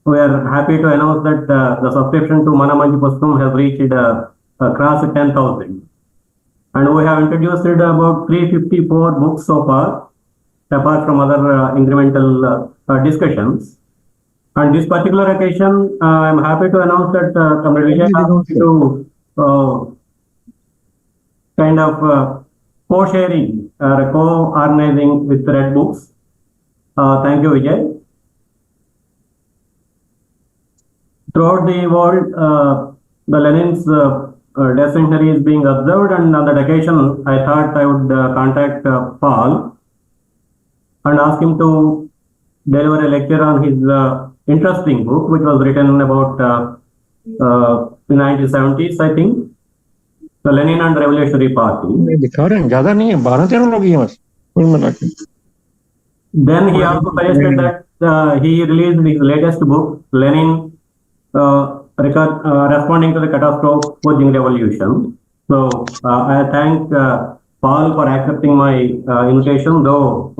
we are happy to announce that the subscription to Manchi Pustakam has reached across 10,000. And we have introduced about 354 books so far, apart from other incremental discussions. On this particular occasion, I am happy to announce that Comrade Vijay asked me to kind of co-sharing or co-organizing with Red Books. Thank you, Vijay. Throughout the world, the Lenin's death centenary is being observed, and on that occasion, I thought I would contact Paul and ask him to deliver a lecture on his interesting book, which was written about the 1970s, I think, the Lenin and Revolutionary Party. Then he also suggested that he released his latest book, Lenin, responding to the catastrophe forging revolution. So I thank Paul for accepting my invitation, though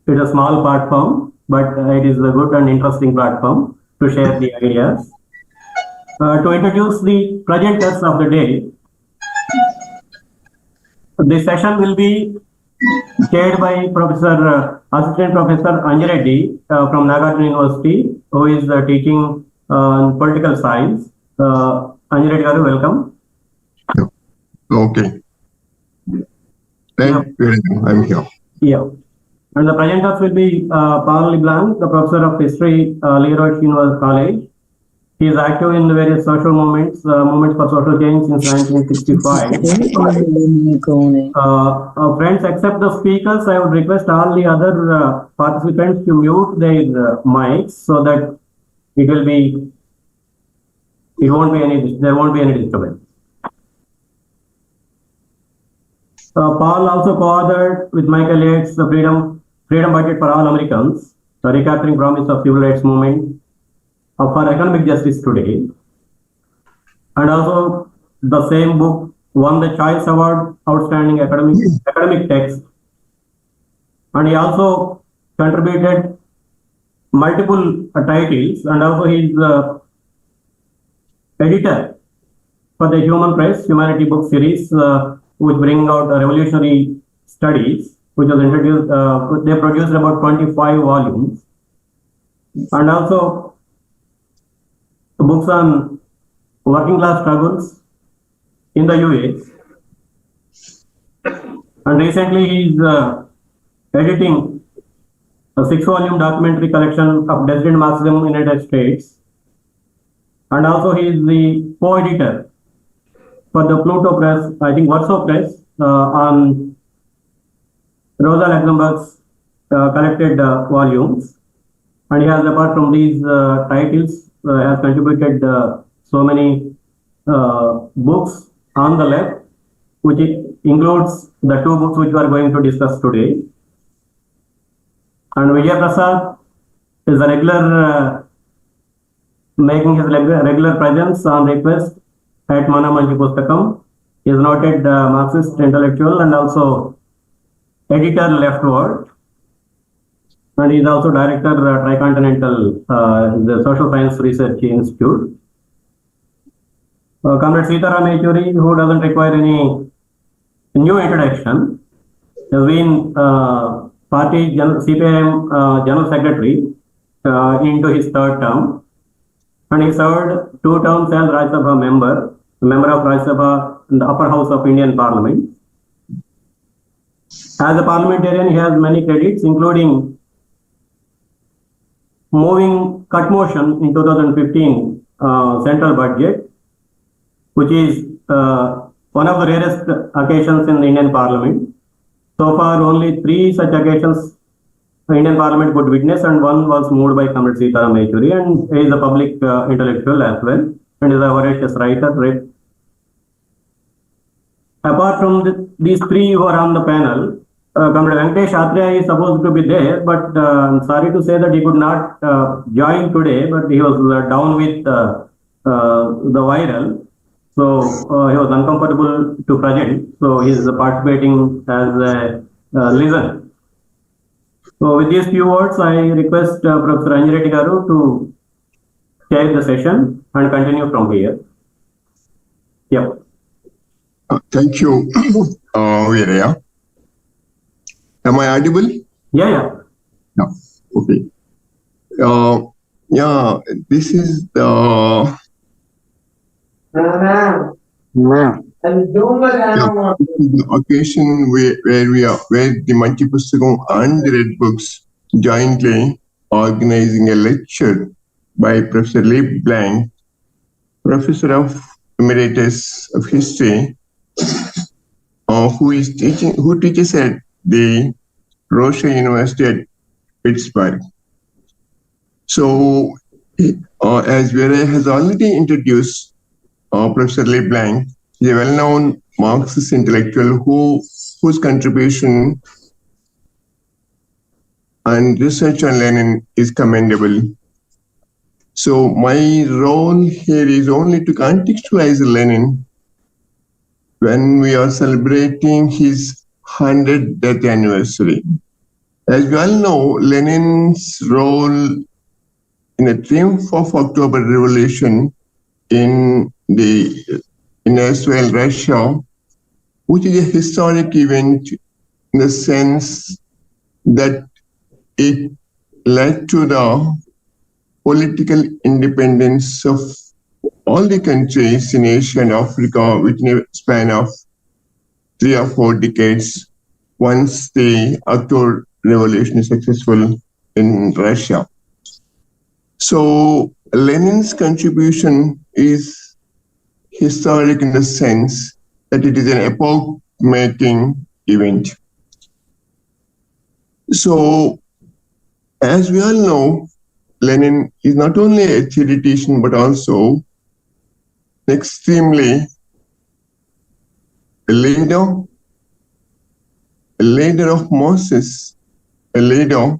it is a small platform, but it is a good and interesting platform to share the ideas. To introduce the presenters of the day, this session will be chaired by Assistant Professor Anjareddy from Nagarjuna University, who is teaching political science. Anjareddy garu, welcome. Okay. Thank you. I'm here. Yeah. And the presenters will be Paul LeBlanc, the professor of history, Leroy University College. He is active in various social movements for social change since 1965. Friends, except the speakers, I would request all the other participants to mute their mics so that there won't be any disturbance. Paul also co-authored with Michael Yates the Freedom Budget for All Americans, the recapturing promise of civil rights movement for economic justice today. And also the same book won the Choice Award, Outstanding Academic Text. And he also contributed multiple titles, and also he is editor for the Humanity Book Series, which bring out revolutionary studies, which was introduced. They produced about 25 volumes, and also books on working class struggles in the US. And recently he is editing a 6-volume documentary collection of dissident Marxism in the United States. And also he is the co-editor for the Pluto Press, I think Warsaw Press, on Rosa Luxemburg's collected volumes. And he has, apart from these titles, has contributed so many books on the left, which includes the 2 books which we are going to discuss today. And Vijay Prasad is a regular, making his regular presence on request at Manchi Pustakam. He is noted Marxist intellectual and also editor leftward. And he is also director Tricontinental, the Social Science Research Institute. Comrade Sitaram Yechuri, who doesn't require any new introduction, has been party CPIM General Secretary into his 3rd term. And he served 2 terms as Rajya Sabha member of Rajya Sabha in the upper house of Indian Parliament. As a parliamentarian, he has many credits, including moving cut motion in 2015 central budget, which is one of the rarest occasions in the Indian Parliament. So far, only 3 such occasions the Indian Parliament could witness, and one was moved by Comrade Sitaram Yechuri, and he is a public intellectual as well, and is a voracious writer. Apart from these 3 who are on the panel, Comrade Venkatesh Athreya is supposed to be there, but I'm sorry to say that he could not join today, but he was down with the viral. So he was uncomfortable to present, so he is participating as a listener. So with these few words, I request Professor Anjireddy Garu to chair the session and continue from here. Yeah. Thank you, Virya. Am I audible? Yeah. No. Okay. Yeah, this is the occasion where the Manchi Pustakam and the Red Books jointly organizing a lecture by Professor Leib Blank, Professor of Emeritus of History, who teaches at the Roche University at Pittsburgh. So, as Vera has already introduced, Professor Leib Blank is a well-known Marxist intellectual whose contribution and research on Lenin is commendable. So my role here is only to contextualize Lenin when we are celebrating his 100th death anniversary. As we all know, Lenin's role in the triumph of October Revolution in Israel, Russia, which is a historic event in the sense that it led to the political independence of all the countries in Asia and Africa within a span of 3 or 4 decades once the October Revolution is successful in Russia. So Lenin's contribution is historic in the sense that it is an epoch-making event. So, as we all know, Lenin is not only a theoretician but also extremely a leader of masses, a leader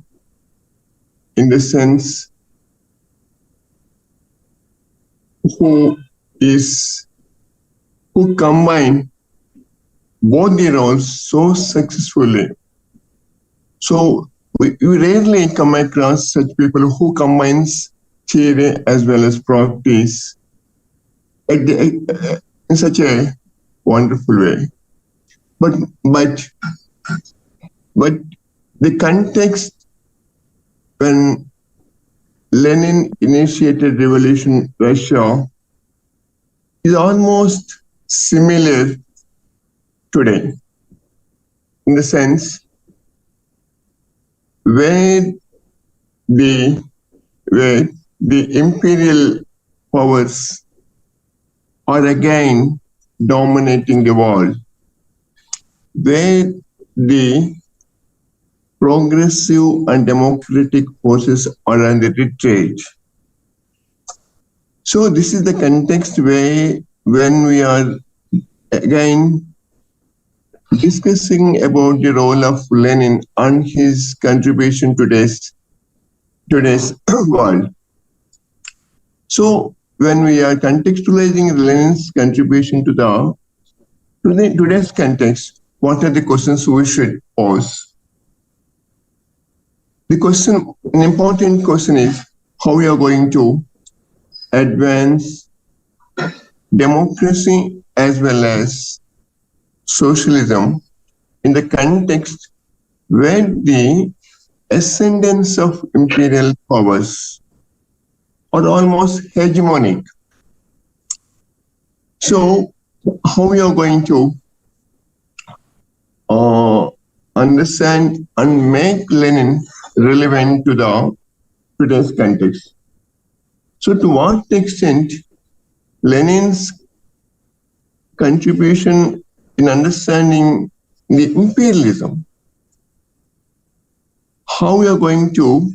in the sense who combine both the roles so successfully. So we rarely come across such people who combines theory as well as practice in such a wonderful way. But the context when Lenin initiated revolution in Russia is almost similar today, in the sense where the imperial powers are again dominating the world, where the progressive and democratic forces are on the retreat. So this is the context where when we are again discussing about the role of Lenin and his contribution to today's world. So when we are contextualizing Lenin's contribution to today's context, what are the questions we should pose? An important question is how we are going to advance democracy as well as socialism in the context where the ascendance of imperial powers are almost hegemonic. So how we are going to understand and make Lenin relevant to today's context. So to what extent Lenin's contribution in understanding the imperialism, how we are going to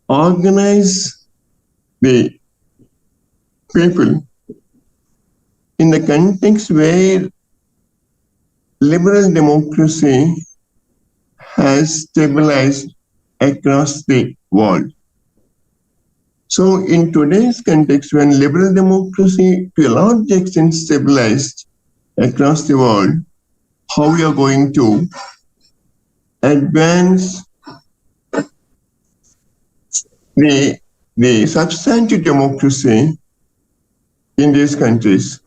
organize the people in the context where liberal democracy has stabilized across the world. So in today's context, when liberal democracy to a large extent stabilized across the world, how we are going to advance the substantive democracy in these countries,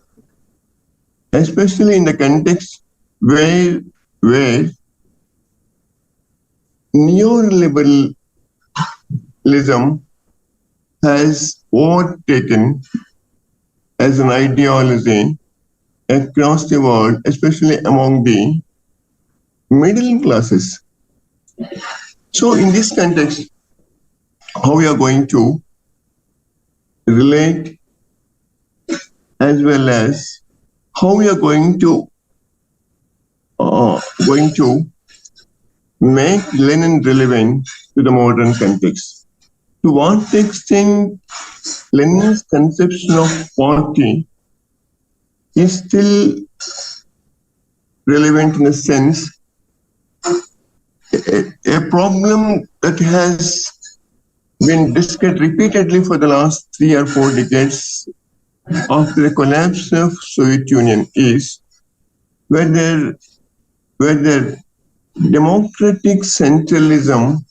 especially in the context where neoliberalism has overtaken as an ideology across the world, especially among the middle classes. So in this context, how we are going to relate, as well as how we are going to make Lenin relevant to the modern context. To what extent Lenin's conception of party is still relevant in a sense, a problem that has been discussed repeatedly for the last 3 or 4 decades after the collapse of Soviet Union is whether democratic centralism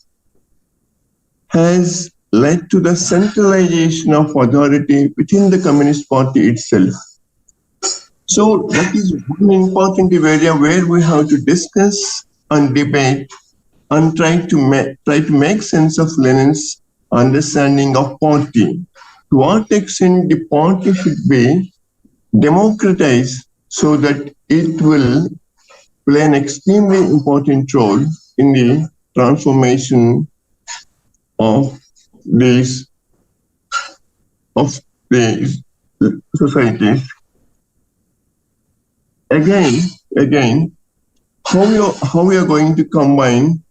has led to the centralization of authority within the Communist Party itself. So that is one important area where we have to discuss and debate and try to make sense of Lenin's understanding of party. To what extent the party should be democratized so that it will play an extremely important role in the transformation of these societies. Again, how we are going to combine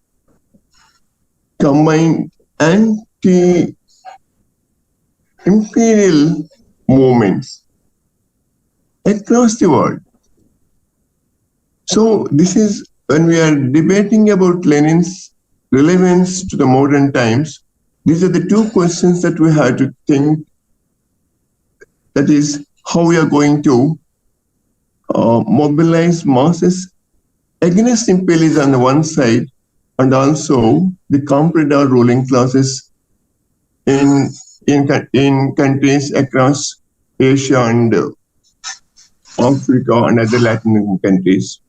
anti-imperial movements across the world. So this is when we are debating about Lenin's relevance to the modern times. These are the two questions that we have to think. That is how we are going to mobilize masses against imperialism on the one side, and also the comprador ruling classes in countries across Asia and Africa and other Latin American countries.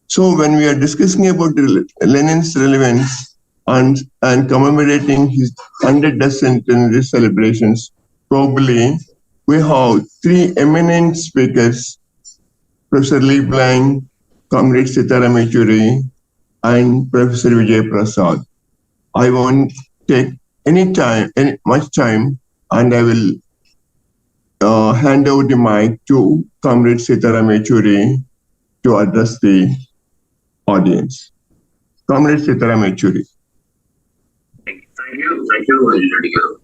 So when we are discussing about Lenin's relevance and commemorating his 100th centenary celebrations, probably we have 3 eminent speakers, Professor Lee Blanc, Comrade Sitaram Yechuri, and Professor Vijay Prasad. I won't take much time, and I will hand over the mic to Comrade Sitaram Yechuri to address the audience. Comrade Sitaram Yechuri. Thank you, Radical.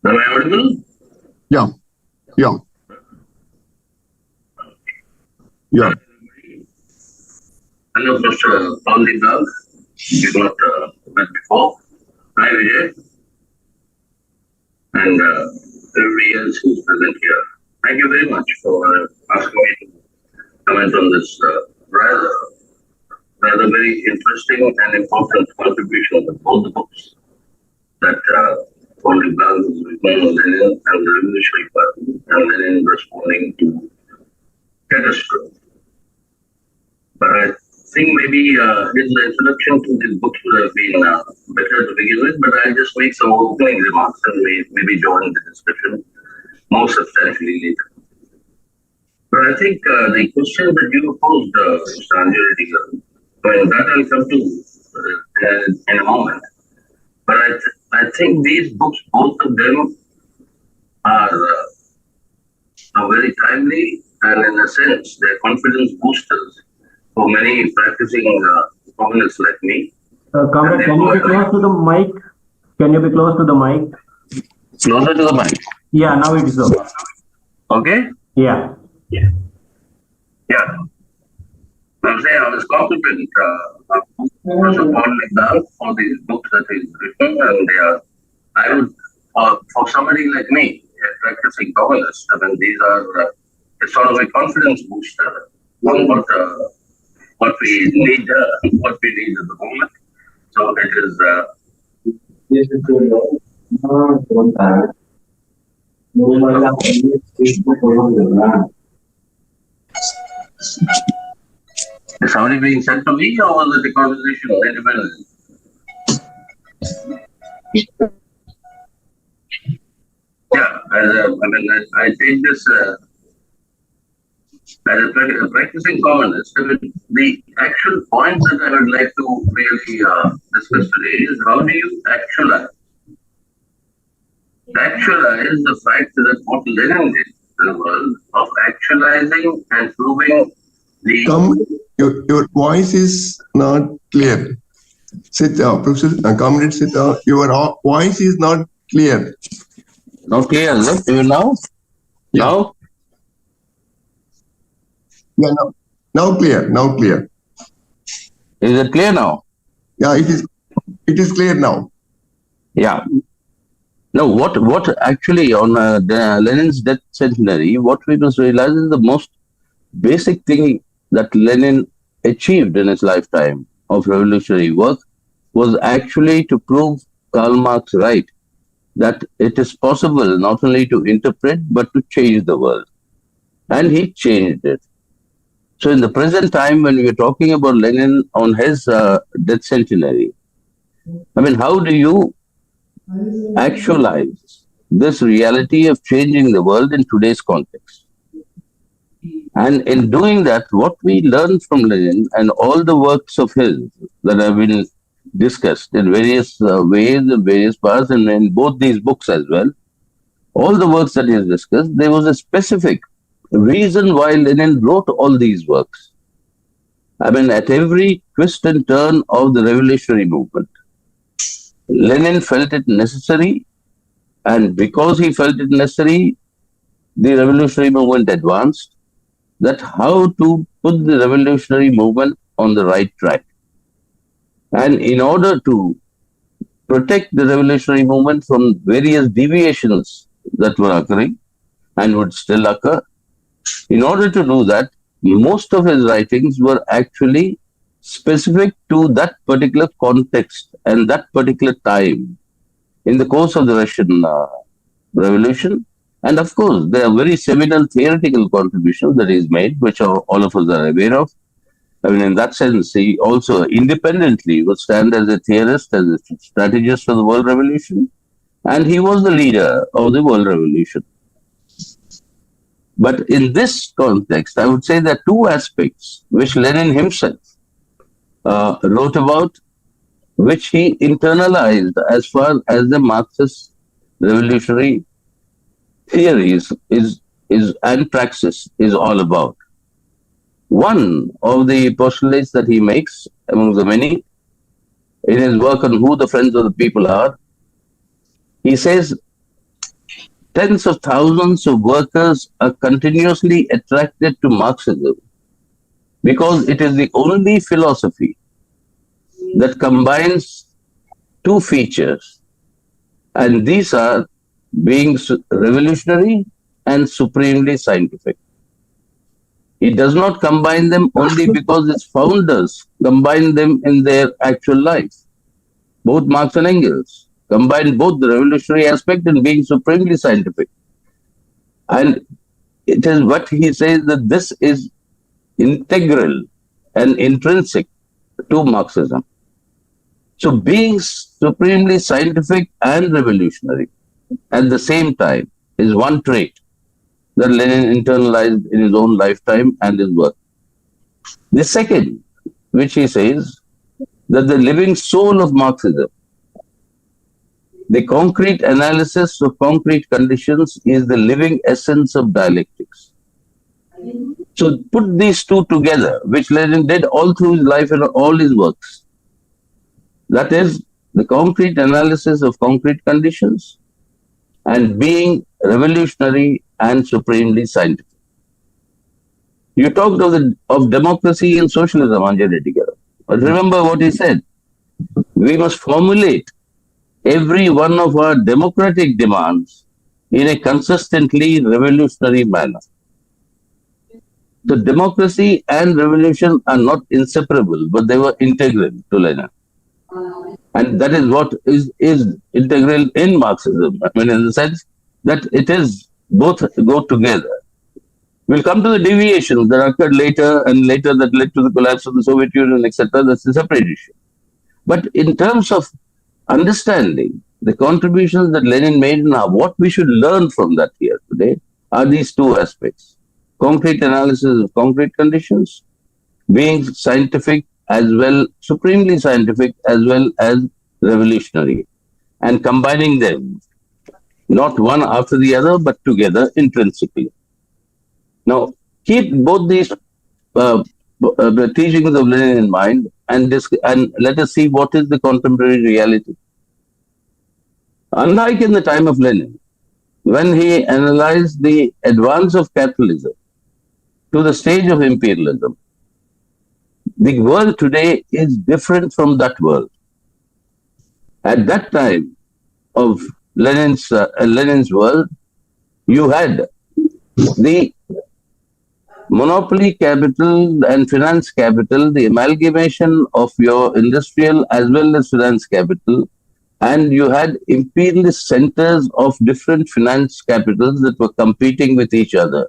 Am I audible? Yeah. Hello, Mr. Paul Dibal. You've not met before. Hi, Vijay. And everybody else who's present here. Thank you very much for asking me to comment on this rather very interesting and important contribution of both the books that Paul Dibal has written on Lenin and the Revolutionary Party, and Lenin responding to catastrophe. But I think maybe his introduction to this book should have been better to begin with, but I'll just make some opening remarks and maybe join the discussion more substantially later. But I think the question that you posed, Mr. Anjali, that I'll come to in a moment. But I think these books, both of them, are very timely, and in a sense, they're confidence boosters for many practicing communists like me. Comrade, can you be close to the mic? Can you be close to the mic? Closer to the mic. Yeah, now it is okay. Okay? Yeah. I'm saying I was confident Professor Paul Dibal for these books that he's written, and I would, for somebody like me, a practicing communist, I mean, these are a sort of a confidence booster on what we need at the moment, So it is is somebody being sent to me, or was it a conversation independently? Yeah, I mean, I take this as a practicing communist. I mean, the actual point that I would like to really discuss today is how do you actualize the fact that what Lenin did in the world of actualizing and proving the. Your voice is not clear. Professor, Comrade Sita, your voice is not clear. Not clear, is it? Even now? Yeah. Now? Yeah, now clear. Now clear. Is it clear now? Yeah, it is clear now. Yeah. No, what actually on Lenin's death centenary, what we must realize is the most basic thing that Lenin achieved in his lifetime of revolutionary work was actually to prove Karl Marx right, that it is possible not only to interpret but to change the world. And he changed it. So in the present time, when we are talking about Lenin on his death centenary, I mean, how do you actualize this reality of changing the world in today's context? And in doing that, what we learn from Lenin and all the works of his that have been discussed in various ways and various parts, and in both these books as well, all the works that he has discussed, there was a specific reason why Lenin wrote all these works. I mean, at every twist and turn of the revolutionary movement, Lenin felt it necessary, and because he felt it necessary, the revolutionary movement advanced, that how to put the revolutionary movement on the right track. And in order to protect the revolutionary movement from various deviations that were occurring and would still occur, in order to do that, most of his writings were actually specific to that particular context and that particular time in the course of the Russian Revolution. And of course, there are very seminal theoretical contributions that he's made, which all of us are aware of. I mean, in that sense, he also independently would stand as a theorist, as a strategist for the world revolution, and he was the leader of the world revolution. But in this context, I would say there are two aspects which Lenin himself wrote about, which he internalized as far as the Marxist revolutionary theories and praxis is all about. One of the postulates that he makes, among the many, in his work on who the friends of the people are, he says tens of thousands of workers are continuously attracted to Marxism because it is the only philosophy that combines two features, and these are being revolutionary and supremely scientific. It does not combine them only because its founders combined them in their actual life. Both Marx and Engels combined both the revolutionary aspect and being supremely scientific. And it is what he says that this is integral and intrinsic to Marxism. So being supremely scientific and revolutionary at the same time is one trait that Lenin internalized in his own lifetime and his work. The second, which he says, that the living soul of Marxism, the concrete analysis of concrete conditions, is the living essence of dialectics. So put these two together, which Lenin did all through his life and all his works. That is, the concrete analysis of concrete conditions and being revolutionary and supremely scientific. You talked of democracy and socialism, Anjali, together. But remember what he said. We must formulate every one of our democratic demands in a consistently revolutionary manner. So democracy and revolution are not inseparable, but they were integral to Lenin. And that is what is integral in Marxism. I mean, in the sense that it is both go together. We'll come to the deviations that occurred later and later that led to the collapse of the Soviet Union, etc. That's a separate issue. But in terms of understanding the contributions that Lenin made and what we should learn from that here today are these two aspects. Concrete analysis of concrete conditions, being scientific as well, supremely scientific as well as revolutionary, and combining them, not one after the other, but together intrinsically. Now, keep both these the teachings of Lenin in mind and let us see what is the contemporary reality. Unlike in the time of Lenin, when he analyzed the advance of capitalism to the stage of imperialism, the world today is different from that world. At that time of Lenin's world, you had the monopoly capital and finance capital, the amalgamation of your industrial as well as finance capital, and you had imperialist centers of different finance capitals that were competing with each other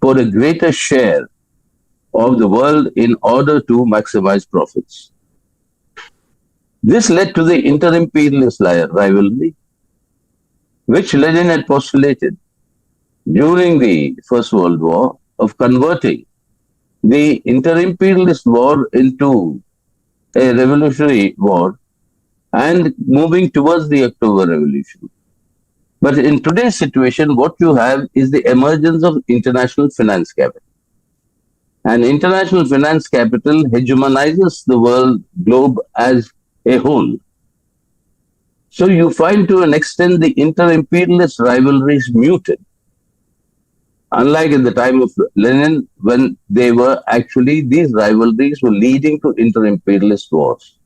for a greater share of the world in order to maximize profits. This led to the inter-imperialist rivalry, which Lenin had postulated during the First World War, of converting the inter-imperialist war into a revolutionary war and moving towards the October Revolution. But in today's situation, what you have is the emergence of international finance capital. And international finance capital hegemonizes the world globe as a whole. So you find to an extent the inter-imperialist rivalries muted. Unlike in the time of Lenin, when they were actually, these rivalries were leading to inter-imperialist wars.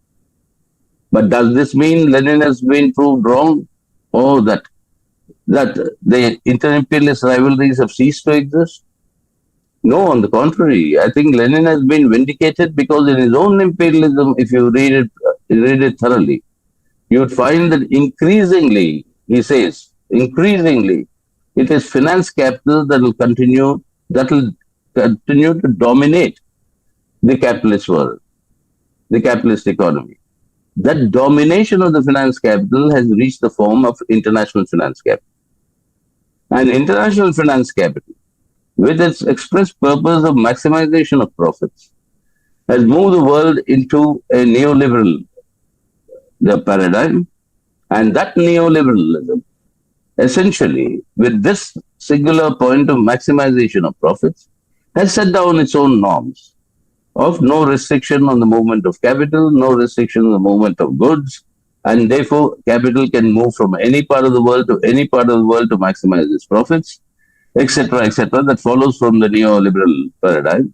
But does this mean Lenin has been proved wrong? Or that the inter-imperialist rivalries have ceased to exist? No, on the contrary. I think Lenin has been vindicated because in his own imperialism, if you read it thoroughly, you would find that increasingly, he says, increasingly, it is finance capital that will continue to dominate the capitalist world, the capitalist economy. That domination of the finance capital has reached the form of international finance capital. And international finance capital, with its express purpose of maximization of profits, has moved the world into a neoliberal paradigm. And that neoliberalism, essentially, with this singular point of maximization of profits, has set down its own norms of no restriction on the movement of capital, no restriction on the movement of goods, and therefore capital can move from any part of the world to any part of the world to maximize its profits, etc., etc. That follows from the neoliberal paradigm.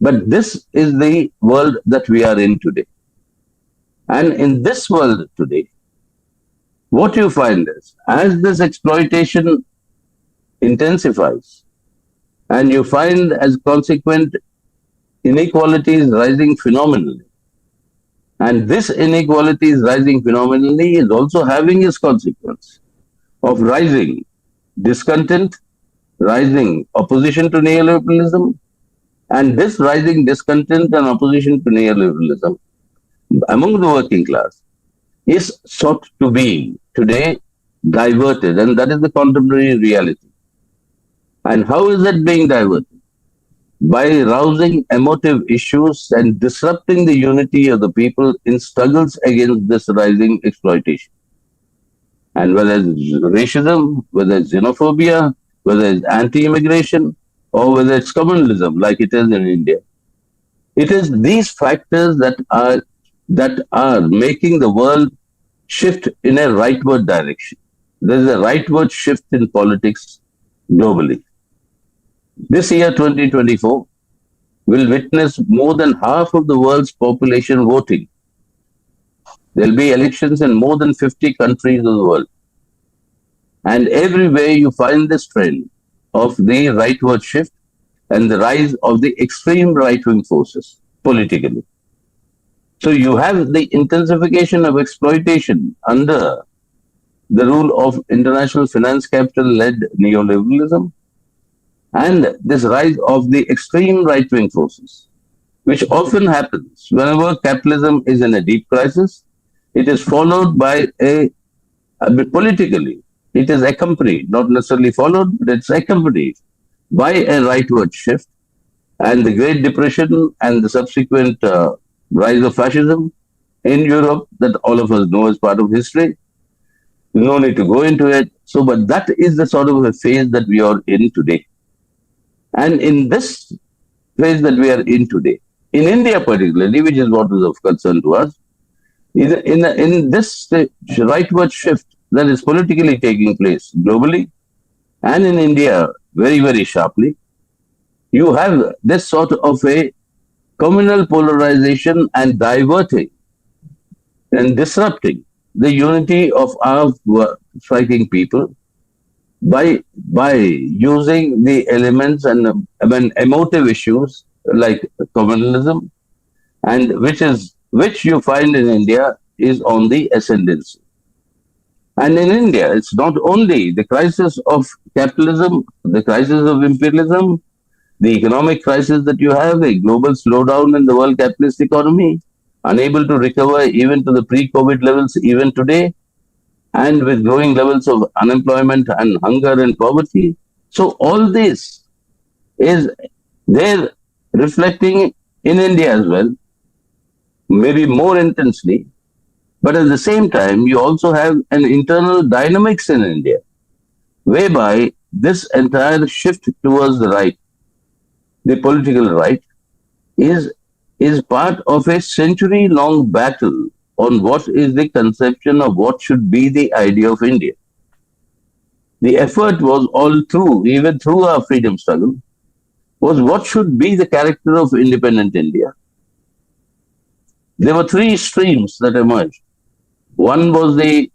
But this is the world that we are in today. And in this world today, what you find is, as this exploitation intensifies, and you find as consequent inequalities rising phenomenally, and this inequality is rising phenomenally is also having its consequence of rising discontent, rising opposition to neoliberalism, and this rising discontent and opposition to neoliberalism among the working class is sought to be today diverted, and that is the contemporary reality. And how is that being diverted? By rousing emotive issues and disrupting the unity of the people in struggles against this rising exploitation. And whether it's racism, whether it's xenophobia, whether it's anti-immigration, or whether it's communalism, like it is in India, it is these factors that are making the world shift in a rightward direction. There is a rightward shift in politics globally. This year, 2024, will witness more than half of the world's population voting. There will be elections in more than 50 countries of the world. And everywhere you find this trend of the rightward shift and the rise of the extreme right-wing forces politically. So you have the intensification of exploitation under the rule of international finance capital-led neoliberalism, and this rise of the extreme right-wing forces, which often happens whenever capitalism is in a deep crisis. It is followed by politically, it is accompanied, not necessarily followed, but it's accompanied by a rightward shift, and the Great Depression and the subsequent rise of fascism in Europe that all of us know as part of history. No need to go into it. So, but that is the sort of a phase that we are in today. And in this phase that we are in today, in India particularly, which is what is of concern to us, in this rightward shift that is politically taking place globally and in India very, very sharply, you have this sort of a communal polarization and diverting and disrupting the unity of our striking people by using the elements and emotive issues like communalism, and which you find in India is on the ascendancy. And in India, it's not only the crisis of capitalism, the crisis of imperialism, the economic crisis that you have, a global slowdown in the world capitalist economy, unable to recover even to the pre-COVID levels even today, and with growing levels of unemployment and hunger and poverty. So all this is there reflecting in India as well, maybe more intensely, but at the same time, you also have an internal dynamics in India, whereby this entire shift towards the right, the political right, is part of a century-long battle on what is the conception of what should be the idea of India. The effort was all through, even through our freedom struggle, was what should be the character of independent India. There were three streams that emerged. One was the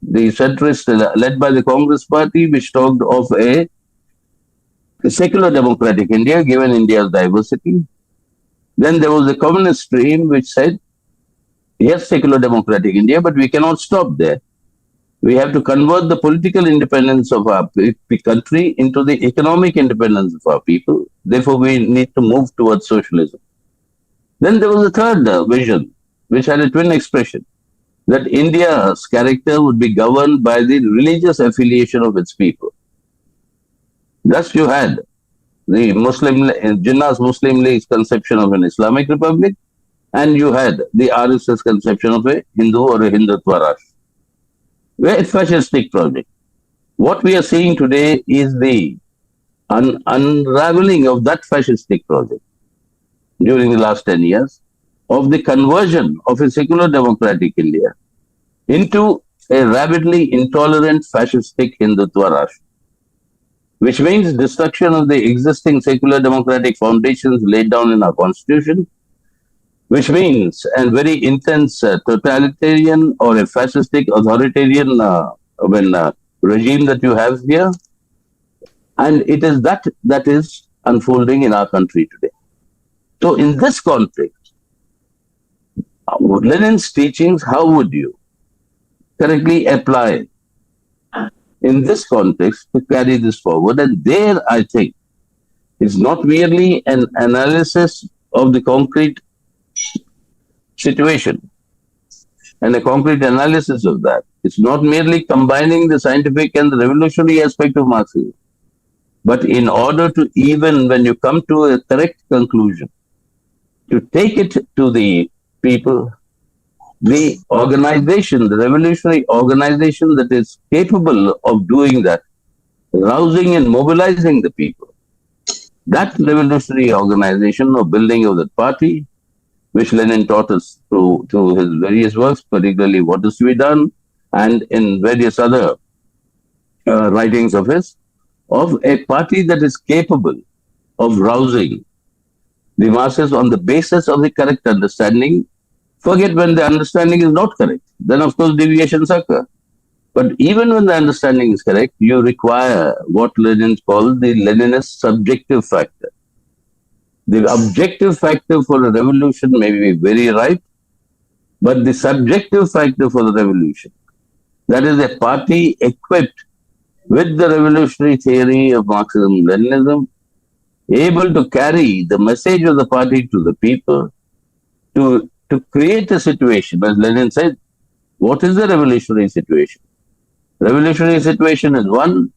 centrist led by the Congress Party, which talked of a secular democratic India, given India's diversity. Then there was the communist stream, which said, yes, secular democratic India, but we cannot stop there. We have to convert the political independence of our country into the economic independence of our people. Therefore, we need to move towards socialism. Then there was a third vision, which had a twin expression, that India's character would be governed by the religious affiliation of its people. Thus, you had the Jinnah's Muslim League's conception of an Islamic Republic, and you had the RSS conception of a Hindu or a Hindutva Rashtra. Very fascistic project. What we are seeing today is the unraveling of that fascistic project during the last 10 years, of the conversion of a secular democratic India into a rabidly intolerant fascistic Hindutva Rashtra, which means destruction of the existing secular democratic foundations laid down in our constitution, which means a very intense totalitarian or a fascistic authoritarian regime that you have here. And it is that is unfolding in our country today. So in this context, Lenin's teachings, how would you correctly apply in this context to carry this forward? And there, I think, it's not merely an analysis of the concrete situation and a concrete analysis of that. It's not merely combining the scientific and the revolutionary aspect of Marxism, but in order to, even when you come to a correct conclusion, to take it to the people, the organization, the revolutionary organization that is capable of doing that, rousing and mobilizing the people, that revolutionary organization or building of that party, which Lenin taught us through his various works, particularly What is to be Done, and in various other writings of his, of a party that is capable of rousing the masses on the basis of the correct understanding. Forget when the understanding is not correct. Then, of course, deviations occur. But even when the understanding is correct, you require what Lenin called the Leninist subjective factor. The objective factor for a revolution may be very right, But the subjective factor for the revolution, that is a party equipped with the revolutionary theory of Marxism-Leninism, able to carry the message of the party to the people, to create a situation, as Lenin said, what is the revolutionary situation? Revolutionary situation is one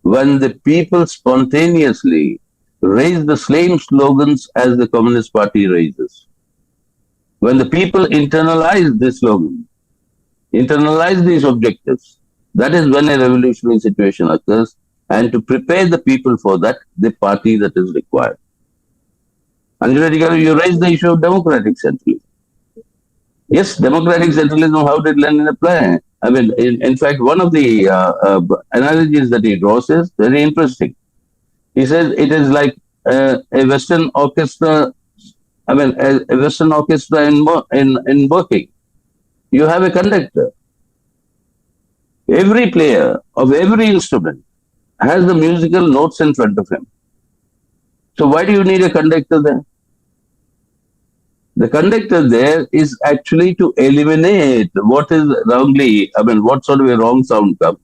when the people spontaneously raise the same slogans as the Communist Party raises. When the people internalize this slogan, internalize these objectives, that is when a revolutionary situation occurs, and to prepare the people for that, the party that is required. Anjali, you raised the issue of democratic centralism. Yes, democratic centralism, how did Lenin apply? I mean, in fact, one of the analogies that he draws is very interesting. He says it is like a Western orchestra, a Western orchestra in working. You have a conductor. Every player of every instrument has the musical notes in front of him. So why do you need a conductor there? The conductor there is actually to eliminate what is wrongly, what sort of a wrong sound comes,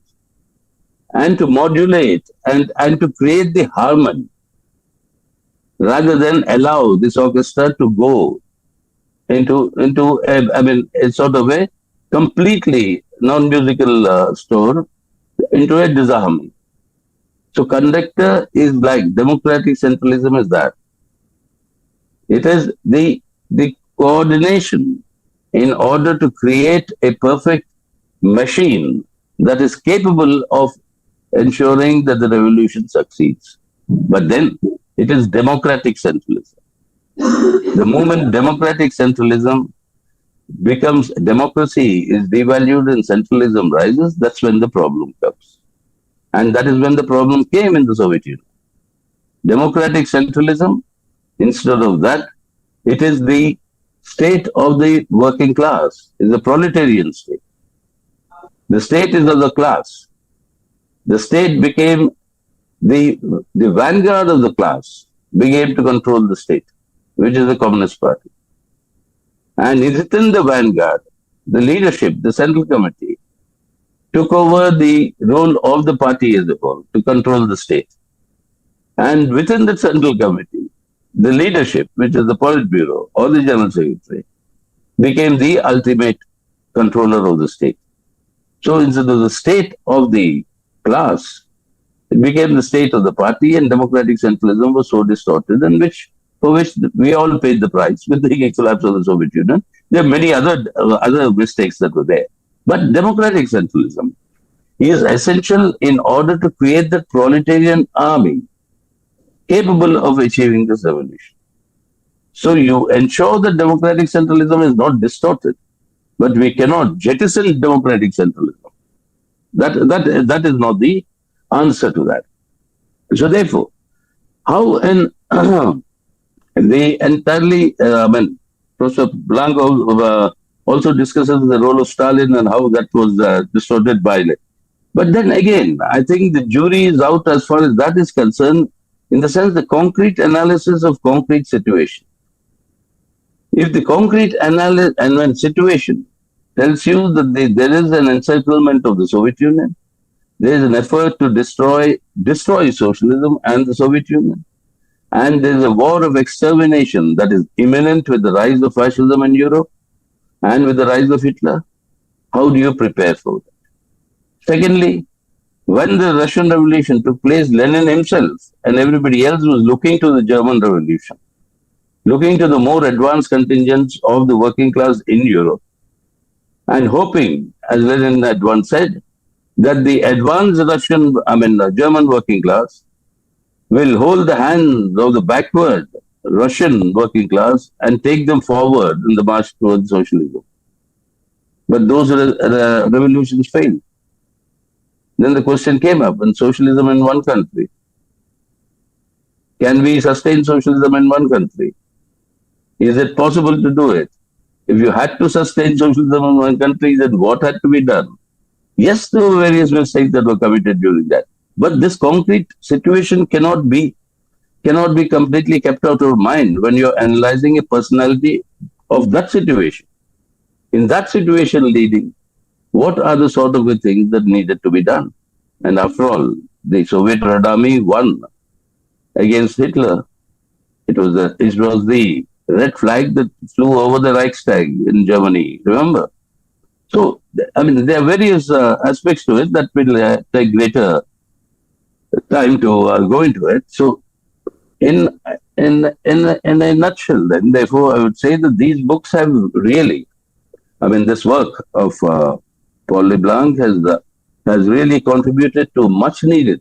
and to modulate and to create the harmony, rather than allow this orchestra to go into a sort of a completely non-musical store, into a disharmony. So conductor is like democratic centralism is that. It is the coordination in order to create a perfect machine that is capable of ensuring that the revolution succeeds. But then it is democratic centralism. The moment democratic centralism becomes democracy is devalued and centralism rises, that's when the problem comes. And that is when the problem came in the Soviet Union. Democratic centralism, instead of that, it is the state of the working class, is the proletarian state. The state is of the class. The state became the vanguard of the class, began to control the state, which is the Communist Party. And within the vanguard, the leadership, the Central Committee, took over the role of the party as a whole to control the state. And within the Central Committee, the leadership, which is the Politburo or the General Secretary, became the ultimate controller of the state. So instead of the state of the class, it became the state of the party, and democratic centralism was so distorted, and for which we all paid the price with the collapse of the Soviet Union. There are many other mistakes that were there. But democratic centralism is essential in order to create the proletarian army capable of achieving this revolution. So you ensure that democratic centralism is not distorted, but we cannot jettison democratic centralism. That is not the answer to that. So therefore, how the entirely, Professor Blanco also discusses the role of Stalin and how that was distorted by it. But then again, I think the jury is out as far as that is concerned, in the sense the concrete analysis of concrete situation. If the concrete analysis and when situation tells you that there is an encirclement of the Soviet Union, there is an effort to destroy socialism and the Soviet Union, and there is a war of extermination that is imminent with the rise of fascism in Europe and with the rise of Hitler, how do you prepare for that? Secondly, when the Russian Revolution took place, Lenin himself and everybody else was looking to the German Revolution, looking to the more advanced contingents of the working class in Europe, and hoping, as Lenin had once said, that the advanced German working class will hold the hands of the backward Russian working class and take them forward in the march towards socialism. But those revolutions failed. Then the question came up, and socialism in one country. Can we sustain socialism in one country? Is it possible to do it? If you had to sustain socialism in one country, then what had to be done? Yes, there were various mistakes that were committed during that. But this concrete situation cannot be completely kept out of mind when you're analyzing a personality of that situation. in that situation leading, what are the sort of things that needed to be done? And after all, the Soviet Red Army won against Hitler. It was the red flag that flew over the Reichstag in Germany, remember? So, I mean, there are various aspects to it that will take greater time to go into it. So, in a nutshell, then, therefore, I would say that these books have really, I mean, this work of Paul LeBlanc has really contributed to much needed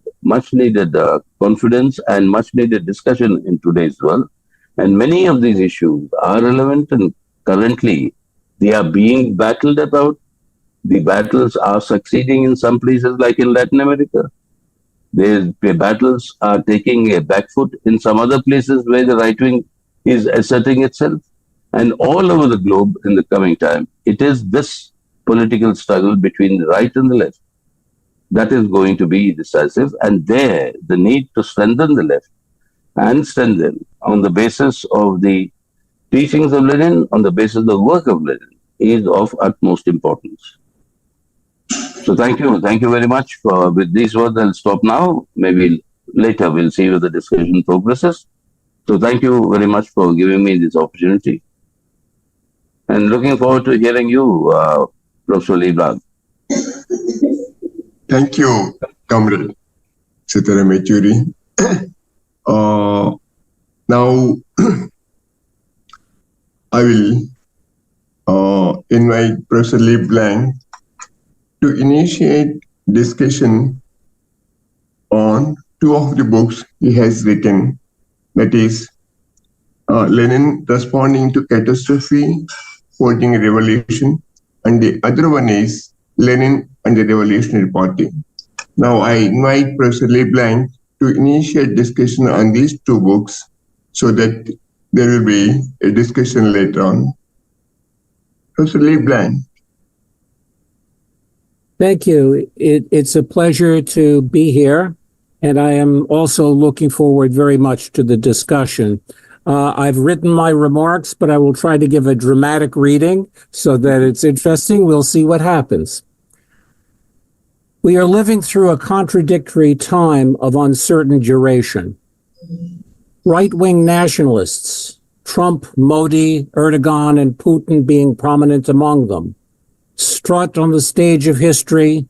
confidence and much needed discussion in today's world. And many of these issues are relevant, and currently they are being battled about. The battles are succeeding in some places, like in Latin America. The battles are taking a back foot in some other places where the right wing is asserting itself. And all over the globe in the coming time, it is this political struggle between the right and the left that is going to be decisive. And there, the need to strengthen the left and strengthen on the basis of the teachings of Lenin, on the basis of the work of Lenin, is of utmost importance. So thank you very much. With these words, I'll stop now. Maybe later we'll see where the discussion progresses. So thank you very much for giving me this opportunity. And looking forward to hearing you, Professor LeBlanc. Thank you, Comrade Sitaram Yechuri. Now, I will invite Professor LeBlanc to initiate discussion on two of the books he has written, that is, Lenin Responding to Catastrophe, Forging a Revolution, and the other one is Lenin and the Revolutionary Party. Now I invite Professor LeBlanc to initiate discussion on these two books so that there will be a discussion later on. Professor LeBlanc. Thank you. It's a pleasure to be here, and I am also looking forward very much to the discussion. I've written my remarks, but I will try to give a dramatic reading so that it's interesting. We'll see what happens. We are living through a contradictory time of uncertain duration. Right-wing nationalists, Trump, Modi, Erdogan, and Putin being prominent among them, strut on the stage of history,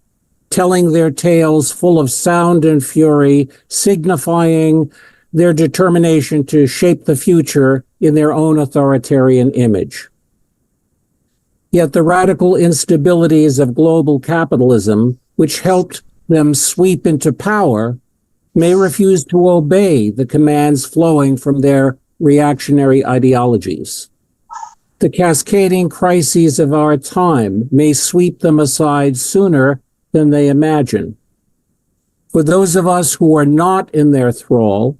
telling their tales full of sound and fury, signifying their determination to shape the future in their own authoritarian image. Yet the radical instabilities of global capitalism, which helped them sweep into power, may refuse to obey the commands flowing from their reactionary ideologies. The cascading crises of our time may sweep them aside sooner than they imagine. For those of us who are not in their thrall,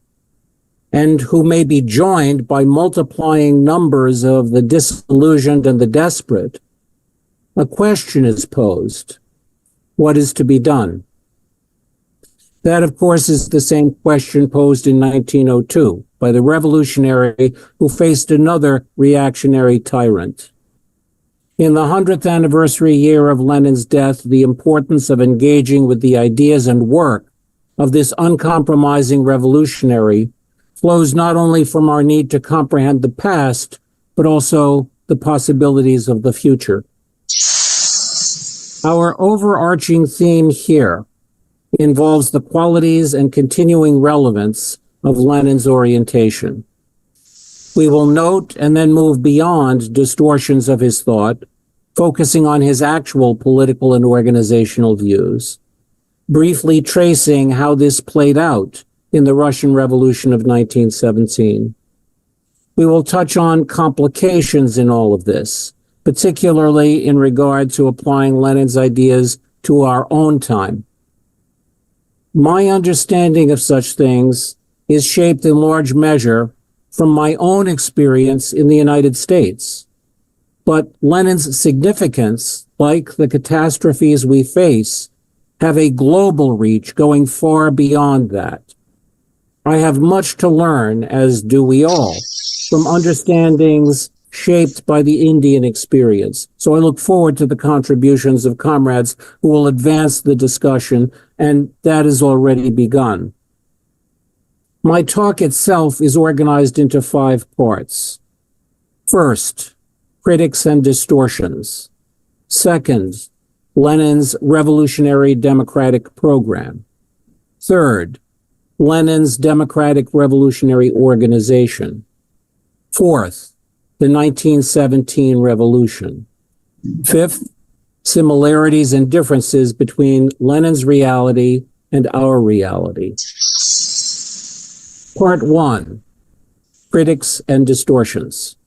and who may be joined by multiplying numbers of the disillusioned and the desperate, a question is posed. What is to be done? That, of course, is the same question posed in 1902 by the revolutionary who faced another reactionary tyrant. In the 100th anniversary year of Lenin's death, the importance of engaging with the ideas and work of this uncompromising revolutionary flows not only from our need to comprehend the past, but also the possibilities of the future. Our overarching theme here involves the qualities and continuing relevance of Lenin's orientation. We will note and then move beyond distortions of his thought, focusing on his actual political and organizational views, briefly tracing how this played out in the Russian Revolution of 1917. We will touch on complications in all of this, particularly in regard to applying Lenin's ideas to our own time. My understanding of such things is shaped in large measure from my own experience in the United States. But Lenin's significance, like the catastrophes we face, have a global reach going far beyond that. I have much to learn, as do we all, from understandings shaped by the Indian experience. So I look forward to the contributions of comrades who will advance the discussion, and that has already begun. My talk itself is organized into 5 parts. First, critics and distortions. Second, Lenin's revolutionary democratic program. Third, Lenin's democratic revolutionary organization. Fourth, the 1917 revolution. Fifth, similarities and differences between Lenin's reality and our reality. Part 1, critics and distortions.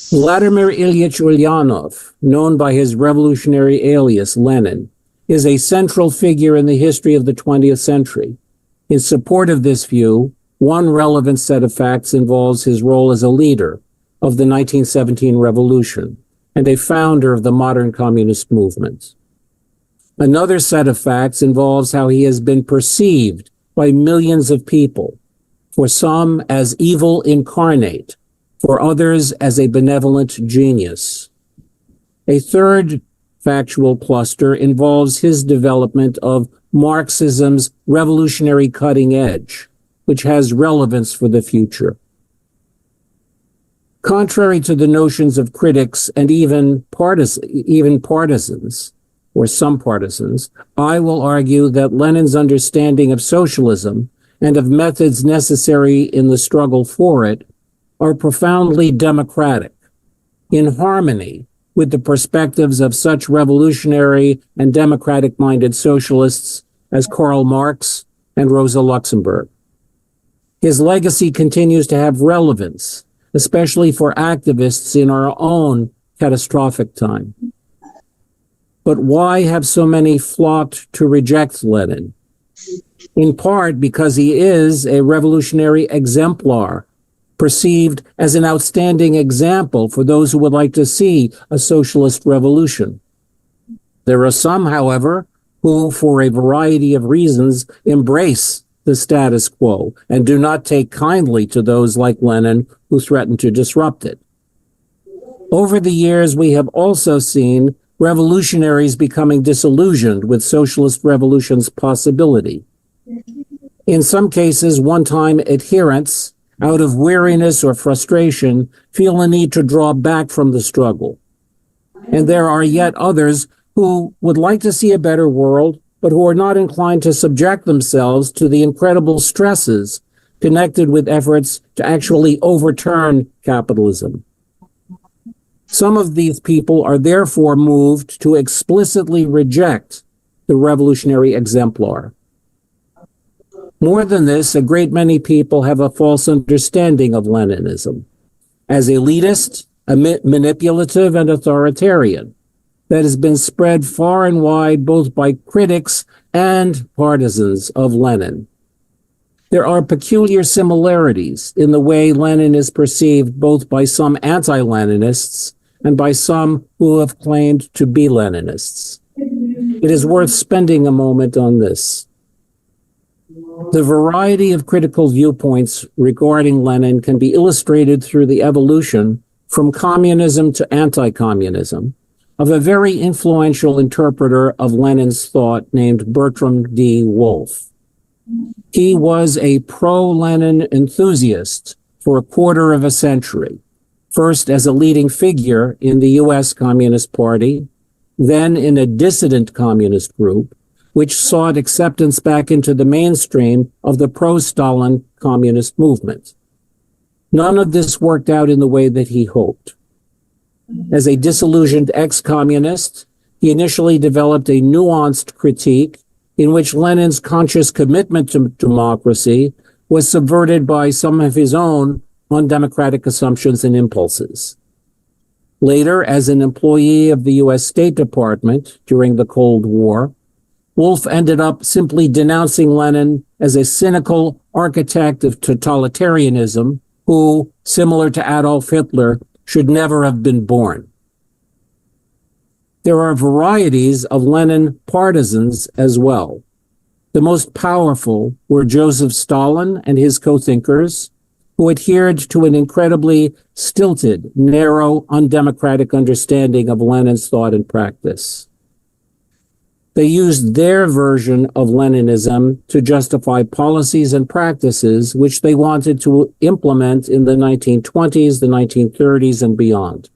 Vladimir Ilyich Ulyanov, known by his revolutionary alias Lenin, is a central figure in the history of the 20th century. In support of this view, one relevant set of facts involves his role as a leader of the 1917 revolution and a founder of the modern communist movement. Another set of facts involves how he has been perceived by millions of people, for some as evil incarnate, for others as a benevolent genius. A third factual cluster involves his development of Marxism's revolutionary cutting edge, which has relevance for the future. Contrary to the notions of critics and even partisans, or some partisans, I will argue that Lenin's understanding of socialism and of methods necessary in the struggle for it are profoundly democratic, in harmony with the perspectives of such revolutionary and democratic-minded socialists as Karl Marx and Rosa Luxemburg. His legacy continues to have relevance, especially for activists in our own catastrophic time. But why have so many flocked to reject Lenin? In part because he is a revolutionary exemplar, perceived as an outstanding example for those who would like to see a socialist revolution. There are some, however, who, for a variety of reasons, embrace the status quo and do not take kindly to those like Lenin who threaten to disrupt it. Over the years, we have also seen revolutionaries becoming disillusioned with socialist revolution's possibility. In some cases, one-time adherents, out of weariness or frustration, feel a need to draw back from the struggle. And there are yet others who would like to see a better world, but who are not inclined to subject themselves to the incredible stresses connected with efforts to actually overturn capitalism. Some of these people are therefore moved to explicitly reject the revolutionary exemplar. More than this, a great many people have a false understanding of Leninism as elitist, manipulative, and authoritarian that has been spread far and wide both by critics and partisans of Lenin. There are peculiar similarities in the way Lenin is perceived both by some anti-Leninists and by some who have claimed to be Leninists. It is worth spending a moment on this. The variety of critical viewpoints regarding Lenin can be illustrated through the evolution from communism to anti-communism of a very influential interpreter of Lenin's thought named Bertram D. Wolfe. He was a pro-Lenin enthusiast for a quarter of a century, first as a leading figure in the U.S. Communist Party, then in a dissident communist group, which sought acceptance back into the mainstream of the pro-Stalin communist movement. None of this worked out in the way that he hoped. As a disillusioned ex-communist, he initially developed a nuanced critique in which Lenin's conscious commitment to democracy was subverted by some of his own undemocratic assumptions and impulses. Later, as an employee of the U.S. State Department during the Cold War, Wolfe ended up simply denouncing Lenin as a cynical architect of totalitarianism who, similar to Adolf Hitler, should never have been born. There are varieties of Lenin partisans as well. The most powerful were Joseph Stalin and his co-thinkers, who adhered to an incredibly stilted, narrow, undemocratic understanding of Lenin's thought and practice. They used their version of Leninism to justify policies and practices which they wanted to implement in the 1920s, the 1930s, and beyond.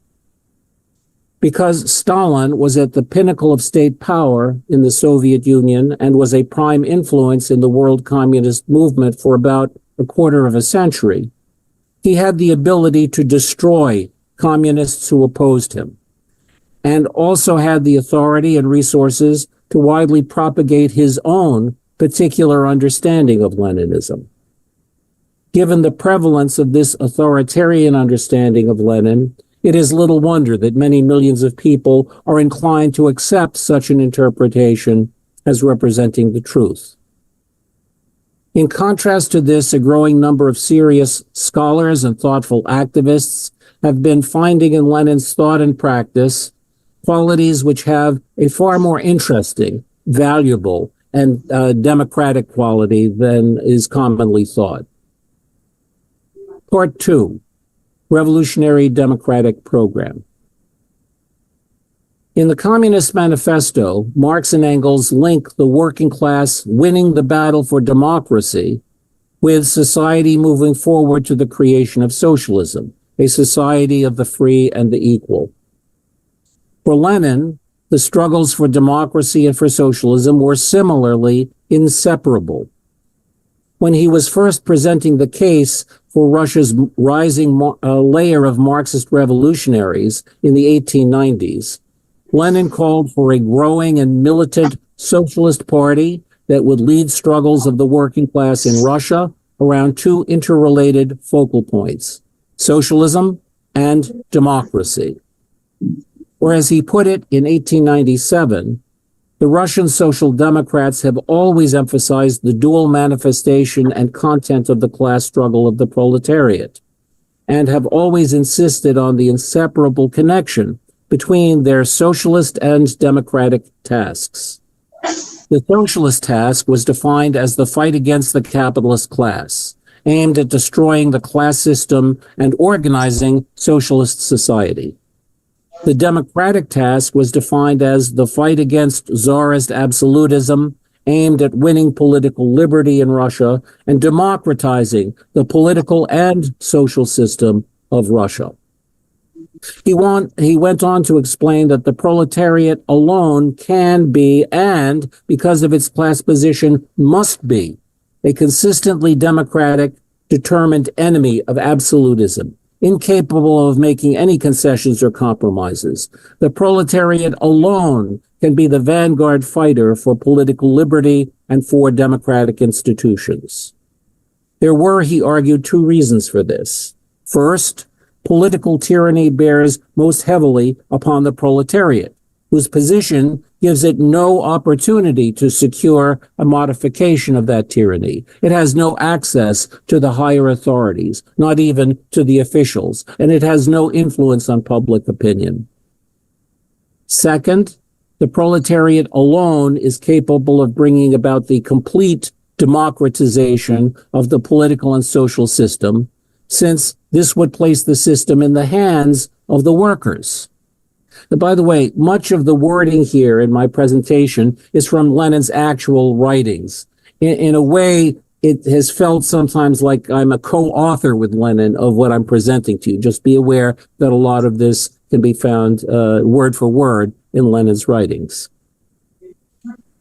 Because Stalin was at the pinnacle of state power in the Soviet Union and was a prime influence in the world communist movement for about a quarter of a century, he had the ability to destroy communists who opposed him, and also had the authority and resources to widely propagate his own particular understanding of Leninism. Given the prevalence of this authoritarian understanding of Lenin, it is little wonder that many millions of people are inclined to accept such an interpretation as representing the truth. In contrast to this, a growing number of serious scholars and thoughtful activists have been finding in Lenin's thought and practice qualities which have a far more interesting, valuable, and democratic quality than is commonly thought. Part 2. Revolutionary Democratic Program. In the Communist Manifesto, Marx and Engels link the working class winning the battle for democracy with society moving forward to the creation of socialism, a society of the free and the equal. For Lenin, the struggles for democracy and for socialism were similarly inseparable. When he was first presenting the case for Russia's rising layer of Marxist revolutionaries in the 1890s, Lenin called for a growing and militant socialist party that would lead struggles of the working class in Russia around two interrelated focal points: socialism and democracy. Or as he put it in 1897, the Russian Social Democrats have always emphasized the dual manifestation and content of the class struggle of the proletariat, and have always insisted on the inseparable connection between their socialist and democratic tasks. The socialist task was defined as the fight against the capitalist class, aimed at destroying the class system and organizing socialist society. The democratic task was defined as the fight against czarist absolutism, aimed at winning political liberty in Russia and democratizing the political and social system of Russia. He went on to explain that the proletariat alone can be, and because of its class position, must be, a consistently democratic, determined enemy of absolutism, incapable of making any concessions or compromises. The proletariat alone can be the vanguard fighter for political liberty and for democratic institutions. There were, he argued, two reasons for this. First, political tyranny bears most heavily upon the proletariat, whose position gives it no opportunity to secure a modification of that tyranny. It has no access to the higher authorities, not even to the officials, and it has no influence on public opinion. Second, the proletariat alone is capable of bringing about the complete democratization of the political and social system, since this would place the system in the hands of the workers. And by the way, much of the wording here in my presentation is from Lenin's actual writings. In a way, it has felt sometimes like I'm a co-author with Lenin of what I'm presenting to you. Just be aware that a lot of this can be found word for word in Lenin's writings.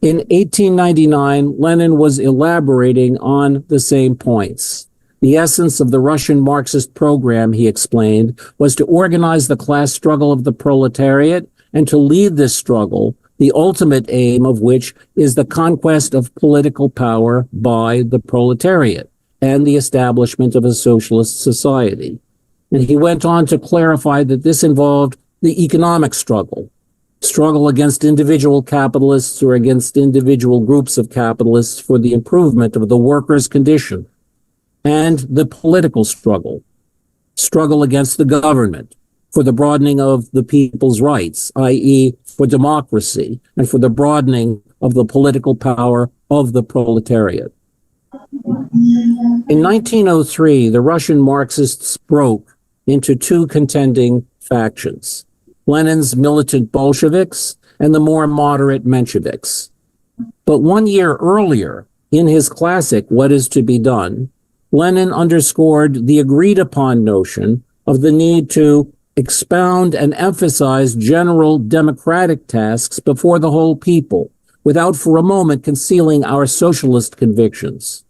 In 1899, Lenin was elaborating on the same points. The essence of the Russian Marxist program, he explained, was to organize the class struggle of the proletariat and to lead this struggle, the ultimate aim of which is the conquest of political power by the proletariat and the establishment of a socialist society. And he went on to clarify that this involved the economic struggle against individual capitalists or against individual groups of capitalists for the improvement of the workers' condition, and the political struggle against the government for the broadening of the people's rights, i.e. for democracy, and for the broadening of the political power of the proletariat. In 1903, the Russian Marxists broke into two contending factions, Lenin's militant Bolsheviks and the more moderate Mensheviks. But 1 year earlier, in his classic What Is to Be Done, Lenin underscored the agreed-upon notion of the need to expound and emphasize general democratic tasks before the whole people, without for a moment concealing our socialist convictions.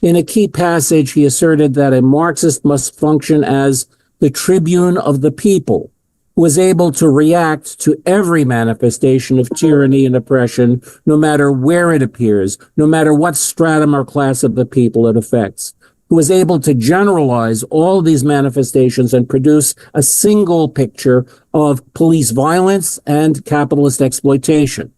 In a key passage, he asserted that a Marxist must function as the tribune of the people, who is able to react to every manifestation of tyranny and oppression, no matter where it appears, no matter what stratum or class of the people it affects, who is able to generalize all these manifestations and produce a single picture of police violence and capitalist exploitation,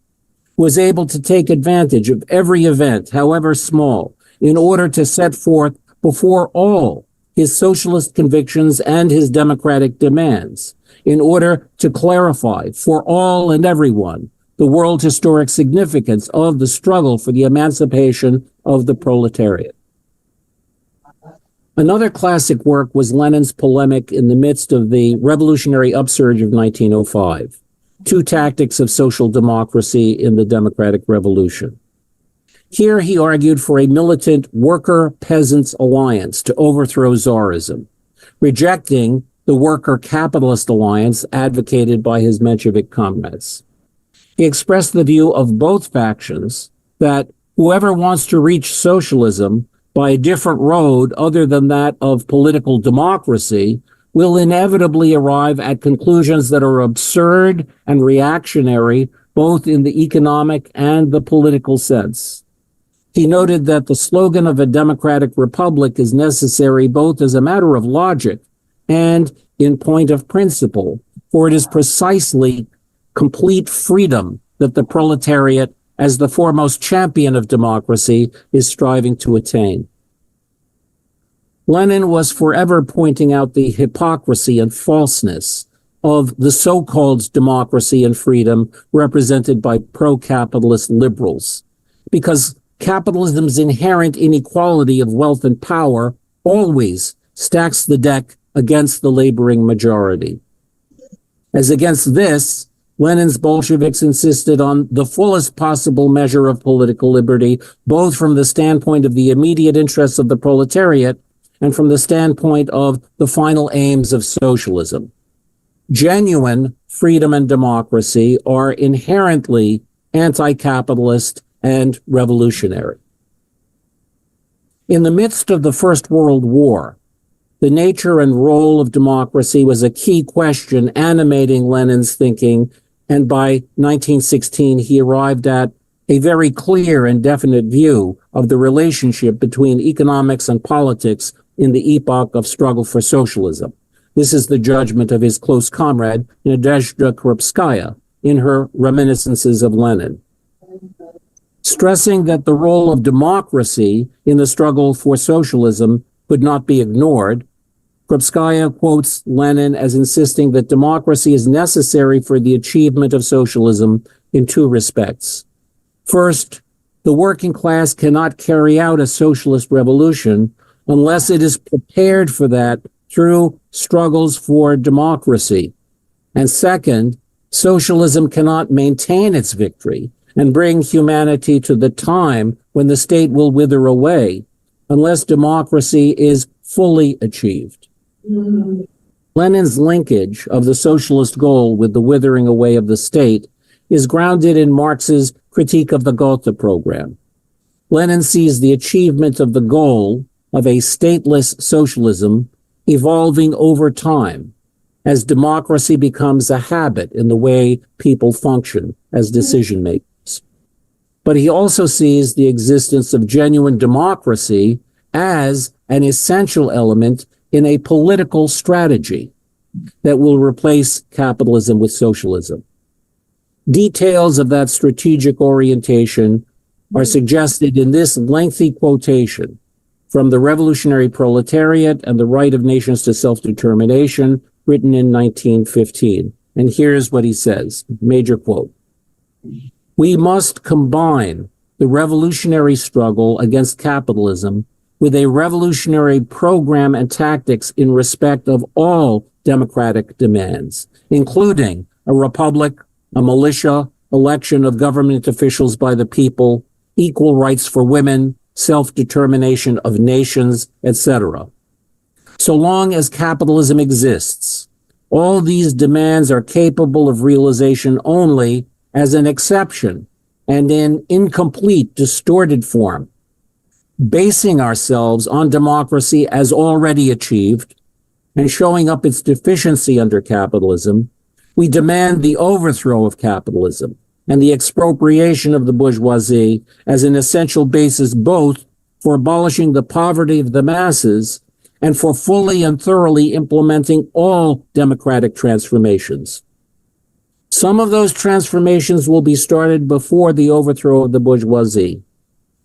who is able to take advantage of every event, however small, in order to set forth before all his socialist convictions and his democratic demands, in order to clarify for all and everyone the world historic significance of the struggle for the emancipation of the proletariat. Another classic work was Lenin's polemic in the midst of the revolutionary upsurge of 1905, Two Tactics of Social Democracy in the Democratic Revolution. Here he argued for a militant worker-peasants alliance to overthrow Tsarism, rejecting the worker-capitalist alliance advocated by his Menshevik comrades. He expressed the view of both factions that whoever wants to reach socialism by a different road other than that of political democracy will inevitably arrive at conclusions that are absurd and reactionary, both in the economic and the political sense. He noted that the slogan of a democratic republic is necessary both as a matter of logic and in point of principle, for it is precisely complete freedom that the proletariat, as the foremost champion of democracy, is striving to attain. Lenin was forever pointing out the hypocrisy and falseness of the so-called democracy and freedom represented by pro-capitalist liberals, because capitalism's inherent inequality of wealth and power always stacks the deck against the laboring majority. As against this, Lenin's Bolsheviks insisted on the fullest possible measure of political liberty, both from the standpoint of the immediate interests of the proletariat and from the standpoint of the final aims of socialism. Genuine freedom and democracy are inherently anti-capitalist and revolutionary. In the midst of the First World War, the nature and role of democracy was a key question animating Lenin's thinking, and by 1916 he arrived at a very clear and definite view of the relationship between economics and politics in the epoch of struggle for socialism. This is the judgment of his close comrade, Nadezhda Krupskaya, in her Reminiscences of Lenin. Stressing that the role of democracy in the struggle for socialism could not be ignored, Krupskaya quotes Lenin as insisting that democracy is necessary for the achievement of socialism in two respects. First, the working class cannot carry out a socialist revolution unless it is prepared for that through struggles for democracy. And second, socialism cannot maintain its victory and bring humanity to the time when the state will wither away unless democracy is fully achieved. Lenin's linkage of the socialist goal with the withering away of the state is grounded in Marx's critique of the Gotha program. Lenin sees the achievement of the goal of a stateless socialism evolving over time as democracy becomes a habit in the way people function as decision makers. But he also sees the existence of genuine democracy as an essential element in a political strategy that will replace capitalism with socialism. Details of that strategic orientation are suggested in this lengthy quotation from The Revolutionary Proletariat and the Right of Nations to Self-Determination, written in 1915. And here's what he says, major quote. "We must combine the revolutionary struggle against capitalism with a revolutionary program and tactics in respect of all democratic demands, including a republic, a militia, election of government officials by the people, equal rights for women, self-determination of nations, etc. So long as capitalism exists, all these demands are capable of realization only as an exception and in incomplete, distorted form. Basing ourselves on democracy as already achieved and showing up its deficiency under capitalism, we demand the overthrow of capitalism and the expropriation of the bourgeoisie as an essential basis both for abolishing the poverty of the masses and for fully and thoroughly implementing all democratic transformations. Some of those transformations will be started before the overthrow of the bourgeoisie,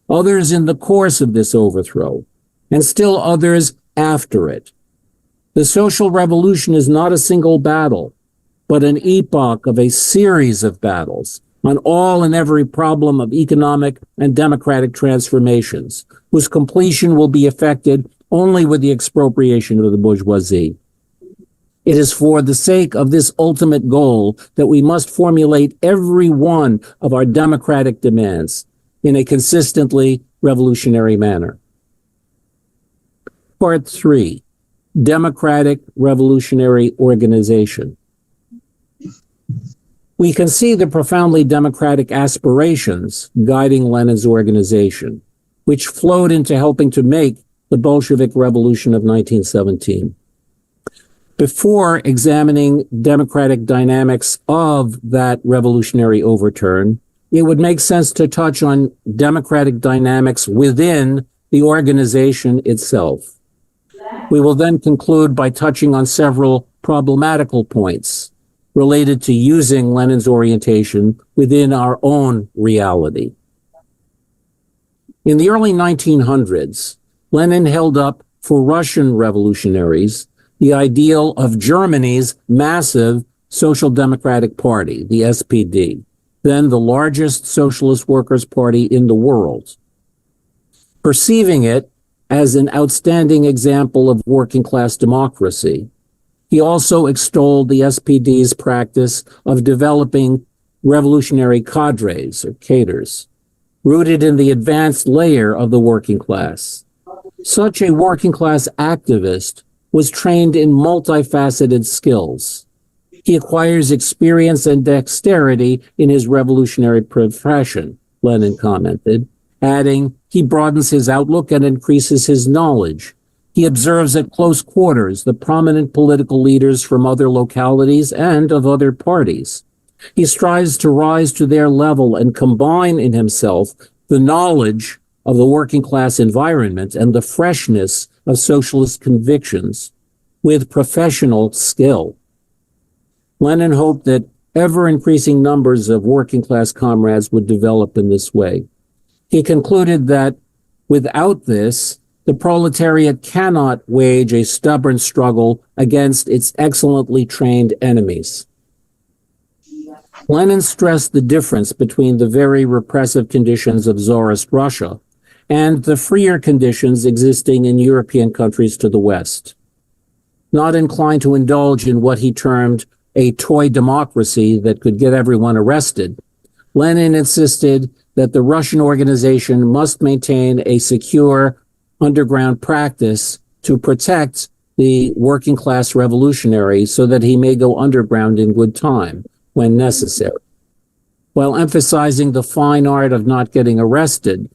others in the course of this overthrow, and still others after it. The social revolution is not a single battle, but an epoch of a series of battles on all and every problem of economic and democratic transformations, whose completion will be effected only with the expropriation of the bourgeoisie. It is for the sake of this ultimate goal that we must formulate every one of our democratic demands in a consistently revolutionary manner. Part 3, Democratic Revolutionary Organization. We can see the profoundly democratic aspirations guiding Lenin's organization, which flowed into helping to make the Bolshevik Revolution of 1917. Before examining democratic dynamics of that revolutionary overturn, it would make sense to touch on democratic dynamics within the organization itself. We will then conclude by touching on several problematical points related to using Lenin's orientation within our own reality. In the early 1900s, Lenin held up for Russian revolutionaries the ideal of Germany's massive Social Democratic Party, the SPD, then the largest socialist workers' party in the world. Perceiving it as an outstanding example of working class democracy, he also extolled the SPD's practice of developing revolutionary cadres or cadres, rooted in the advanced layer of the working class. Such a working class activist was trained in multifaceted skills. He acquires experience and dexterity in his revolutionary profession, Lenin commented, adding, he broadens his outlook and increases his knowledge. He observes at close quarters the prominent political leaders from other localities and of other parties. He strives to rise to their level and combine in himself the knowledge of the working class environment and the freshness of socialist convictions with professional skill. Lenin hoped that ever-increasing numbers of working class comrades would develop in this way. He concluded that without this, the proletariat cannot wage a stubborn struggle against its excellently trained enemies. Lenin stressed the difference between the very repressive conditions of Tsarist Russia and the freer conditions existing in European countries to the West. Not inclined to indulge in what he termed a toy democracy that could get everyone arrested, Lenin insisted that the Russian organization must maintain a secure underground practice to protect the working class revolutionary so that he may go underground in good time when necessary. While emphasizing the fine art of not getting arrested,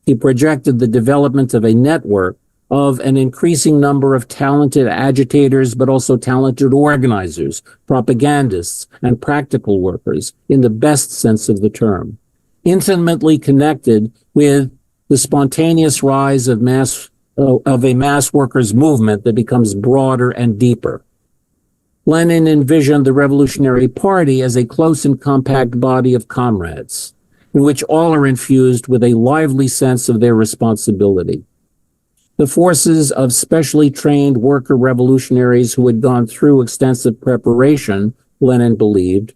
he projected the development of a network of an increasing number of talented agitators, but also talented organizers, propagandists, and practical workers in the best sense of the term, intimately connected with the spontaneous rise of a mass workers' movement that becomes broader and deeper. Lenin envisioned the Revolutionary Party as a close and compact body of comrades, in which all are infused with a lively sense of their responsibility. The forces of specially trained worker revolutionaries who had gone through extensive preparation, Lenin believed,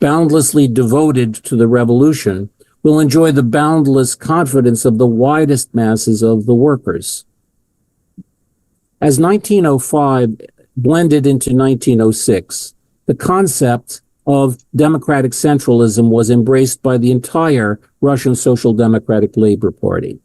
boundlessly devoted to the revolution, will enjoy the boundless confidence of the widest masses of the workers. As 1905 blended into 1906, the concept of democratic centralism was embraced by the entire Russian Social Democratic Labor Party.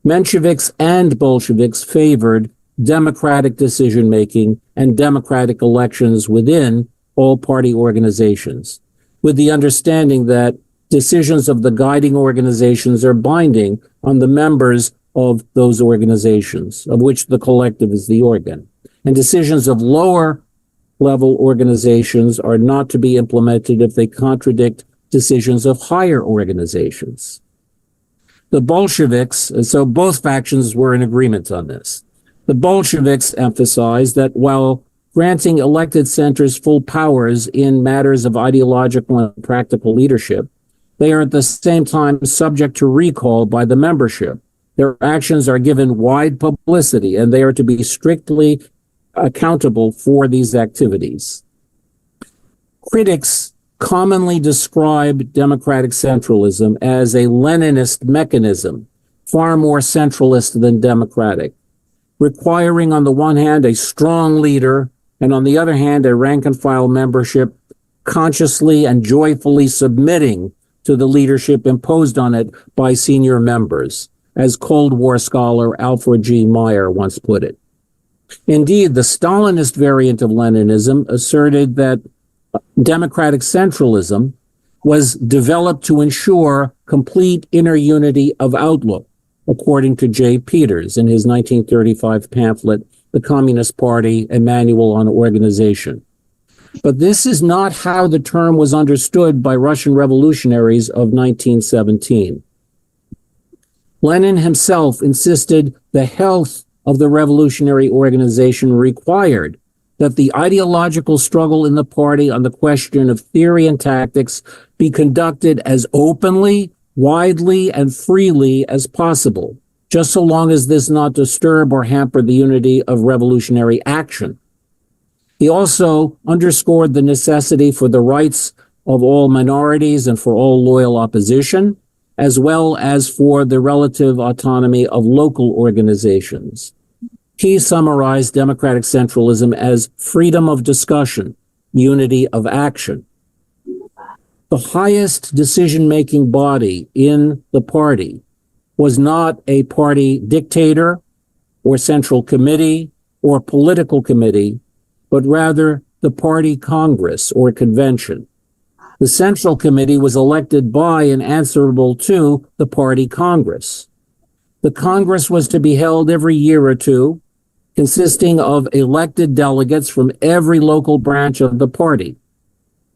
Mensheviks and Bolsheviks favored democratic decision-making and democratic elections within all party organizations, with the understanding that decisions of the guiding organizations are binding on the members of those organizations, of which the collective is the organ. And decisions of lower level organizations are not to be implemented if they contradict decisions of higher organizations. The Bolsheviks, so both factions were in agreement on this. The Bolsheviks emphasized that while granting elected centers full powers in matters of ideological and practical leadership, they are at the same time subject to recall by the membership. Their actions are given wide publicity, and they are to be strictly accountable for these activities. Critics commonly describe democratic centralism as a Leninist mechanism, far more centralist than democratic, requiring on the one hand a strong leader and on the other hand a rank and file membership consciously and joyfully submitting to the leadership imposed on it by senior members, as Cold War scholar Alfred G. Meyer once put it. Indeed, the Stalinist variant of Leninism asserted that democratic centralism was developed to ensure complete inner unity of outlook, according to J. Peters in his 1935 pamphlet, The Communist Party, A Manual on Organization. But this is not how the term was understood by Russian revolutionaries of 1917. Lenin himself insisted the health of the revolutionary organization required that the ideological struggle in the party on the question of theory and tactics be conducted as openly, widely, and freely as possible, just so long as this not disturb or hamper the unity of revolutionary action. He also underscored the necessity for the rights of all minorities and for all loyal opposition, as well as for the relative autonomy of local organizations. He summarized democratic centralism as freedom of discussion, unity of action. The highest decision-making body in the party was not a party dictator or central committee or political committee, but rather the party congress or convention. The central committee was elected by and answerable to the party congress. The congress was to be held every year or two, consisting of elected delegates from every local branch of the party.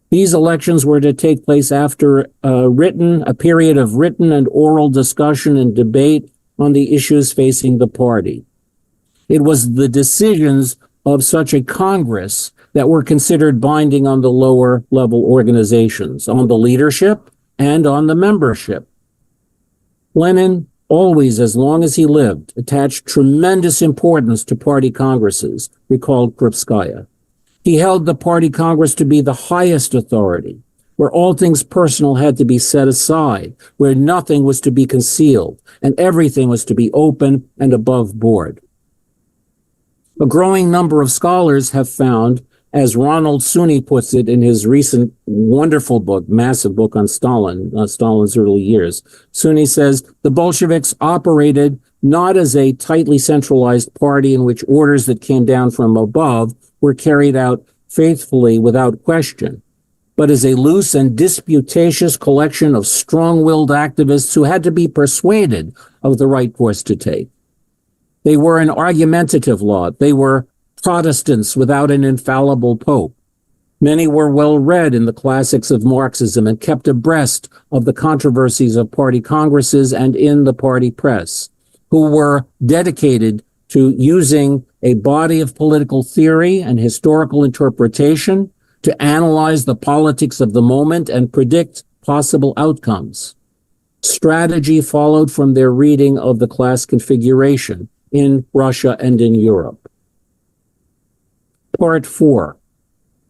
These elections were to take place after a period of written and oral discussion and debate on the issues facing the party. It was the decisions of such a Congress that were considered binding on the lower level organizations, on the leadership and on the membership. Lenin always, as long as he lived, attached tremendous importance to party congresses, recalled Krupskaya. He held the party congress to be the highest authority, where all things personal had to be set aside, where nothing was to be concealed, and everything was to be open and above board. A growing number of scholars have found, as Ronald Sunni puts it in his recent wonderful book, massive book on Stalin, Stalin's early years, Sunni says the Bolsheviks operated not as a tightly centralized party in which orders that came down from above were carried out faithfully without question, but as a loose and disputatious collection of strong-willed activists who had to be persuaded of the right course to take. They were an argumentative lot. They were Protestants without an infallible pope. Many were well read in the classics of Marxism and kept abreast of the controversies of party congresses and in the party press, who were dedicated to using a body of political theory and historical interpretation to analyze the politics of the moment and predict possible outcomes. Strategy followed from their reading of the class configuration in Russia and in Europe. Part 4,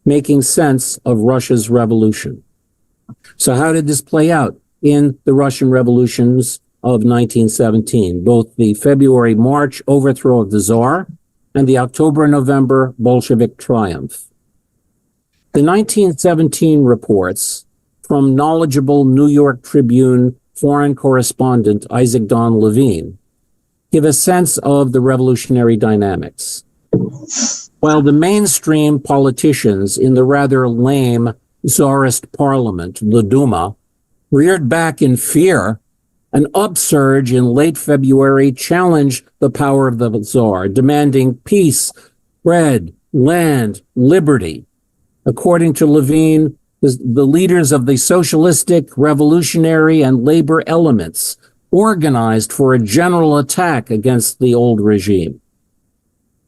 making sense of Russia's revolution. So how did this play out in the Russian revolutions of 1917, both the February-March overthrow of the Tsar and the October-November Bolshevik triumph. The 1917 reports from knowledgeable New York Tribune foreign correspondent Isaac Don Levine give a sense of the revolutionary dynamics. While the mainstream politicians in the rather lame Tsarist parliament, the Duma, reared back in fear, an upsurge in late February challenged the power of the Tsar, demanding peace, bread, land, liberty. According to Levine, the leaders of the socialistic, revolutionary, and labor elements organized for a general attack against the old regime,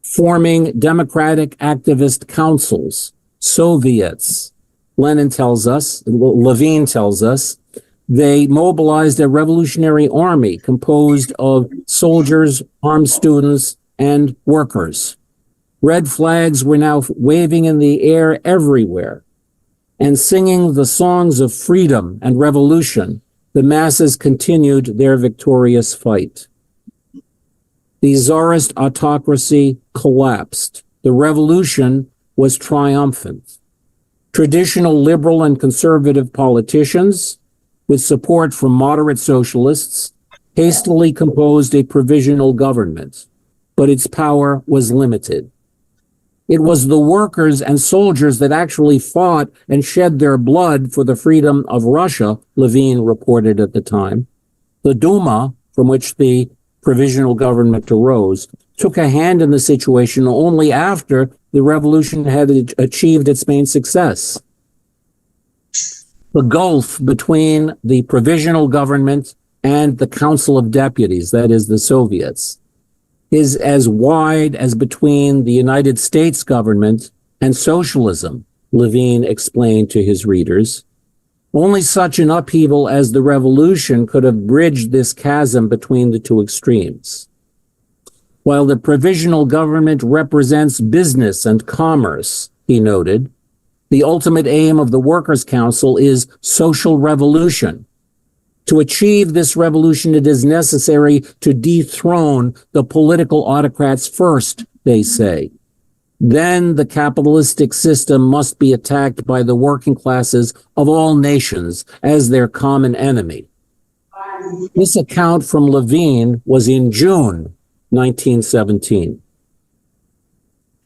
forming democratic activist councils, Soviets. Levine tells us, they mobilized a revolutionary army composed of soldiers, armed students, and workers. Red flags were now waving in the air everywhere, and singing the songs of freedom and revolution, the masses continued their victorious fight. The Tsarist autocracy collapsed. The revolution was triumphant. Traditional liberal and conservative politicians, with support from moderate socialists, hastily composed a provisional government, but its power was limited. It was the workers and soldiers that actually fought and shed their blood for the freedom of Russia, Levine reported at the time. The Duma, from which the provisional government arose, took a hand in the situation only after the revolution had achieved its main success. The gulf between the provisional government and the Council of Deputies, that is the Soviets, is as wide as between the United States government and socialism, Levine explained to his readers. Only such an upheaval as the revolution could have bridged this chasm between the two extremes. While the provisional government represents business and commerce, he noted, the ultimate aim of the Workers' Council is social revolution. To achieve this revolution, it is necessary to dethrone the political autocrats first, they say. Then the capitalistic system must be attacked by the working classes of all nations as their common enemy. This account from Levine was in June 1917.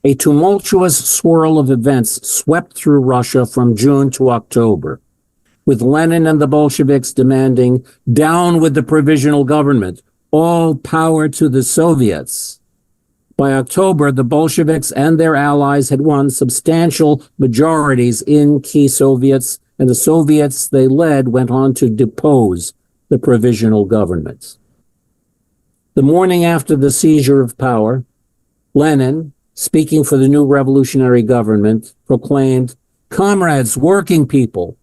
A tumultuous swirl of events swept through Russia from June to October, with Lenin and the Bolsheviks demanding, down with the provisional government, all power to the Soviets. By October, the Bolsheviks and their allies had won substantial majorities in key Soviets, and the Soviets they led went on to depose the provisional government. The morning after the seizure of power, Lenin, speaking for the new revolutionary government, proclaimed, "Comrades, working people,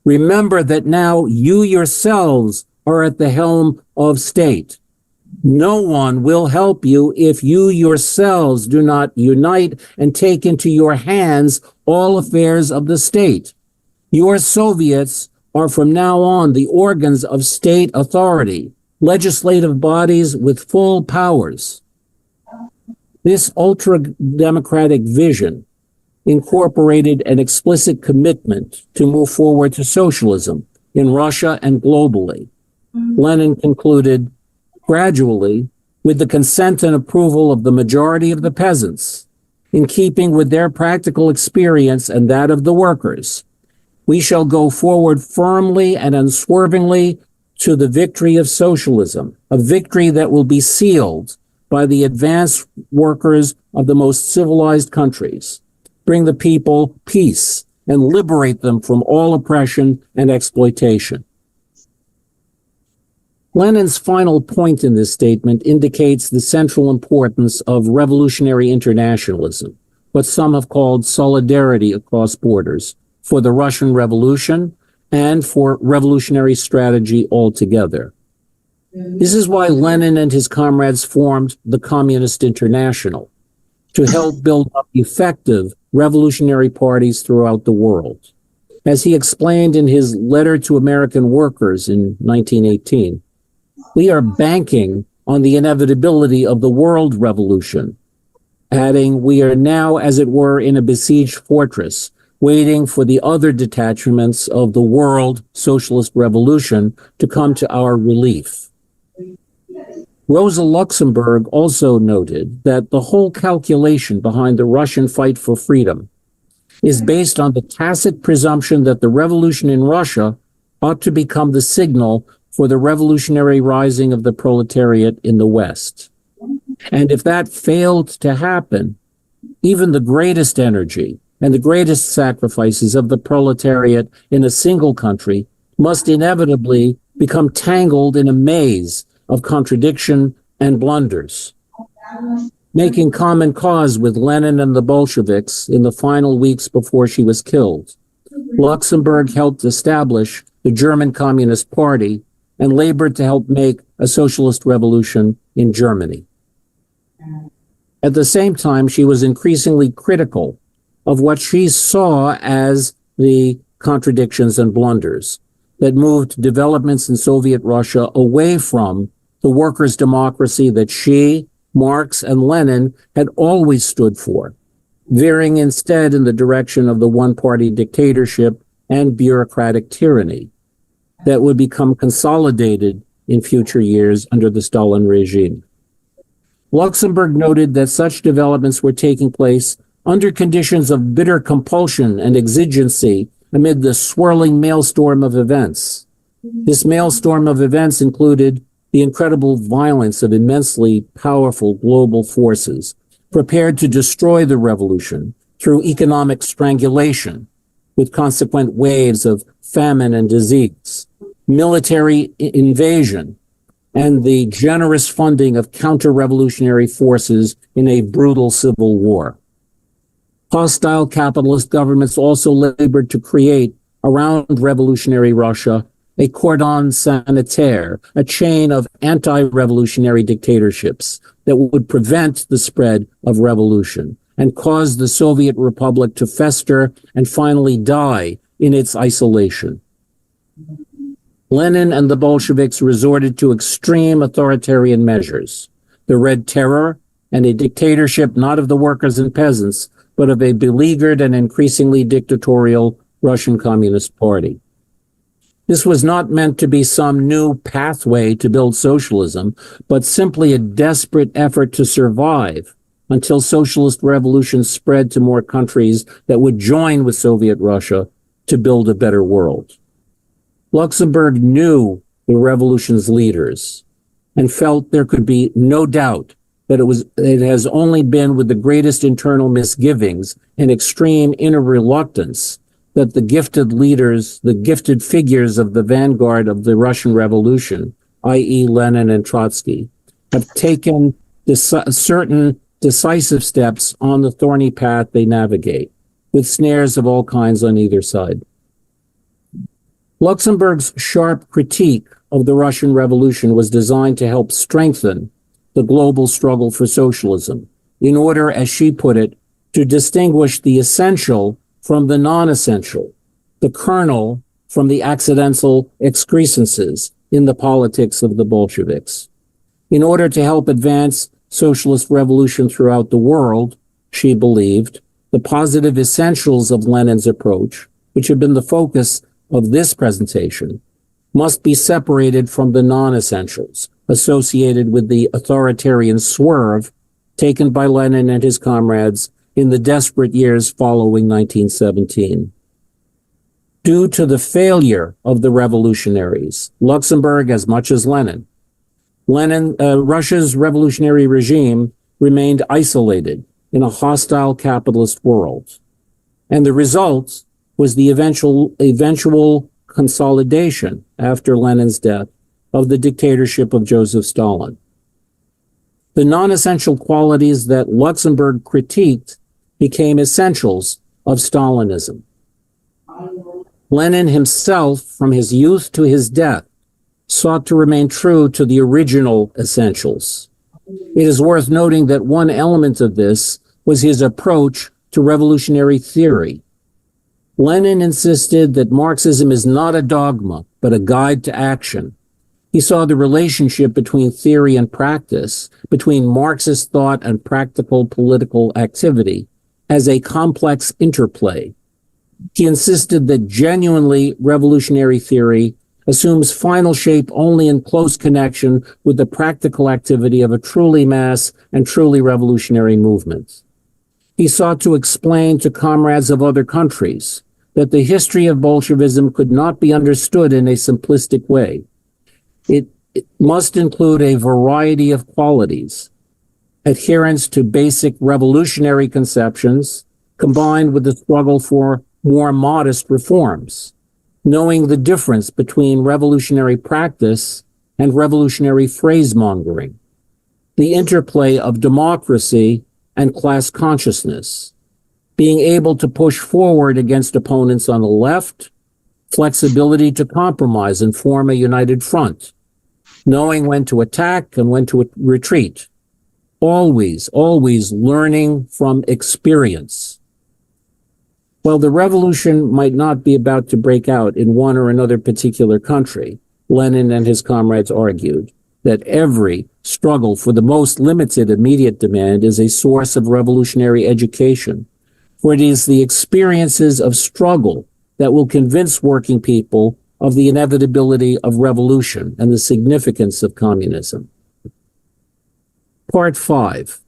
remember that now you yourselves are at the helm of state. No one will help you if you yourselves do not unite and take into your hands all affairs of the state. Your Soviets are from now on the organs of state authority, legislative bodies with full powers." This ultra-democratic vision incorporated an explicit commitment to move forward to socialism in Russia and globally. Lenin concluded, gradually, with the consent and approval of the majority of the peasants, in keeping with their practical experience and that of the workers, we shall go forward firmly and unswervingly to the victory of socialism, a victory that will be sealed by the advanced workers of the most civilized countries, bring the people peace, and liberate them from all oppression and exploitation. Lenin's final point in this statement indicates the central importance of revolutionary internationalism, what some have called solidarity across borders, for the Russian Revolution and for revolutionary strategy altogether. This is why Lenin and his comrades formed the Communist International, to help build up effective revolutionary parties throughout the world. As he explained in his letter to American workers in 1918, we are banking on the inevitability of the world revolution. adding, "We are now, as it were, in a besieged fortress, waiting for the other detachments of the world socialist revolution to come to our relief." Rosa Luxemburg also noted that the whole calculation behind the Russian fight for freedom is based on the tacit presumption that the revolution in Russia ought to become the signal for the revolutionary rising of the proletariat in the West. And if that failed to happen, even the greatest energy and the greatest sacrifices of the proletariat in a single country must inevitably become tangled in a maze of contradiction and blunders. Making common cause with Lenin and the Bolsheviks in the final weeks before she was killed, Luxemburg helped establish the German Communist Party and labored to help make a socialist revolution in Germany. At the same time, she was increasingly critical of what she saw as the contradictions and blunders that moved developments in Soviet Russia away from the workers' democracy that she, Marx, and Lenin had always stood for, veering instead in the direction of the one-party dictatorship and bureaucratic tyranny that would become consolidated in future years under the Stalin regime. Luxemburg noted that such developments were taking place under conditions of bitter compulsion and exigency amid the swirling maelstrom of events. This maelstrom of events included the incredible violence of immensely powerful global forces prepared to destroy the revolution through economic strangulation, with consequent waves of famine and disease, military invasion, and the generous funding of counter-revolutionary forces in a brutal civil war. Hostile capitalist governments also labored to create, around revolutionary Russia, a cordon sanitaire, a chain of anti-revolutionary dictatorships that would prevent the spread of revolution and cause the Soviet Republic to fester and finally die in its isolation. Lenin and the Bolsheviks resorted to extreme authoritarian measures, the Red Terror, and a dictatorship not of the workers and peasants, but of a beleaguered and increasingly dictatorial Russian Communist Party. This was not meant to be some new pathway to build socialism, but simply a desperate effort to survive until socialist revolution spread to more countries that would join with Soviet Russia to build a better world. Luxemburg knew the revolution's leaders and felt there could be no doubt that it has only been with the greatest internal misgivings and extreme inner reluctance that the gifted leaders, the gifted figures of the vanguard of the Russian Revolution, i.e. Lenin and Trotsky, have taken certain decisive steps on the thorny path they navigate, with snares of all kinds on either side. Luxemburg's sharp critique of the Russian Revolution was designed to help strengthen the global struggle for socialism, in order, as she put it, to distinguish the essential from the non-essential, the kernel from the accidental excrescences in the politics of the Bolsheviks. In order to help advance socialist revolution throughout the world, she believed, the positive essentials of Lenin's approach, which have been the focus of this presentation, must be separated from the non-essentials associated with the authoritarian swerve taken by Lenin and his comrades in the desperate years following 1917. Due to the failure of the revolutionaries, Luxemburg as much as Lenin, Russia's revolutionary regime remained isolated in a hostile capitalist world. And the result was the eventual consolidation after Lenin's death of the dictatorship of Joseph Stalin. The non-essential qualities that Luxemburg critiqued became essentials of Stalinism. Lenin himself, from his youth to his death, sought to remain true to the original essentials. It is worth noting that one element of this was his approach to revolutionary theory. Lenin insisted that Marxism is not a dogma, but a guide to action, He saw the relationship between theory and practice, between Marxist thought and practical political activity, as a complex interplay. He insisted that genuinely revolutionary theory assumes final shape only in close connection with the practical activity of a truly mass and truly revolutionary movement. He sought to explain to comrades of other countries that the history of Bolshevism could not be understood in a simplistic way. It must include a variety of qualities, adherence to basic revolutionary conceptions, combined with the struggle for more modest reforms, knowing the difference between revolutionary practice and revolutionary phrasemongering, the interplay of democracy and class consciousness, being able to push forward against opponents on the left, flexibility to compromise and form a united front, knowing when to attack and when to retreat, always learning from experience. While the revolution might not be about to break out in one or another particular country, Lenin and his comrades argued that every struggle for the most limited immediate demand is a source of revolutionary education, for it is the experiences of struggle that will convince working people of the inevitability of revolution and the significance of communism. Part 5,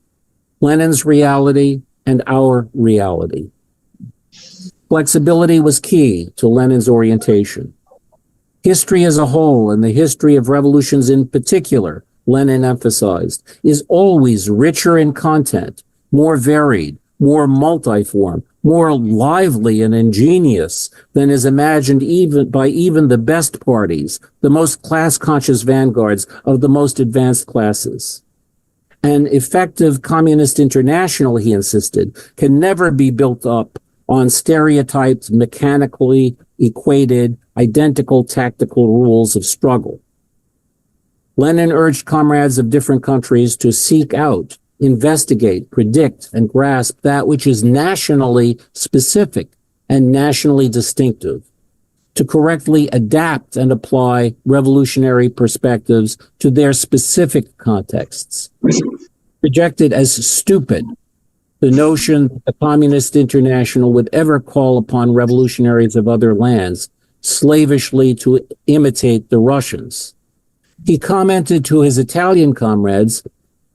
Lenin's reality and our reality. Flexibility was key to Lenin's orientation. History as a whole, and the history of revolutions in particular, Lenin emphasized, is always richer in content, more varied, more multiform, more lively and ingenious than is imagined even by the best parties, the most class-conscious vanguards of the most advanced classes. An effective communist international, he insisted, can never be built up on stereotyped, mechanically equated, identical tactical rules of struggle. Lenin urged comrades of different countries to seek out, investigate, predict, and grasp that which is nationally specific and nationally distinctive, to correctly adapt and apply revolutionary perspectives to their specific contexts. Rejected as stupid the notion that the Communist International would ever call upon revolutionaries of other lands slavishly to imitate the Russians. He commented to his Italian comrades,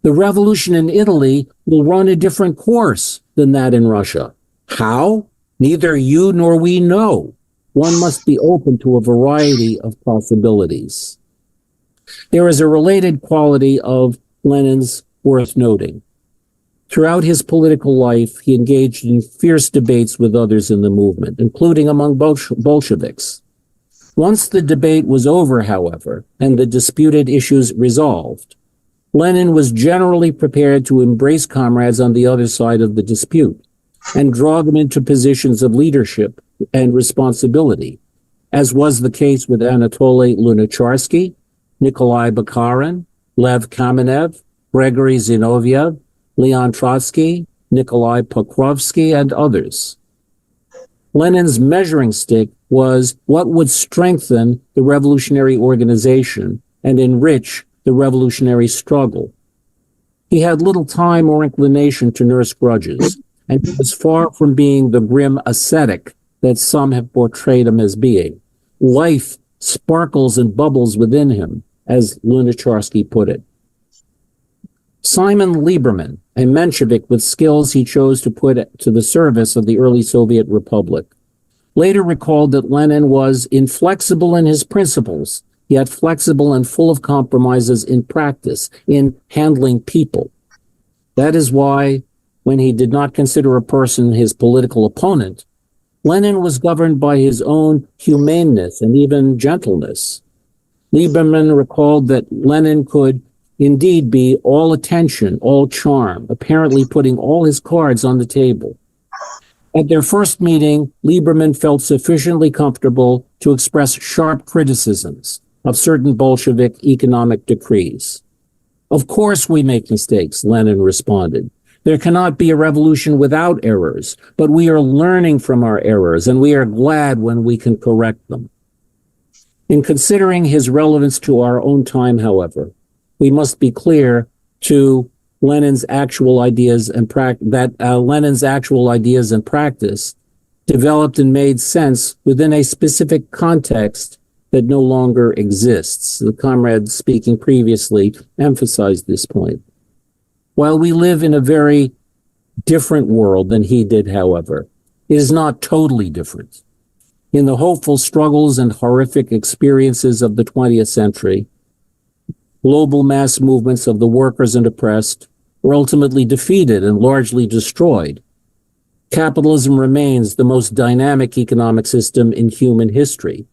"The revolution in Italy will run a different course than that in Russia. How? Neither you nor we know. One must be open to a variety of possibilities." There is a related quality of Lenin's worth noting. Throughout his political life, he engaged in fierce debates with others in the movement, including among Bolsheviks. Once the debate was over, however, and the disputed issues resolved, Lenin was generally prepared to embrace comrades on the other side of the dispute and draw them into positions of leadership and responsibility, as was the case with Anatoly Lunacharsky, Nikolai Bukharin, Lev Kamenev, Gregory Zinoviev, Leon Trotsky, Nikolai Pokrovsky, and others. Lenin's measuring stick was what would strengthen the revolutionary organization and enrich the revolutionary struggle. He had little time or inclination to nurse grudges, and he was far from being the grim ascetic that some have portrayed him as being. Life sparkles and bubbles within him, as Lunacharsky put it. Simon Lieberman, a Menshevik with skills he chose to put to the service of the early Soviet Republic, later recalled that Lenin was inflexible in his principles, yet flexible and full of compromises in practice, in handling people. That is why, when he did not consider a person his political opponent, Lenin was governed by his own humaneness and even gentleness. Lieberman recalled that Lenin could indeed be all attention, all charm, apparently putting all his cards on the table. At their first meeting, Lieberman felt sufficiently comfortable to express sharp criticisms of certain Bolshevik economic decrees. "Of course we make mistakes," Lenin responded. "There cannot be a revolution without errors, but we are learning from our errors, and we are glad when we can correct them." In considering his relevance to our own time, however, we must be clear to Lenin's actual ideas and Lenin's actual ideas and practice developed and made sense within a specific context that no longer exists. The comrade speaking previously emphasized this point. While we live in a very different world than he did, however, it is not totally different. In the hopeful struggles and horrific experiences of the 20th century, global mass movements of the workers and oppressed were ultimately defeated and largely destroyed. Capitalism remains the most dynamic economic system in human history,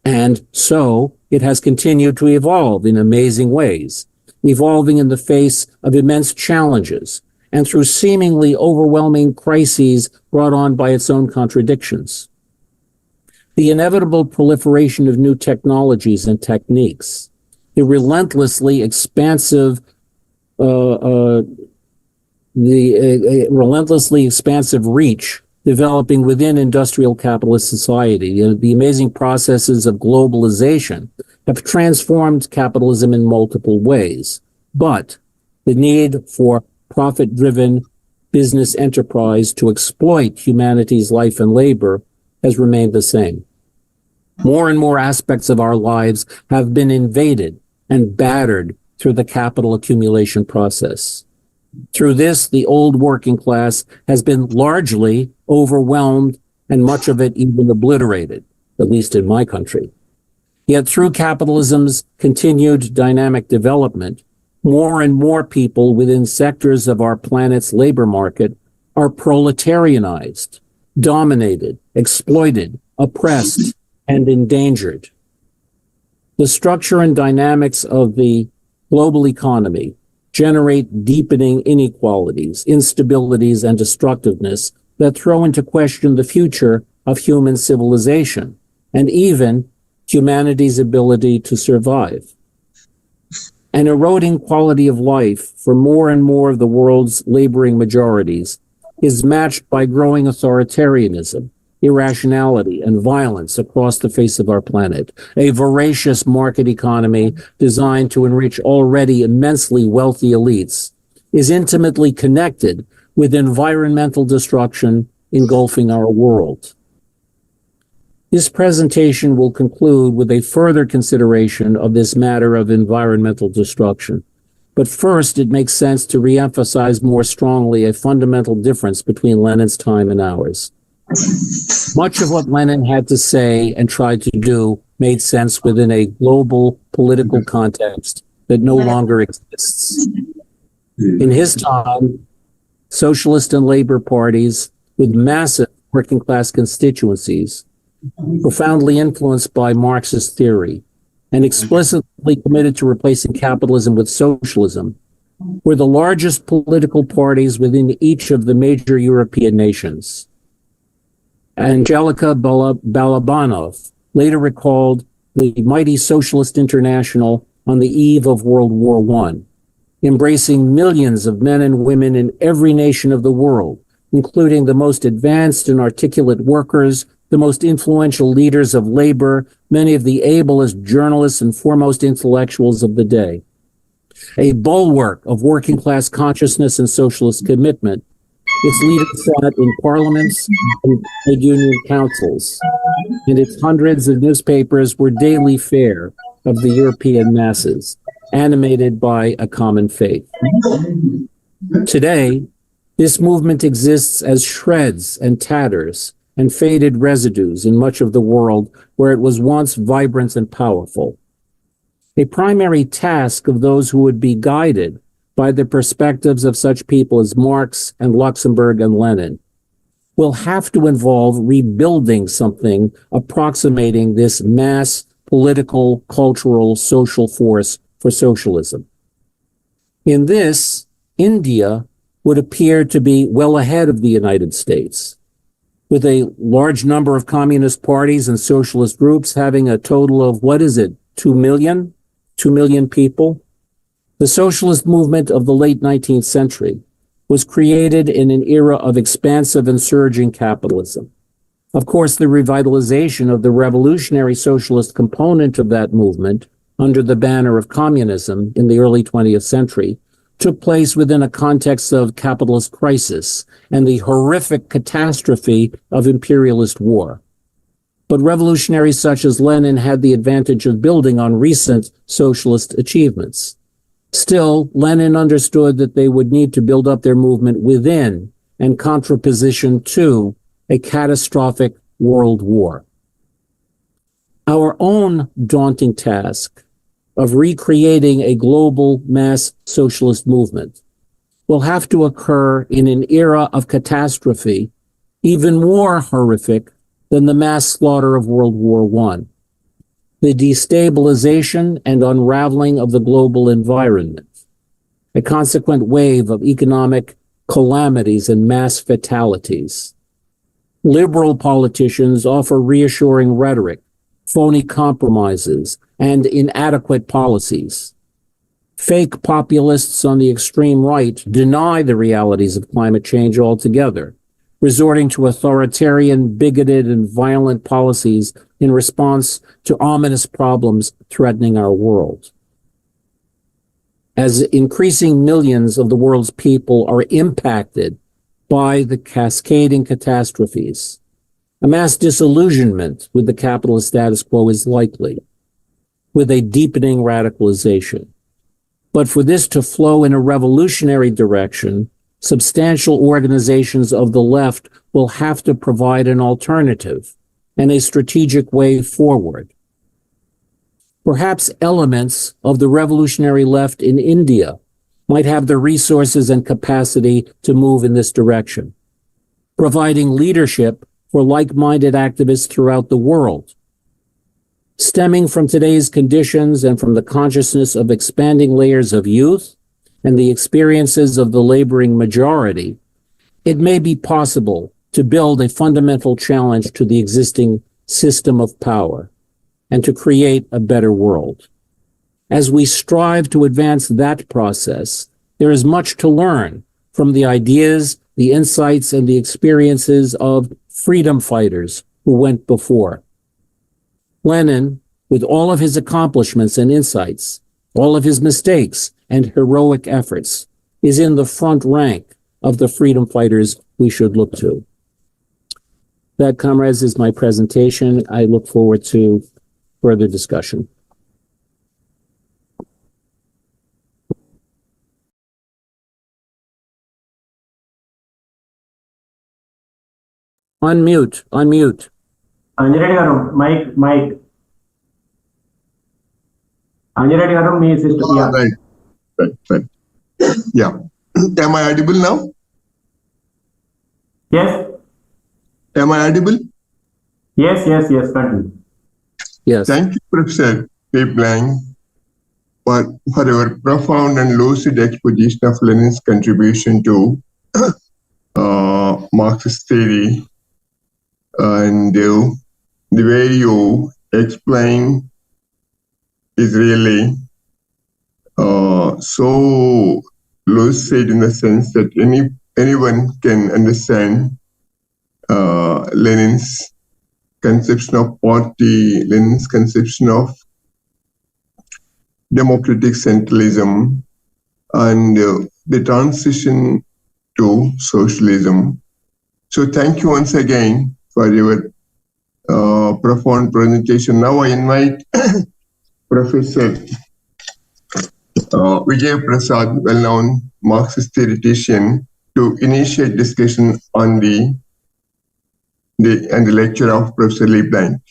and so it has continued to evolve in amazing ways, evolving in the face of immense challenges and through seemingly overwhelming crises brought on by its own contradictions. The inevitable proliferation of new technologies and techniques, the relentlessly expansive reach developing within industrial capitalist society, the amazing processes of globalization have transformed capitalism in multiple ways. But the need for profit-driven business enterprise to exploit humanity's life and labor has remained the same. More and more aspects of our lives have been invaded and battered through the capital accumulation process. Through this, the old working class has been largely overwhelmed and much of it even obliterated, at least in my country. Yet through capitalism's continued dynamic development, more and more people within sectors of our planet's labor market are proletarianized, dominated, exploited, oppressed, and endangered. The structure and dynamics of the global economy generate deepening inequalities, instabilities, and destructiveness that throw into question the future of human civilization and even humanity's ability to survive. An eroding quality of life for more and more of the world's laboring majorities is matched by growing authoritarianism, irrationality, and violence across the face of our planet. A voracious market economy designed to enrich already immensely wealthy elites is intimately connected with environmental destruction engulfing our world. This presentation will conclude with a further consideration of this matter of environmental destruction. But first, it makes sense to reemphasize more strongly a fundamental difference between Lenin's time and ours. Much of what Lenin had to say and tried to do made sense within a global political context that no longer exists. In his time, socialist and labor parties with massive working class constituencies, profoundly influenced by Marxist theory, and explicitly committed to replacing capitalism with socialism, were the largest political parties within each of the major European nations. Angelika Balabanov later recalled the mighty Socialist International on the eve of World War I, embracing millions of men and women in every nation of the world, including the most advanced and articulate workers, the most influential leaders of labor, many of the ablest journalists and foremost intellectuals of the day. A bulwark of working class consciousness and socialist commitment, its leaders sat in parliaments and trade union councils, and its hundreds of newspapers were daily fare of the European masses, animated by a common faith. Today, this movement exists as shreds and tatters and faded residues in much of the world where it was once vibrant and powerful. A primary task of those who would be guided by the perspectives of such people as Marx and Luxemburg and Lenin will have to involve rebuilding something approximating this mass political, cultural, social force for socialism. In this, India would appear to be well ahead of the United States, with a large number of communist parties and socialist groups having a total of, 2 million? 2 million people? The socialist movement of the late 19th century was created in an era of expansive and surging capitalism. Of course, the revitalization of the revolutionary socialist component of that movement under the banner of communism in the early 20th century took place within a context of capitalist crisis and the horrific catastrophe of imperialist war. But revolutionaries such as Lenin had the advantage of building on recent socialist achievements. Still, Lenin understood that they would need to build up their movement within and contraposition to a catastrophic world war. Our own daunting task of recreating a global mass socialist movement will have to occur in an era of catastrophe even more horrific than the mass slaughter of World War I. The destabilization and unraveling of the global environment, a consequent wave of economic calamities and mass fatalities. Liberal politicians offer reassuring rhetoric, phony compromises, and inadequate policies. Fake populists on the extreme right deny the realities of climate change altogether, resorting to authoritarian, bigoted, and violent policies in response to ominous problems threatening our world. As increasing millions of the world's people are impacted by the cascading catastrophes, a mass disillusionment with the capitalist status quo is likely, with a deepening radicalization. But for this to flow in a revolutionary direction, substantial organizations of the left will have to provide an alternative and a strategic way forward. Perhaps elements of the revolutionary left in India might have the resources and capacity to move in this direction, providing leadership for like-minded activists throughout the world. Stemming from today's conditions and from the consciousness of expanding layers of youth and the experiences of the laboring majority, it may be possible to build a fundamental challenge to the existing system of power and to create a better world. As we strive to advance that process, there is much to learn from the ideas, the insights, and the experiences of freedom fighters who went before. Lenin, with all of his accomplishments and insights, all of his mistakes and heroic efforts, is in the front rank of the freedom fighters we should look to. That, comrades, is my presentation. I look forward to further discussion. Unmute. Anjireddy garu, mic. Anjireddy garu, me sister. Yeah. Right. Yeah. Am I audible now? Yes. Am I audible? Yes. Continue. Yes. Thank you, Professor Peplang, for your profound and lucid exposition of Lenin's contribution to Marxist theory, and the way you explain is really so lucid in the sense that anyone can understand Lenin's conception of party, Lenin's conception of democratic centralism, and the transition to socialism. So thank you once again for your profound presentation. Now I invite Professor Vijay Prasad, well-known Marxist theoretician, to initiate discussion on the lecture of Professor Leblanc.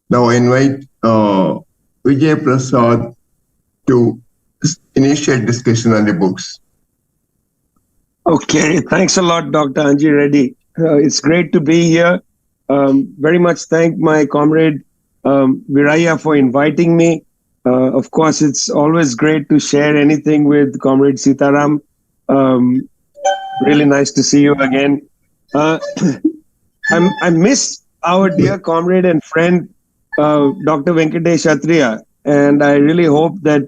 Now I invite Vijay Prasad to initiate discussion on the books. Okay, thanks a lot, Dr. Anjireddy. It's great to be here. Very much thank my comrade Viraya for inviting me. Of course, it's always great to share anything with Comrade Sitaram. Really nice to see you again. I miss our dear comrade and friend, Dr. Venkatesh Atriya, and I really hope that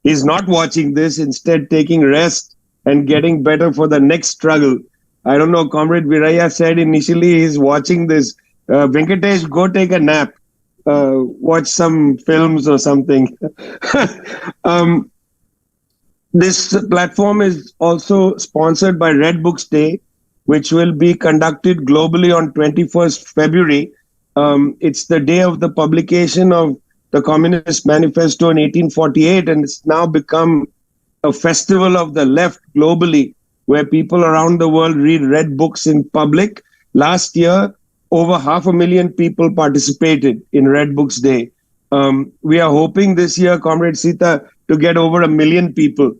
he's not watching this, instead taking rest and getting better for the next struggle. I don't know, Comrade Viraya said initially he's watching this. Venkatesh, go take a nap. Watch some films or something. This platform is also sponsored by Red Books Day, which will be conducted globally on 21st February. It's the day of the publication of the Communist Manifesto in 1848, and it's now become a festival of the left globally, where people around the world read red books in public. Last year, over 500,000 people participated in Red Books Day. We are hoping this year, Comrade Sita, to get over 1 million people.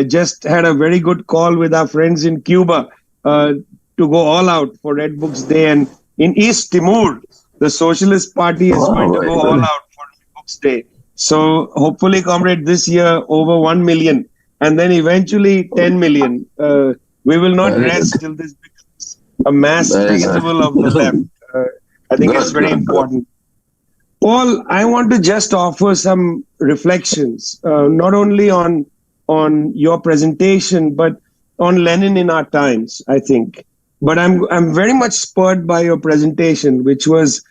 Just had a very good call with our friends in Cuba to go all out for Red Books Day. And in East Timor, the Socialist Party is going to go all out for Red Books Day. So hopefully, Comrade, this year over 1 million, and then eventually 10 million. We will not rest till this becomes a mass festival of the left. I think it's very important. Paul, I want to just offer some reflections, not only on your presentation, but on Lenin in our times, I think. But I'm very much spurred by your presentation, which was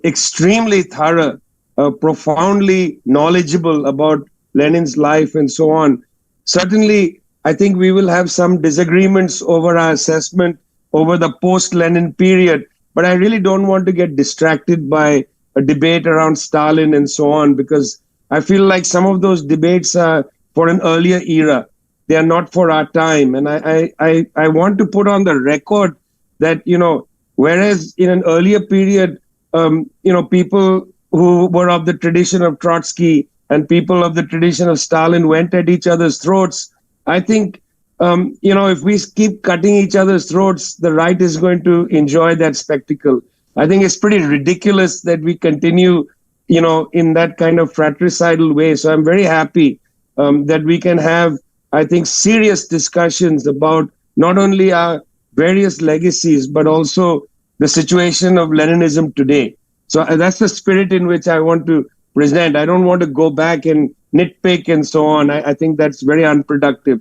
extremely thorough, profoundly knowledgeable about Lenin's life and so on. Certainly, I think we will have some disagreements over our assessment over the post-Lenin period, but I really don't want to get distracted by a debate around Stalin and so on, because I feel like some of those debates are for an earlier era. They are not for our time. And I want to put on the record that, whereas in an earlier period, people who were of the tradition of Trotsky and people of the tradition of Stalin went at each other's throats, I think, if we keep cutting each other's throats, the right is going to enjoy that spectacle. I think it's pretty ridiculous that we continue, in that kind of fratricidal way. So I'm very happy that we can have, I think, serious discussions about not only our various legacies, but also the situation of Leninism today. So that's the spirit in which I want to present. I don't want to go back and nitpick and so on. I think that's very unproductive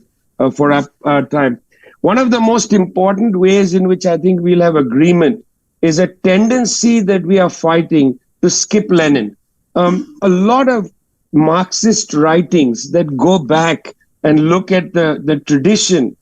for our time. One of the most important ways in which I think we'll have agreement is a tendency that we are fighting to skip Lenin. A lot of Marxist writings that go back and look at the tradition,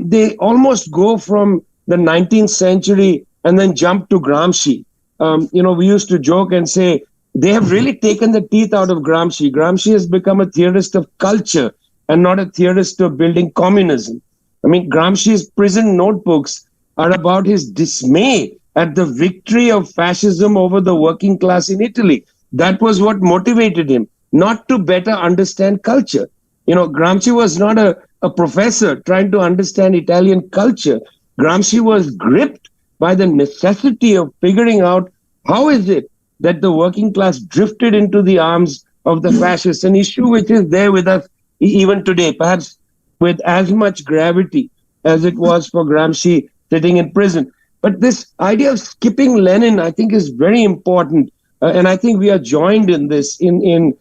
they almost go from the 19th century and then jump to Gramsci. We used to joke and say, they have really taken the teeth out of Gramsci. Gramsci has become a theorist of culture and not a theorist of building communism. I mean, Gramsci's prison notebooks are about his dismay at the victory of fascism over the working class in Italy. That was what motivated him, not to better understand culture. Gramsci was not a professor trying to understand Italian culture. Gramsci was gripped by the necessity of figuring out how is it that the working class drifted into the arms of the fascists, an issue which is there with us even today, perhaps with as much gravity as it was for Gramsci sitting in prison. But this idea of skipping Lenin, I think, is very important. And I think we are joined in this, in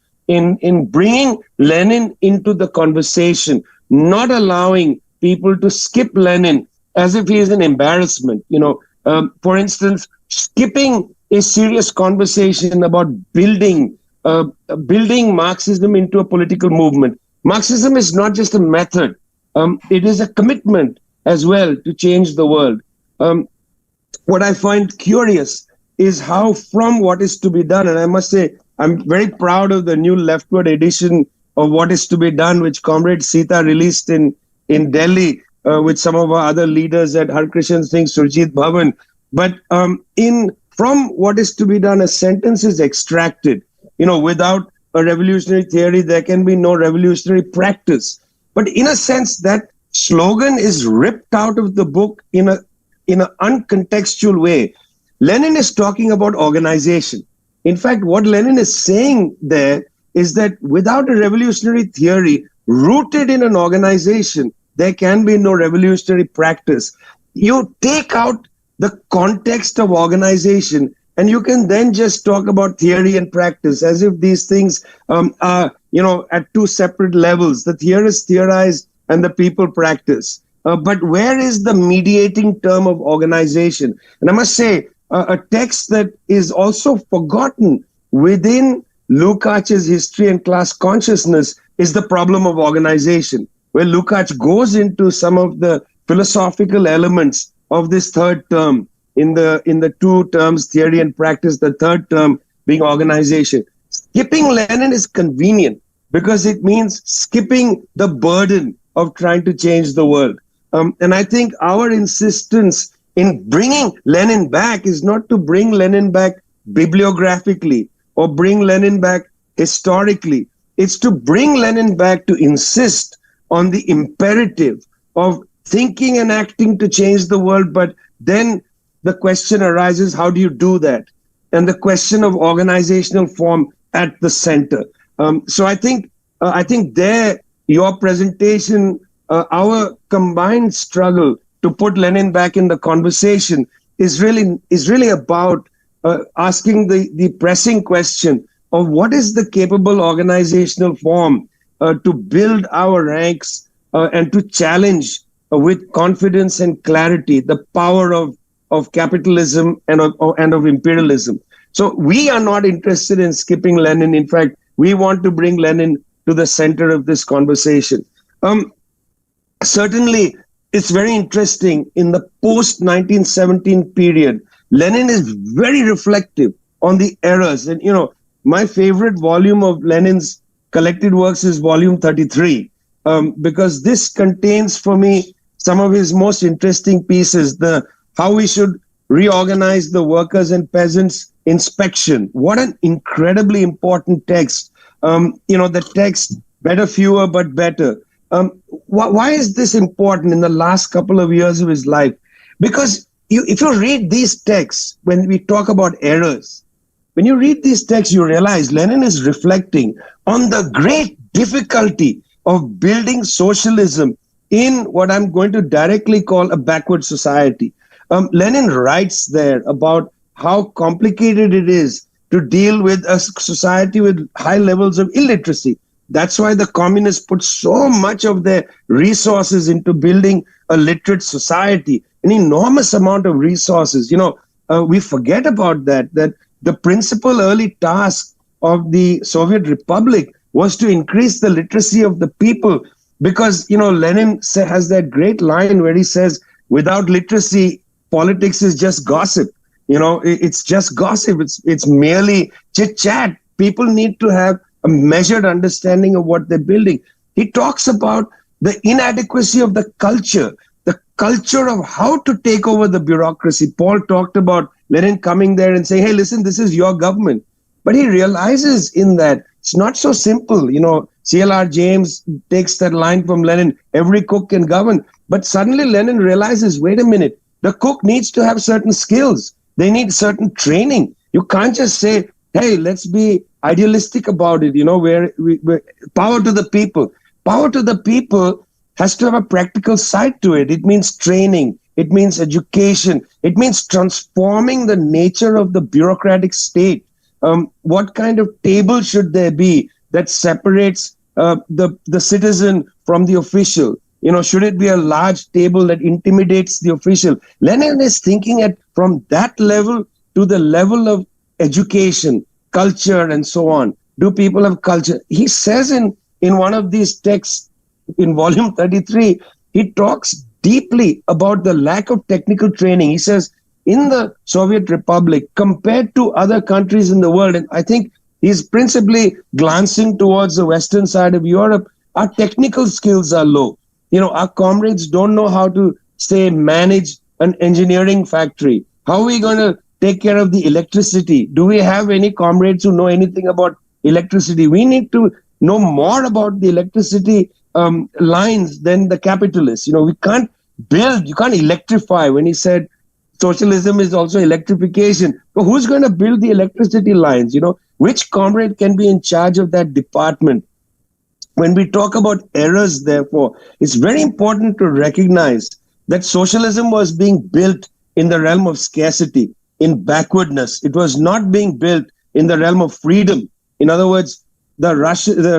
bringing Lenin into the conversation, not allowing people to skip Lenin as if he is an embarrassment. For instance, skipping a serious conversation about building Marxism into a political movement. Marxism is not just a method. It is a commitment as well to change the world. What I find curious is how from What Is to Be Done, and I must say, I'm very proud of the new leftward edition of What Is to Be Done, which Comrade Sita released in Delhi with some of our other leaders at Harkrishan Singh Surjit Bhavan. But from What Is to Be Done, a sentence is extracted. Without a revolutionary theory, there can be no revolutionary practice. But in a sense, that slogan is ripped out of the book in an uncontextual way. Lenin is talking about organization. In fact, what Lenin is saying there is that without a revolutionary theory rooted in an organization, there can be no revolutionary practice. You take out the context of organization, and you can then just talk about theory and practice as if these things are, at two separate levels. The theorists theorize and the people practice. but where is the mediating term of organization? And I must say, a text that is also forgotten within Lukács's history and class consciousness is the problem of organization, where Lukács goes into some of the philosophical elements of this third term in the two terms, theory and practice, the third term being organization. Skipping Lenin is convenient because it means skipping the burden of trying to change the world. And I think our insistence in bringing Lenin back is not to bring Lenin back bibliographically or bring Lenin back historically. It's to bring Lenin back to insist on the imperative of thinking and acting to change the world. But then the question arises, how do you do that? And the question of organizational form at the center. So I think there, your presentation, our combined struggle to put Lenin back in the conversation is really about asking the pressing question of what is the capable organizational form to build our ranks and to challenge with confidence and clarity the power of capitalism and of imperialism. So we are not interested in skipping Lenin. In fact, we want to bring Lenin to the center of this conversation. Certainly, it's very interesting in the post-1917 period, Lenin is very reflective on the errors. And, my favorite volume of Lenin's collected works is volume 33, because this contains for me some of his most interesting pieces, how we should reorganize the workers and peasants inspection. What an incredibly important text. The text, better, fewer, but better. Why is this important in the last couple of years of his life? Because if you read these texts, when we talk about errors, when you read these texts, you realize Lenin is reflecting on the great difficulty of building socialism in what I'm going to directly call a backward society. Lenin writes there about how complicated it is to deal with a society with high levels of illiteracy. That's why the communists put so much of their resources into building a literate society, an enormous amount of resources. We forget about that the principal early task of the Soviet Republic was to increase the literacy of the people, because, Lenin has that great line where he says, without literacy, politics is just gossip. It's just gossip. It's merely chit chat. People need to have a measured understanding of what they're building. He talks about the inadequacy of the culture of how to take over the bureaucracy. Paul talked about Lenin coming there and saying, hey, listen, this is your government. But he realizes in that it's not so simple. C.L.R. James takes that line from Lenin, every cook can govern. But suddenly Lenin realizes, wait a minute, the cook needs to have certain skills. They need certain training. You can't just say, hey, let's be idealistic about it, where power to the people. Power to the people has to have a practical side to it. It means training. It means education. It means transforming the nature of the bureaucratic state. What kind of table should there be that separates the citizen from the official? Should it be a large table that intimidates the official? Lenin is thinking from that level to the level of education, culture, and so on. Do people have culture? He says in one of these texts, in volume 33, he talks deeply about the lack of technical training. He says, in the Soviet Republic, compared to other countries in the world, and I think he's principally glancing towards the western side of Europe, our technical skills are low. Our comrades don't know how to, say, manage an engineering factory. How are we going to take care of the electricity? Do we have any comrades who know anything about electricity? We need to know more about the electricity lines than the capitalists. We can't build, you can't electrify. When he said socialism is also electrification, but who's going to build the electricity lines? Which comrade can be in charge of that department? When we talk about errors, therefore, it's very important to recognize that socialism was being built in the realm of scarcity, in backwardness. It was not being built in the realm of freedom. In other words, the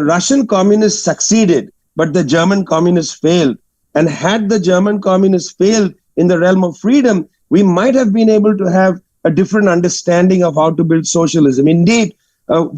Russian communists succeeded, but the German communists failed. And had the German communists failed in the realm of freedom, we might have been able to have a different understanding of how to build socialism. Indeed,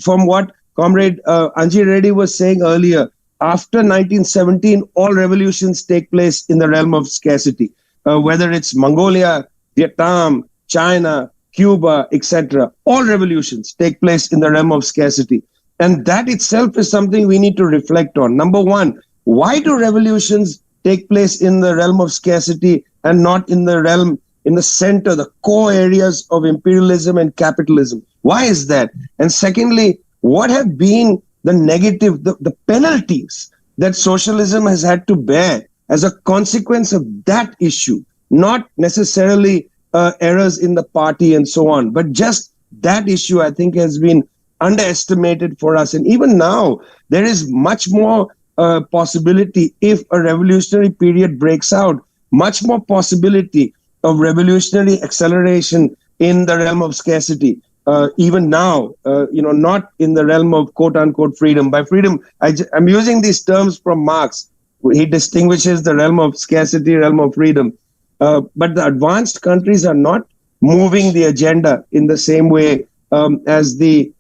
from what Comrade Anji Reddy was saying earlier, after 1917, all revolutions take place in the realm of scarcity, whether it's Mongolia, Vietnam, China, Cuba, etc. All revolutions take place in the realm of scarcity. And that itself is something we need to reflect on. Number one, why do revolutions take place in the realm of scarcity and not in the realm, in the center, the core areas of imperialism and capitalism? Why is that? And secondly, what have been the negative, the penalties that socialism has had to bear as a consequence of that issue? Not necessarily errors in the party and so on, but just that issue, I think, has been underestimated for us. And even now, there is much more possibility if a revolutionary period breaks out, much more possibility of revolutionary acceleration in the realm of scarcity. Even now, not in the realm of quote unquote freedom. By freedom, I'm using these terms from Marx. He distinguishes the realm of scarcity, realm of freedom. But the advanced countries are not moving the agenda in the same way as the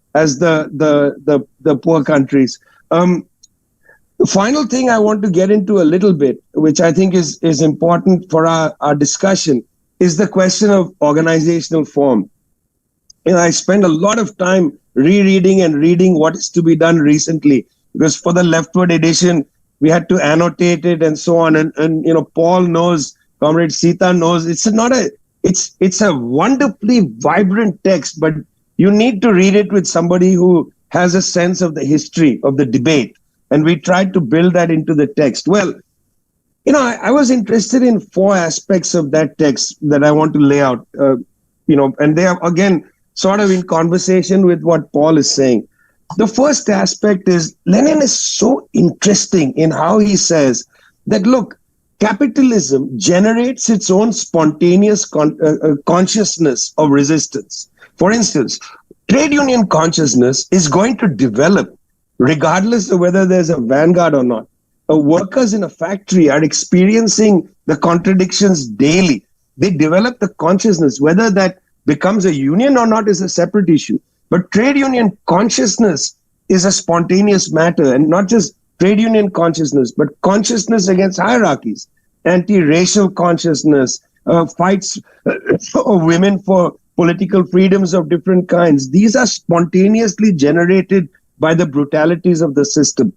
poor countries. The final thing I want to get into a little bit, which I think is important for our discussion, is the question of organizational form. I spent a lot of time rereading and reading what is to be done recently, because for the leftward edition, we had to annotate it and so on. And Paul knows, Comrade Sita knows, it's a wonderfully vibrant text, but you need to read it with somebody who has a sense of the history of the debate. And we tried to build that into the text. Well, I was interested in 4 aspects of that text that I want to lay out, and they are, again, sort of in conversation with what Paul is saying. The first aspect is Lenin is so interesting in how he says that, look, capitalism generates its own spontaneous consciousness of resistance. For instance, trade union consciousness is going to develop regardless of whether there's a vanguard or not. Workers in a factory are experiencing the contradictions daily. They develop the consciousness. Whether that becomes a union or not is a separate issue. But trade union consciousness is a spontaneous matter, and not just trade union consciousness, but consciousness against hierarchies, anti-racial consciousness, fights of women for political freedoms of different kinds. These are spontaneously generated by the brutalities of the system.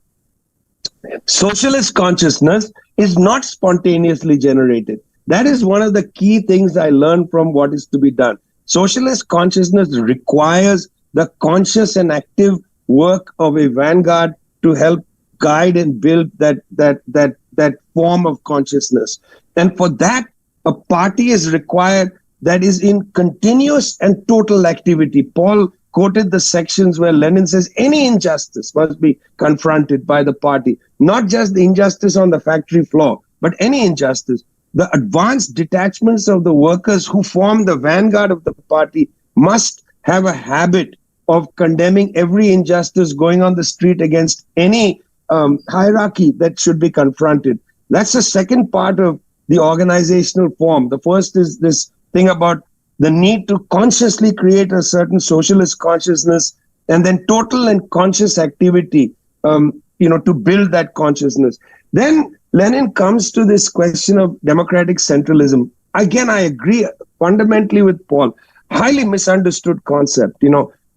Socialist consciousness is not spontaneously generated. That is one of the key things I learned from what is to be done. Socialist consciousness requires the conscious and active work of a vanguard to help guide and build that form of consciousness. And for that, a party is required that is in continuous and total activity. Paul quoted the sections where Lenin says any injustice must be confronted by the party, not just the injustice on the factory floor, but any injustice. The advanced detachments of the workers who form the vanguard of the party must have a habit of condemning every injustice going on the street against any hierarchy that should be confronted. That's the second part of the organizational form. The first is this thing about the need to consciously create a certain socialist consciousness, and then total and conscious activity, to build that consciousness. Then Lenin comes to this question of democratic centralism. Again, I agree fundamentally with Paul. Highly misunderstood concept.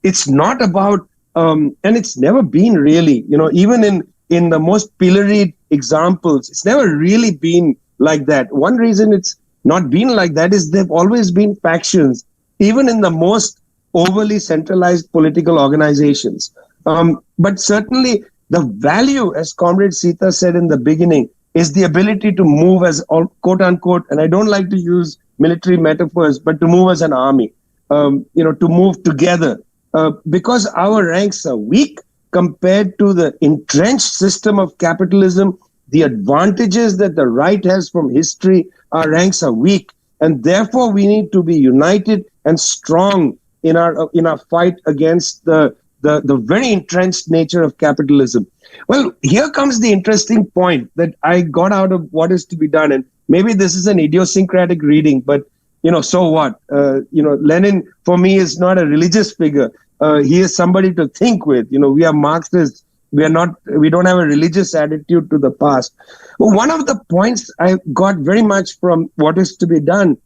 It's not about, and it's never been really, even in the most pilloried examples, it's never really been like that. One reason it's not been like that is there've always been factions, even in the most overly centralized political organizations. But certainly the value, as Comrade Sita said in the beginning, is the ability to move as, quote unquote, and I don't like to use military metaphors, but to move as an army, to move together. Because our ranks are weak compared to the entrenched system of capitalism, the advantages that the right has from history, our ranks are weak. And therefore we need to be united and strong in our fight against the the very entrenched nature of capitalism. Well, here comes the interesting point that I got out of What Is to Be Done, and maybe this is an idiosyncratic reading, but so what? Lenin for me is not a religious figure. He is somebody to think with. We are Marxists. We don't have a religious attitude to the past. One of the points I got very much from What Is to Be Done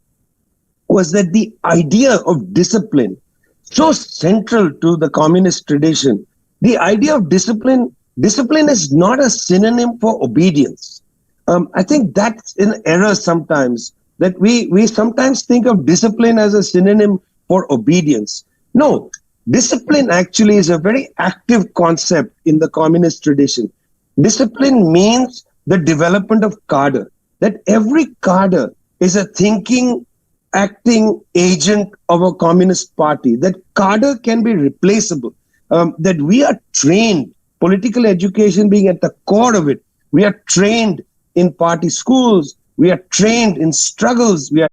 was that the idea of discipline, so central to the communist tradition, the idea of discipline is not a synonym for obedience. I think that's an error sometimes, that we sometimes think of discipline as a synonym for obedience. No, discipline actually is a very active concept in the communist tradition. Discipline means the development of cadre, that every cadre is a thinking, acting agent of a communist party, that cadre can be replaceable, that we are trained, political education being at the core of it. We are trained in party schools, we are trained in struggles, we are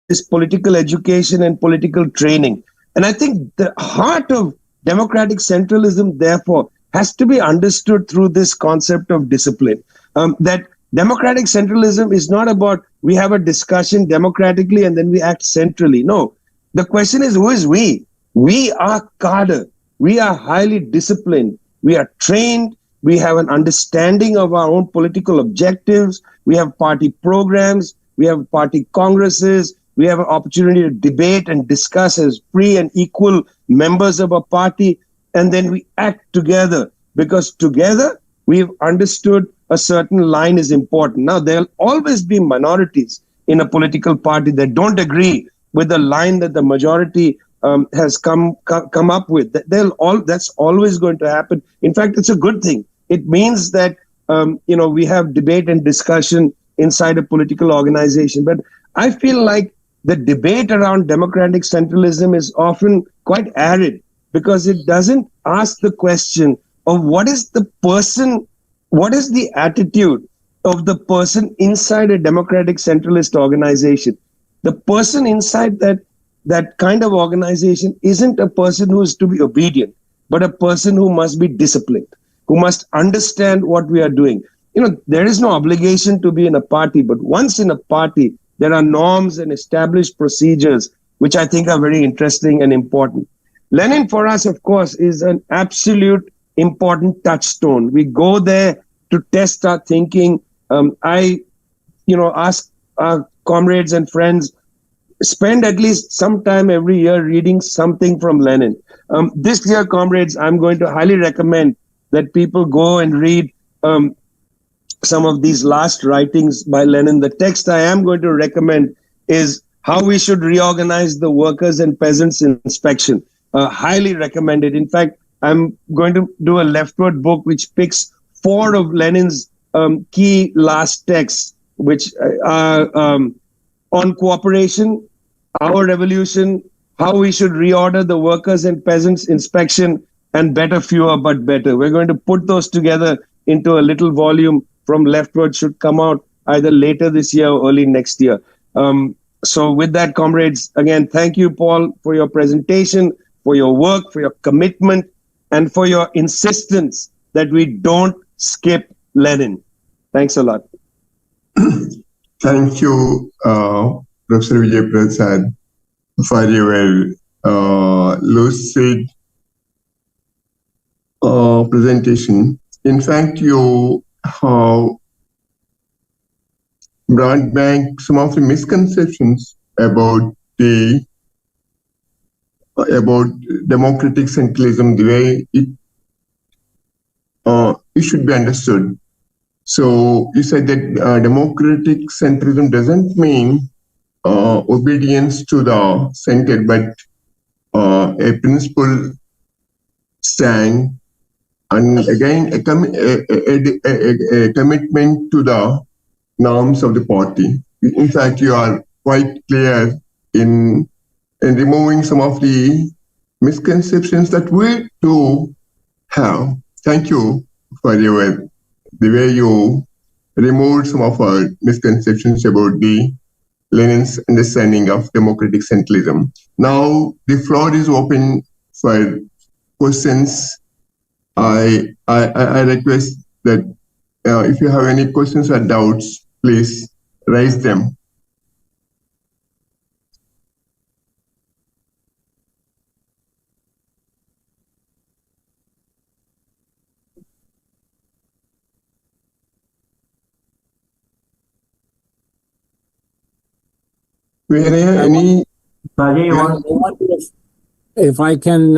this political education and political training. And I think the heart of democratic centralism, therefore, has to be understood through this concept of discipline. That democratic centralism is not about we have a discussion democratically and then we act centrally. No, the question is, who is we? We are cadre. We are highly disciplined. We are trained. We have an understanding of our own political objectives. We have party programs. We have party congresses. We have an opportunity to debate and discuss as free and equal members of a party. And then we act together, because together we've understood a certain line is important. Now, there'll always be minorities in a political party that don't agree with the line that the majority has come up with. That's always going to happen. In fact, it's a good thing. It means that we have debate and discussion inside a political organization. But I feel like the debate around democratic centralism is often quite arid, because it doesn't ask the question of what is the attitude of the person inside a democratic centralist organization. The person inside that kind of organization isn't a person who is to be obedient, but a person who must be disciplined, who must understand what we are doing. There is no obligation to be in a party, but once in a party, there are norms and established procedures, which I think are very interesting and important. Lenin, for us, of course, is an absolute important touchstone. We go there to test our thinking. I ask our comrades and friends, spend at least some time every year reading something from Lenin. This year, comrades, I'm going to highly recommend that people go and read some of these last writings by Lenin. The text I am going to recommend is How We Should Reorganize the Workers' and Peasants' Inspection. Highly recommended. In fact, I'm going to do a leftward book which picks 4 of Lenin's key last texts, which are on cooperation, our revolution, how we should reorder the workers' and peasants' inspection, and better, fewer, but better. We're going to put those together into a little volume from leftward, should come out either later this year or early next year. So with that, comrades, again, thank you, Paul, for your presentation, for your work, for your commitment, and for your insistence that we don't skip Lenin. Thanks a lot. Thank you, Professor Vijay Prasad, for your lucid presentation. In fact, you have brought back some of the misconceptions about democratic centralism, the way it should be understood. So you said that democratic centralism doesn't mean obedience to the center, but a principle stand, and again a commitment to the norms of the party. In fact, you are quite clear in removing some of the misconceptions that we do have. Thank you for the way you removed some of our misconceptions about Lenin's understanding of democratic centralism. Now the floor is open for questions, I request that if you have any questions or doubts, please raise them. Any? Sajay, you want? I wonder if I can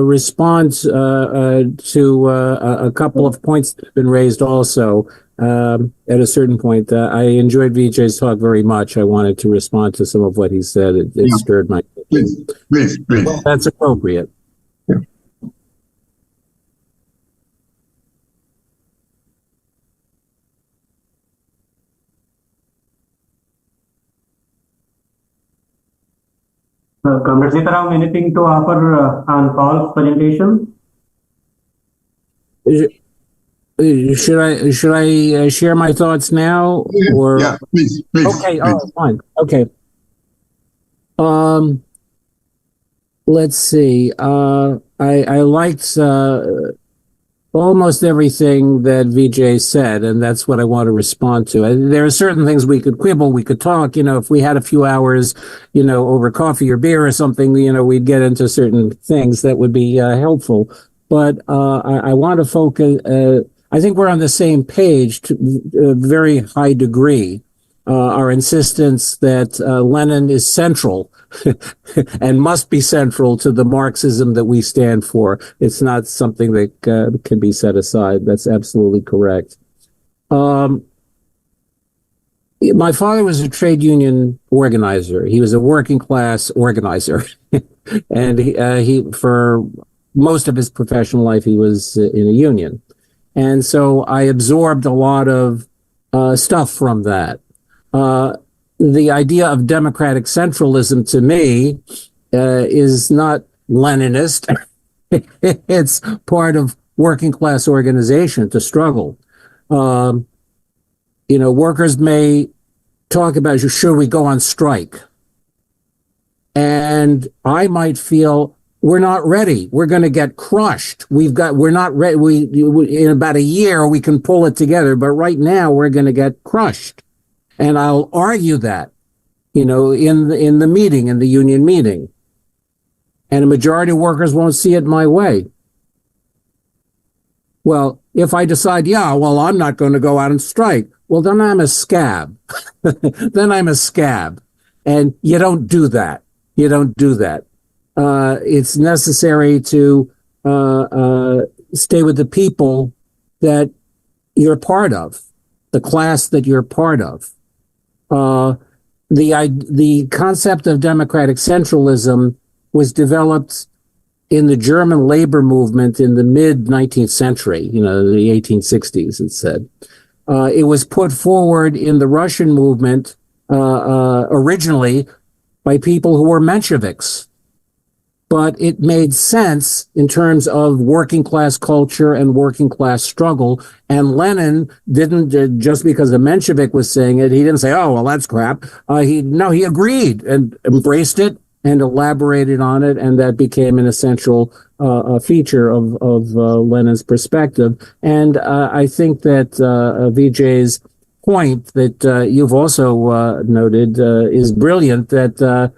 respond to a couple of points that have been raised also at a certain point. I enjoyed Vijay's talk very much. I wanted to respond to some of what he said. It stirred my thinking. Please. Well, that's appropriate. Yeah. Comrade Sitaram, anything to offer on Paul's presentation? Should I share my thoughts now, or Yeah, please. Okay, please. fine. Okay. Let's see. I liked almost everything that Vijay said, and that's what I want to respond to. There are certain things we could quibble, we could talk, if we had a few hours, over coffee or beer or something, we'd get into certain things that would be helpful. But I want to focus, I think we're on the same page to a very high degree. Our insistence that Lenin is central and must be central to the Marxism that we stand for. It's not something that can be set aside. That's absolutely correct. My father was a trade union organizer. He was a working class organizer. And he, for most of his professional life, he was in a union. And so I absorbed a lot of stuff from that. The idea of democratic centralism to me is not Leninist. It's part of working class organization to struggle. Workers may talk about, should we go on strike? And I might feel we're not ready. We're going to get crushed. We're not ready. In about a year, we can pull it together. But right now, we're going to get crushed. And I'll argue that, in the meeting, in the union meeting. And a majority of workers won't see it my way. Well, if I decide, I'm not going to go out and strike, well, then I'm a scab. Then I'm a scab. And you don't do that. You don't do that. It's necessary to stay with the people that you're part of, the class that you're part of. The concept of democratic centralism was developed in the German labor movement in the mid-19th century, the 1860s, it said. It was put forward in the Russian movement originally by people who were Mensheviks. But it made sense in terms of working class culture and working class struggle. And Lenin didn't, just because a Menshevik was saying it, he didn't say, oh, well, that's crap. He agreed and embraced it and elaborated on it. And that became an essential feature of Lenin's perspective. And I think that Vijay's point that you've also noted is brilliant, that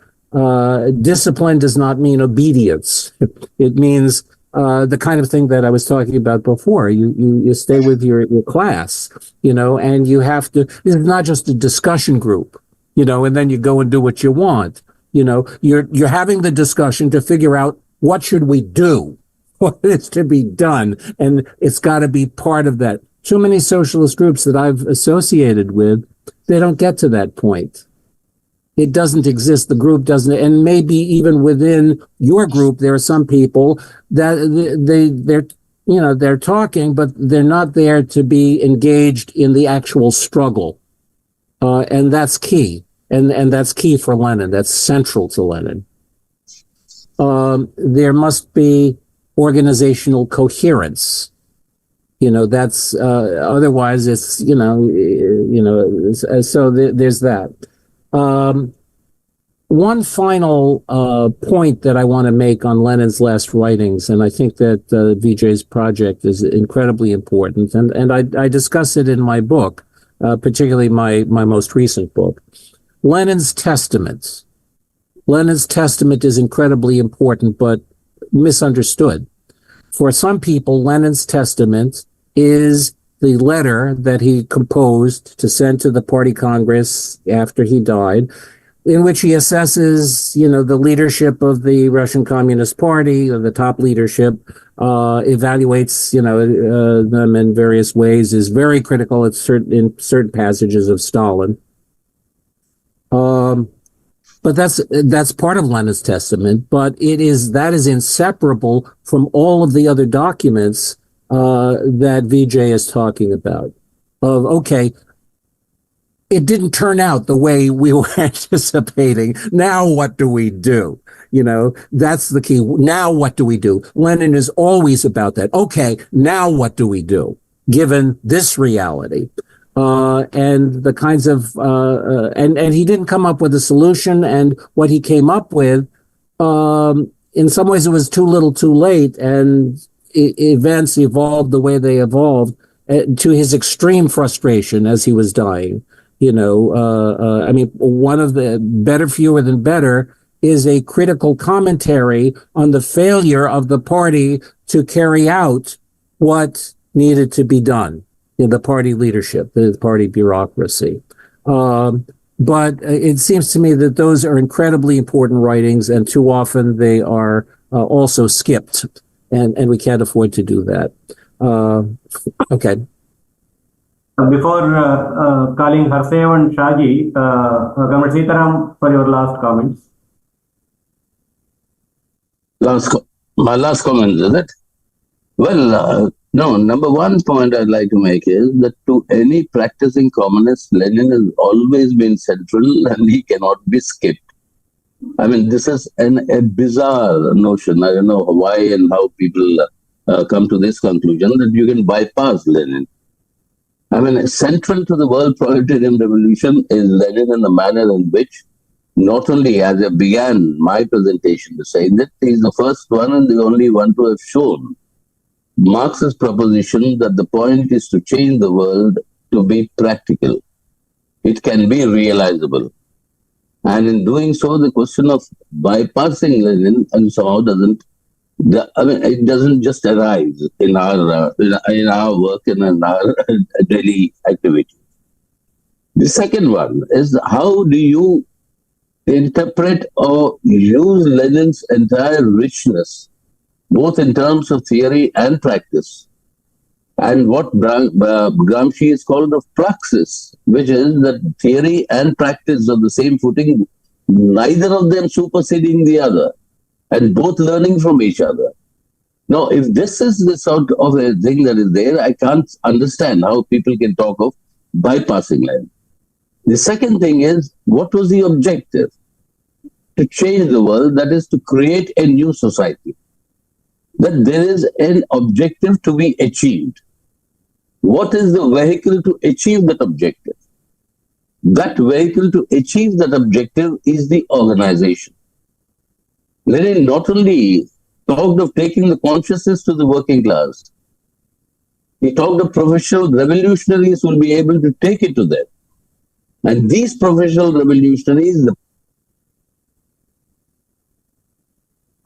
discipline does not mean obedience. It means the kind of thing that I was talking about before. You stay with your class, and you have to. It's not just a discussion group, and then you go and do what you want. You're having the discussion to figure out what should we do, what is to be done, and it's got to be part of that. Too many socialist groups that I've associated with, they don't get to that point. It doesn't exist. The group doesn't, and maybe even within your group, there are some people that they're talking, but they're not there to be engaged in the actual struggle, and that's key. And that's key for Lenin. That's central to Lenin. There must be organizational coherence. That's otherwise it's so there's that. one final point that I want to make on Lenin's last writings, and I think that Vijay's project is incredibly important, and I discuss it in my book, particularly my most recent book. Lenin's Testament. Lenin's Testament is incredibly important, but misunderstood. For some people, Lenin's Testament is the letter that he composed to send to the Party Congress after he died, in which he assesses, the leadership of the Russian Communist Party, or the top leadership, evaluates, them in various ways, is very critical in certain passages of Stalin. But that's part of Lenin's Testament, but that is inseparable from all of the other documents that Vijay is talking about. Okay, it didn't turn out the way we were anticipating. Now what do we do? That's the key. Now what do we do? Lenin is always about that. Okay, now what do we do, given this reality? And the kinds of, and he didn't come up with a solution, and what he came up with, in some ways it was too little too late, and events evolved the way they evolved to his extreme frustration as he was dying. One of the Better, Fewer Than Better is a critical commentary on the failure of the party to carry out what needed to be done. The party leadership, the party bureaucracy. But it seems to me that those are incredibly important writings, and too often they are also skipped, and we can't afford to do that. Okay. Before calling Harsev and Shaji, Comrade Sitaram, for your last comments. My last comment, is it? Well, no, number one point I'd like to make is that to any practicing communist, Lenin has always been central and he cannot be skipped. This is a bizarre notion. I don't know why and how people come to this conclusion that you can bypass Lenin. Central to the world proletarian revolution is Lenin in the manner in which, not only as I began my presentation to say that he's the first one and the only one to have shown Marx's proposition that the point is to change the world to be practical. It can be realizable. And in doing so, the question of bypassing Lenin and somehow it doesn't just arise in our work and in our daily activity. The second one is, how do you interpret or use Lenin's entire richness, both in terms of theory and practice, and what Gramsci is called of praxis, which is that theory and practice on the same footing, neither of them superseding the other, and both learning from each other. Now, if this is the sort of a thing that is there, I can't understand how people can talk of bypassing Lenin. The second thing is, what was the objective? To change the world, that is to create a new society. That there is an objective to be achieved. What is the vehicle to achieve that objective? That vehicle to achieve that objective is the organization. Lenin not only talked of taking the consciousness to the working class, he talked of professional revolutionaries will be able to take it to them. And these professional revolutionaries, the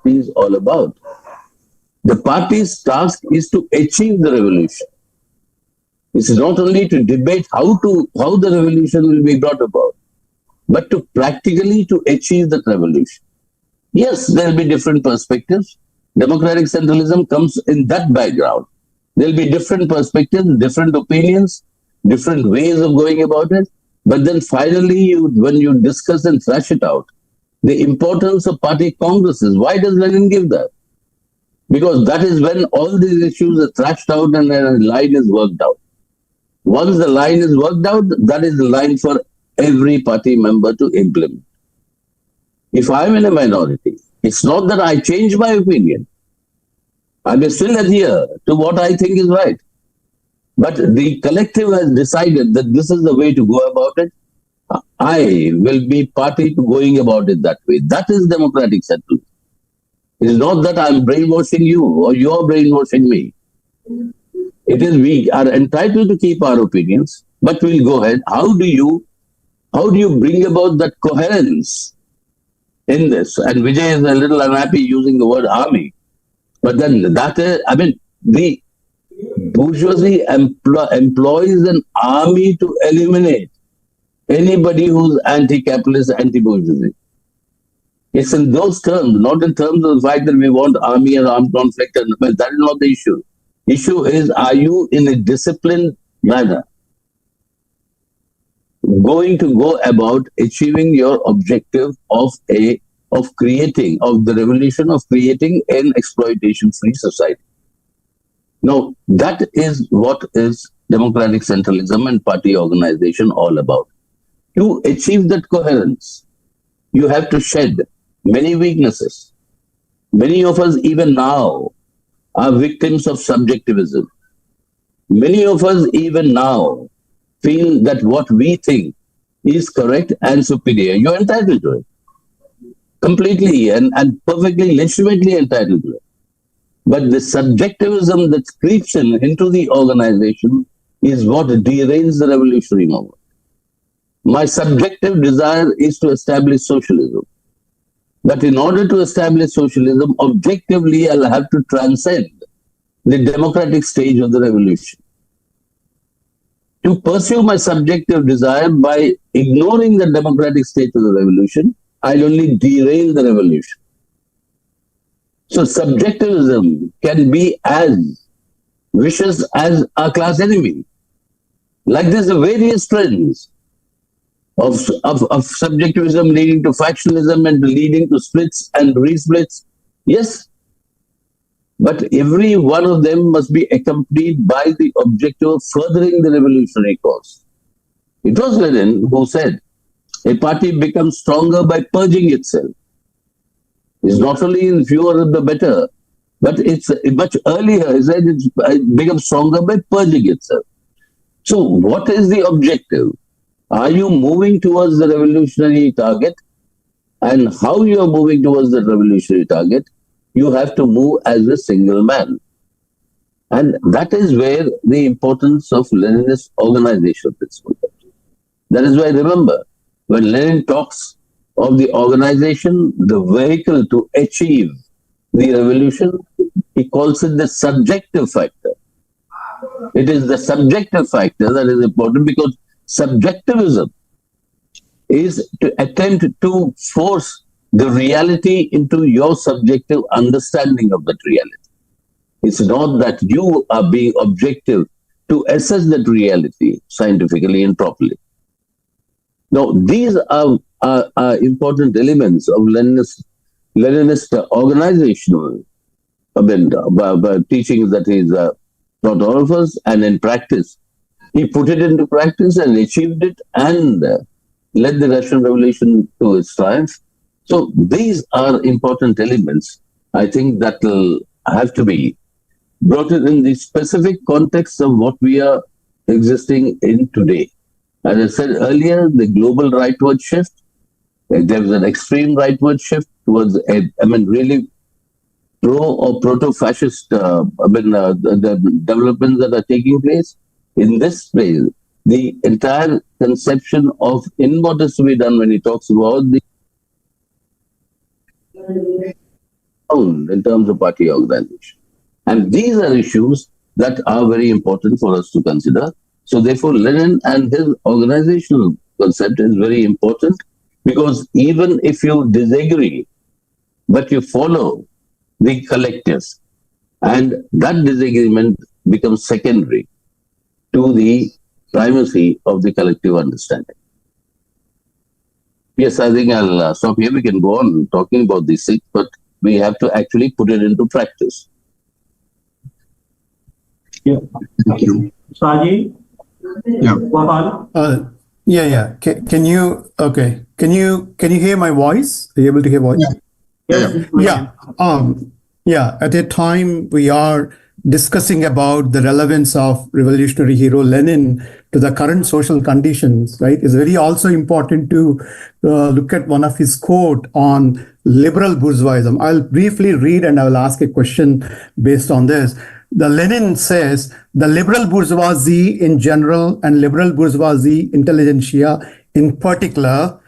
is all about. The party's task is to achieve the revolution. It's not only to debate how the revolution will be brought about, but to practically to achieve that revolution. Yes, there will be different perspectives. Democratic centralism comes in that background. There will be different perspectives, different opinions, different ways of going about it. But then finally, when you discuss and thrash it out, the importance of party congresses, why does Lenin give that? Because that is when all these issues are thrashed out and a line is worked out. Once the line is worked out, that is the line for every party member to implement. If I am in a minority, it's not that I change my opinion. I may still adhere to what I think is right. But the collective has decided that this is the way to go about it. I will be party to going about it that way. That is democratic settlement. It is not that I'm brainwashing you or you're brainwashing me. It is we are entitled to keep our opinions, but we'll go ahead. How do you bring about that coherence in this? And Vijay is a little unhappy using the word army. But then the bourgeoisie employs an army to eliminate anybody who's anti-capitalist, anti-bourgeoisie. It's in those terms, not in terms of the fact that we want army and armed conflict. But that is not the issue. Issue is, are you in a disciplined manner going to go about achieving your objective of the revolution of creating an exploitation-free society? Now, that is what is democratic centralism and party organization all about. To achieve that coherence, you have to shed many weaknesses. Many of us, even now, are victims of subjectivism. Many of us, even now, feel that what we think is correct and superior. You're entitled to it. Completely and perfectly, legitimately entitled to it. But the subjectivism that creeps into the organization is what derails the revolutionary movement. My subjective desire is to establish socialism. But in order to establish socialism, objectively, I'll have to transcend the democratic stage of the revolution. To pursue my subjective desire by ignoring the democratic stage of the revolution, I'll only derail the revolution. So subjectivism can be as vicious as our class enemy. Like this, the various trends of subjectivism leading to factionalism and leading to splits and resplits. Yes, but every one of them must be accompanied by the objective of furthering the revolutionary cause. It was Lenin who said, a party becomes stronger by purging itself. It's not only in fewer the better, but it's much earlier. He said it becomes stronger by purging itself. So what is the objective? Are you moving towards the revolutionary target? And how you are moving towards the revolutionary target, you have to move as a single man. And that is where the importance of Leninist organizational principle comes. That is why, remember, when Lenin talks of the organization, the vehicle to achieve the revolution, he calls it the subjective factor. It is the subjective factor that is important, because subjectivism is to attempt to force the reality into your subjective understanding of that reality. It's not that you are being objective to assess that reality scientifically and properly. Now, these are important elements of Leninist organizational teachings that he's taught all of us, and in practice, he put it into practice and achieved it and led the Russian Revolution to its triumph. So these are important elements, I think, that will have to be brought in the specific context of what we are existing in today. As I said earlier, the global rightward shift, there was an extreme rightward shift towards, really pro or proto-fascist the developments that are taking place. In this place, the entire conception of in what is to be done when he talks about the in terms of party organization. And these are issues that are very important for us to consider. So therefore, Lenin and his organizational concept is very important, because even if you disagree, but you follow the collective, and that disagreement becomes secondary to the primacy of the collective understanding. Yes, I think I'll stop here. We can go on talking about these things, but we have to actually put it into practice. Yeah. Thank you. Saji? Yeah. Gopal? Yeah. Can you hear my voice? Are you able to hear voice? Yes. Yeah. At a time we are discussing about the relevance of revolutionary hero Lenin to the current social conditions, right, it's very also important to look at one of his quote on liberal bourgeoism. I'll briefly read and I will ask a question based on this. The Lenin says, the liberal bourgeoisie in general and liberal bourgeoisie intelligentsia in particular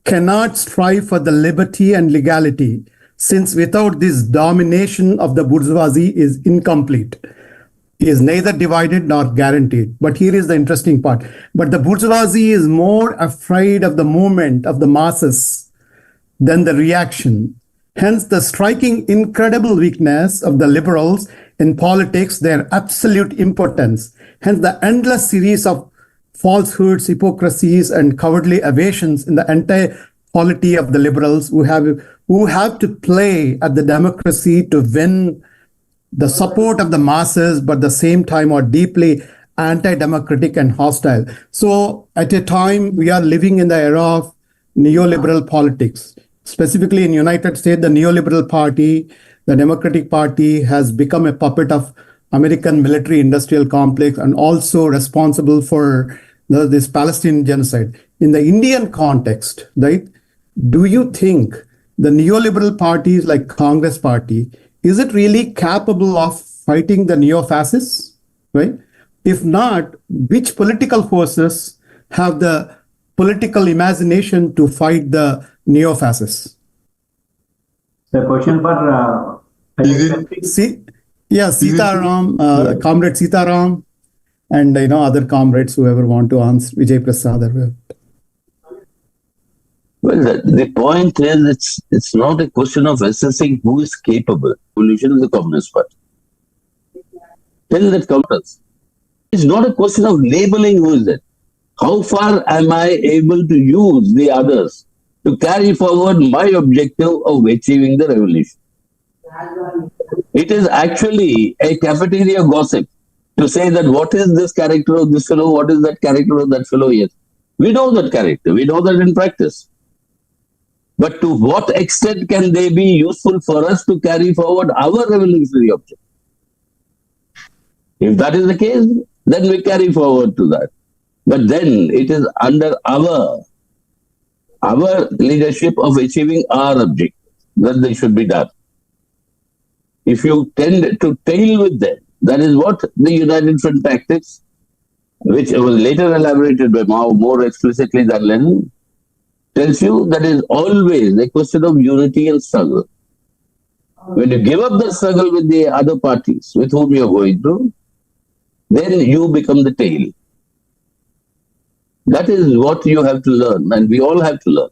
cannot strive for the liberty and legality, since without this domination of the bourgeoisie is incomplete. It is neither divided nor guaranteed. But here is the interesting part. But the bourgeoisie is more afraid of the movement of the masses than the reaction. Hence, the striking, incredible weakness of the liberals in politics, their absolute impotence. Hence, the endless series of falsehoods, hypocrisies, and cowardly evasions in the entire polity of the liberals who have to play at the democracy to win the support of the masses, but at the same time are deeply anti-democratic and hostile. So at a time, we are living in the era of neoliberal politics. Specifically in United States, the neoliberal party, the Democratic Party, has become a puppet of American military-industrial complex and also responsible for this Palestinian genocide. In the Indian context, right, do you think the neoliberal parties like Congress Party, is it really capable of fighting the neo-fascists, right? If not, which political forces have the political imagination to fight the neo-fascists? The question for Sitaram, Comrade Sitaram, and other comrades, whoever want to answer, Vijay Prasad or whoever. Well, the point is, it's not a question of assessing who is capable. Revolution is the Communist Party. Tell that Communists. It's not a question of labeling who is it. How far am I able to use the others to carry forward my objective of achieving the revolution? It is actually a cafeteria gossip to say that what is this character of this fellow, what is that character of that fellow. Yes, we know that character, we know that in practice. But to what extent can they be useful for us to carry forward our revolutionary objective? If that is the case, then we carry forward to that. But then it is under our leadership of achieving our objective that they should be done. If you tend to tail with them, that is what the United Front tactics, which was later elaborated by Mao more explicitly than Lenin, tells you that is always a question of unity and struggle. When you give up the struggle with the other parties with whom you are going through, then you become the tail. That is what you have to learn, and we all have to learn.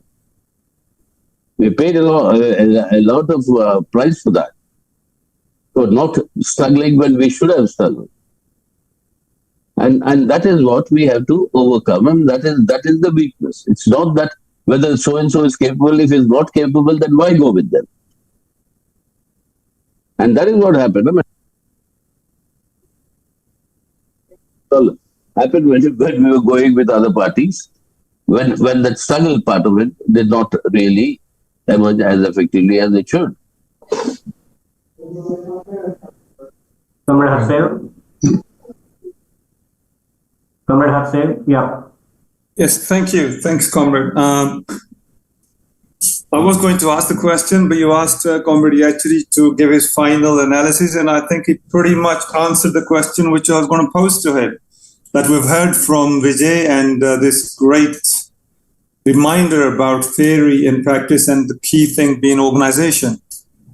We paid a lot of price for that, for not struggling when we should have struggled. And that is what we have to overcome, and that is the weakness. It's not that whether so-and-so is capable. If he's not capable, then why go with them? And that is what happened. Happened when we were going with other parties, when that struggle part of it did not really emerge as effectively as it should. Comrade Harsev, yeah. Yes, thank you. Thanks, Comrade. I was going to ask the question, but you asked Comrade Yachuri to give his final analysis, and I think he pretty much answered the question which I was going to pose to him. That we've heard from Vijay and this great reminder about theory and practice and the key thing being organization,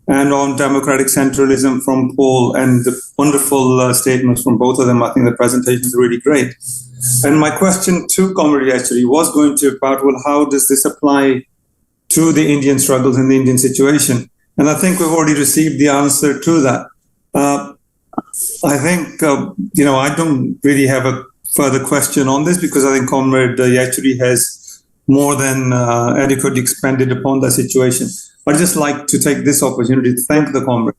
and on democratic centralism from Paul, and the wonderful statements from both of them. I think the presentation is really great. And my question to Comrade Yachuri was going to about, well, how does this apply to the Indian struggles and the Indian situation? And I think we've already received the answer to that. I think, I don't really have a further question on this, because I think Comrade Yachuri has more than adequately expanded upon the situation. I'd just like to take this opportunity to thank the comrades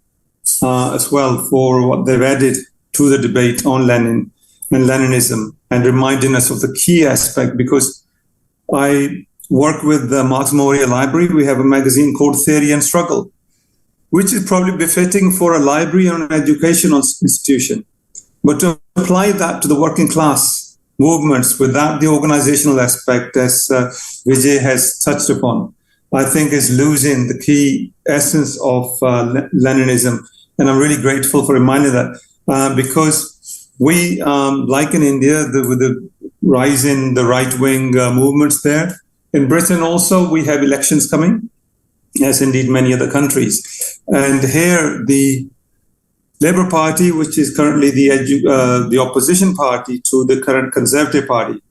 as well for what they've added to the debate on Lenin and Leninism, and reminding us of the key aspect, because I work with the Marx Memorial Library. We have a magazine called Theory and Struggle. which is probably befitting for a library or an educational institution. But to apply that to the working class movements without the organizational aspect, as Vijay has touched upon, I think is losing the key essence of Leninism. And I'm really grateful for reminding that because we, like in India, with the rise in the right-wing movements there, in Britain also we have elections coming, as indeed many other countries. And here the Labour Party, which is currently the opposition party to the current Conservative Party,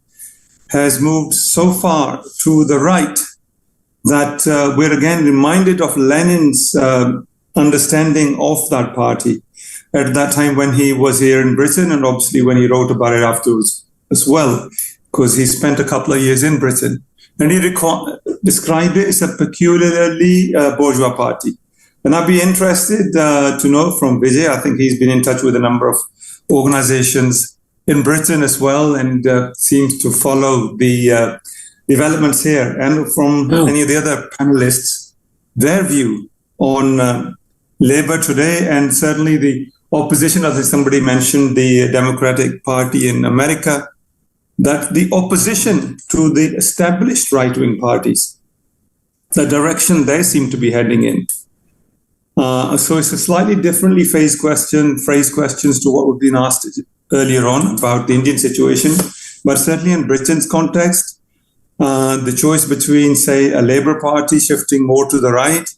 has moved so far to the right that we're again reminded of Lenin's understanding of that party at that time when he was here in Britain, and obviously when he wrote about it afterwards as well, because he spent a couple of years in Britain. And he described it as a peculiarly bourgeois party. And I'd be interested to know from Vijay, I think he's been in touch with a number of organizations in Britain as well, and seems to follow the developments here. And from any of the other panelists, their view on Labour today, and certainly the opposition, as somebody mentioned, the Democratic Party in America, that the opposition to the established right-wing parties, the direction they seem to be heading in. So it's a slightly differently phrased questions to what we've been asked earlier on about the Indian situation. But certainly in Britain's context, the choice between, say, a Labour Party shifting more to the right,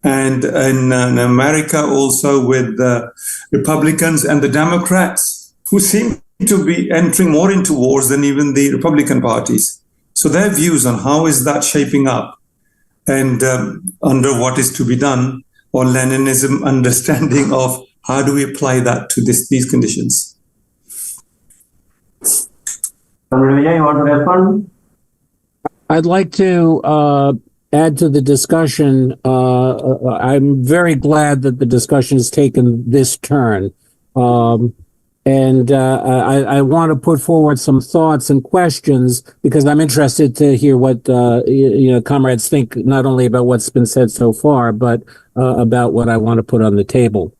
and in America also with the Republicans and the Democrats, who seem to be entering more into wars than even the Republican parties. So their views on how is that shaping up and under what is to be done, or Leninism understanding of how do we apply that to these conditions. Vijay, you want to respond? I'd like to add to the discussion. I'm very glad that the discussion has taken this turn. And I want to put forward some thoughts and questions because I'm interested to hear what comrades think, not only about what's been said so far, but about what I want to put on the table.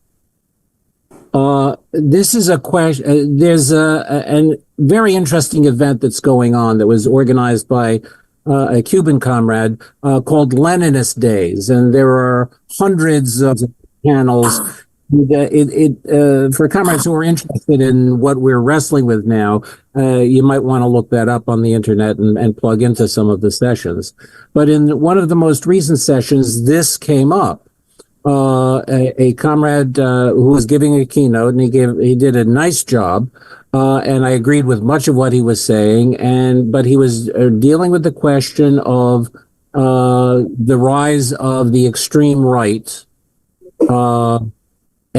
This is a question. There's a very interesting event that's going on that was organized by a Cuban comrade called Leninist Days, and there are hundreds of panels. For comrades who are interested in what we're wrestling with now, you might want to look that up on the internet and plug into some of the sessions. But in one of the most recent sessions, this came up. A comrade who was giving a keynote, and he did a nice job, and I agreed with much of what he was saying. But he was dealing with the question of the rise of the extreme right.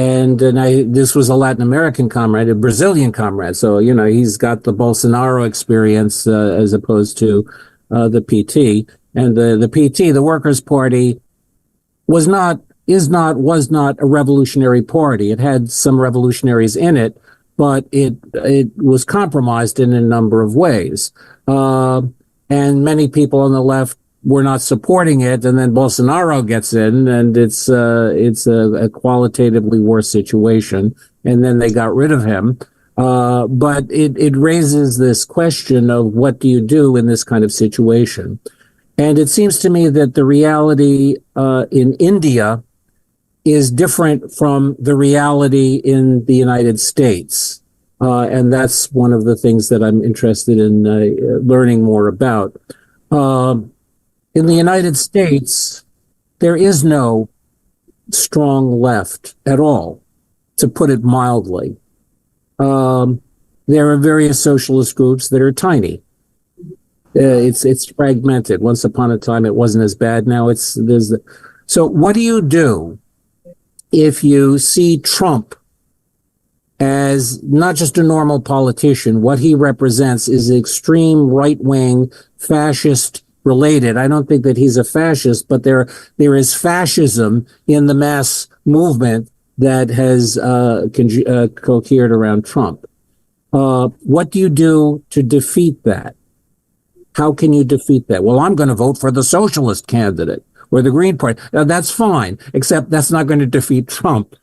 This was a Latin American comrade, a Brazilian comrade. So, he's got the Bolsonaro experience as opposed to the PT. And the PT, the Workers' Party, was not a revolutionary party. It had some revolutionaries in it, but it was compromised in a number of ways. And many people on the left were not supporting it, and then Bolsonaro gets in, and it's a qualitatively worse situation, and then they got rid of him. But it raises this question of what do you do in this kind of situation? And it seems to me that the reality in India is different from the reality in the United States. And that's one of the things that I'm interested in learning more about. In the United States, there is no strong left at all, to put it mildly. There are various socialist groups that are tiny. It's fragmented. Once upon a time, it wasn't as bad. Now so what do you do if you see Trump as not just a normal politician? What he represents is extreme right-wing fascist related. I don't think that he's a fascist, but there is fascism in the mass movement that has cohered around Trump. What do you do to defeat that? How can you defeat that? Well, I'm going to vote for the socialist candidate. or the Green Party. Now, that's fine, except that's not going to defeat Trump.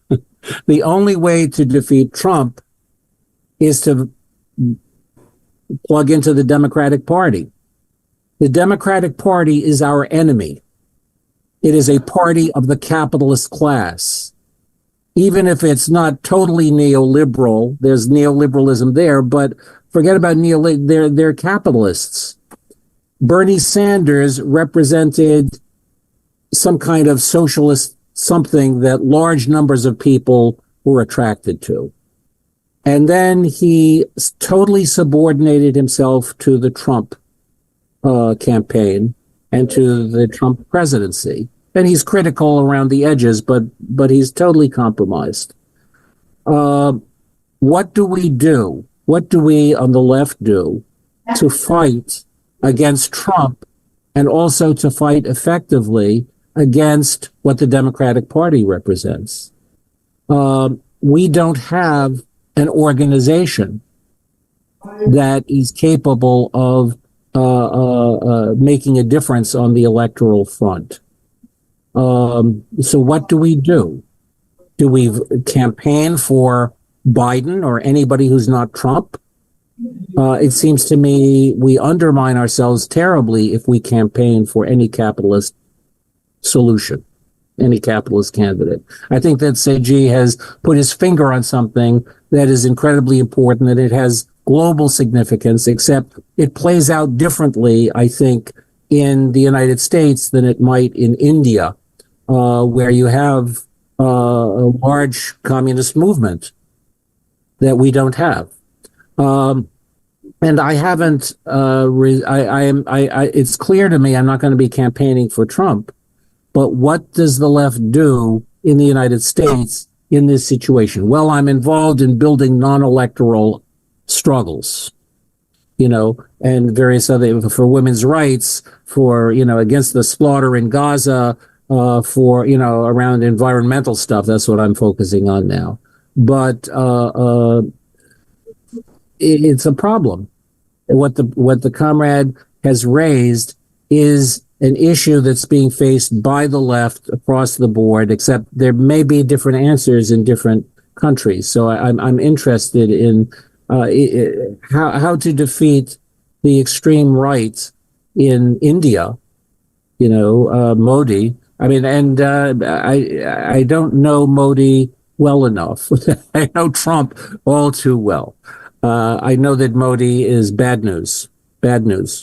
The only way to defeat Trump is to plug into the Democratic Party. The Democratic Party is our enemy. It is a party of the capitalist class. Even if it's not totally neoliberal, there's neoliberalism there, but forget about they're capitalists. Bernie Sanders represented some kind of socialist something that large numbers of people were attracted to. And then he totally subordinated himself to the Trump campaign and to the Trump presidency. And he's critical around the edges, but he's totally compromised. What do we do? What do we on the left do to fight against Trump and also to fight effectively against what the Democratic Party represents? We don't have an organization that is capable of making a difference on the electoral front. So what do we do? Do we campaign for Biden or anybody who's not Trump? It seems to me we undermine ourselves terribly if we campaign for any capitalist solution, any capitalist candidate. I think that Seji has put his finger on something that is incredibly important, and it has global significance, except it plays out differently, I think, in the United States than it might in India, where you have a large communist movement that we don't have. And I haven't, it's clear to me I'm not going to be campaigning for Trump, but what does the left do in the United States in this situation? Well, I'm involved in building non-electoral struggles, and various other, for women's rights, for, against the slaughter in Gaza, for, around environmental stuff. That's what I'm focusing on now. But it's a problem. What the comrade has raised is an issue that's being faced by the left across the board, except there may be different answers in different countries. So I'm interested in how to defeat the extreme right in India, Modi. I mean, and I don't know Modi well enough. I know Trump all too well. I know that Modi is bad news,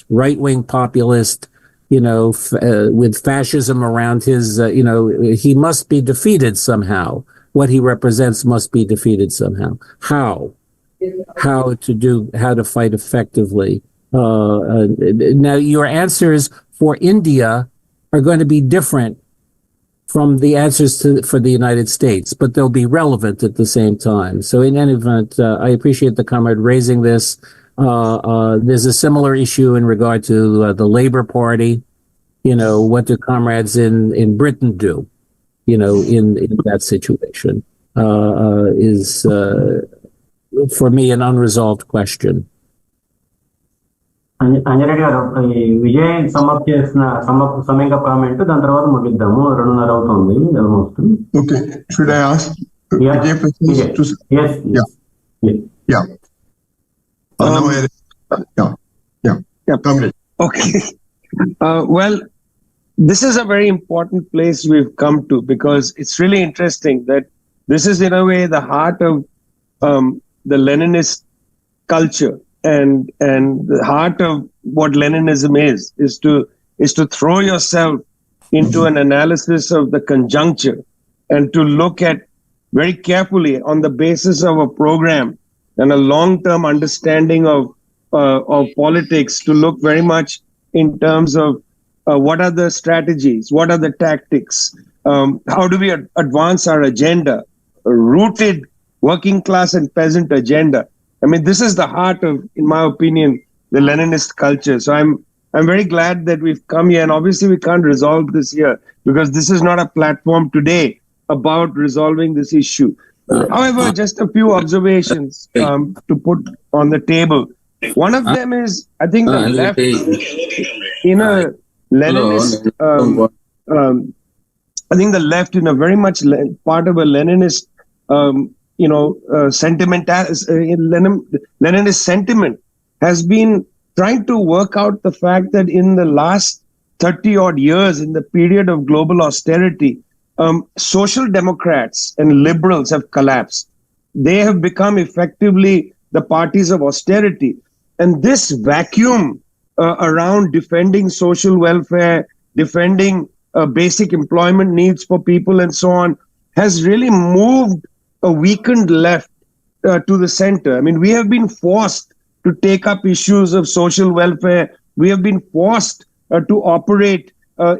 right-wing populist, with fascism around his, he must be defeated somehow. What he represents must be defeated somehow. How to fight effectively. Now, your answers for India are going to be different from the answers for the United States, but they'll be relevant at the same time. So in any event, I appreciate the comrade raising this. There's a similar issue in regard to the Labour Party. What do comrades in Britain do, in that situation? Is for me an unresolved question. Anjareddy గారు, Vijay summing up comment, దాని తర్వాత ముగిద్దాము. 2:30 అవుతుంది almost. Okay, should I ask Vijay to... Yes. Yeah. Okay. Well, this is a very important place we've come to, because it's really interesting that this is in a way the heart of the Leninist culture, and the heart of what Leninism is to throw yourself into an analysis of the conjuncture and to look at very carefully on the basis of a program and a long-term understanding of politics, to look very much in terms of what are the strategies, what are the tactics, how do we advance our agenda, a rooted working class and peasant agenda. I mean, this is the heart of, in my opinion, the Leninist culture. So I'm very glad that we've come here, and obviously we can't resolve this here because this is not a platform today about resolving this issue. However, just a few observations to put on the table. One of them is, I think the left, in a Leninist I think the left, in a very much part of a Leninist, Leninist sentiment, has been trying to work out the fact that in the last 30 odd years, in the period of global austerity, social democrats and liberals have collapsed. They have become effectively the parties of austerity. And this vacuum around defending social welfare, defending basic employment needs for people and so on, has really moved a weakened left to the center. I mean, we have been forced to take up issues of social welfare. We have been forced to operate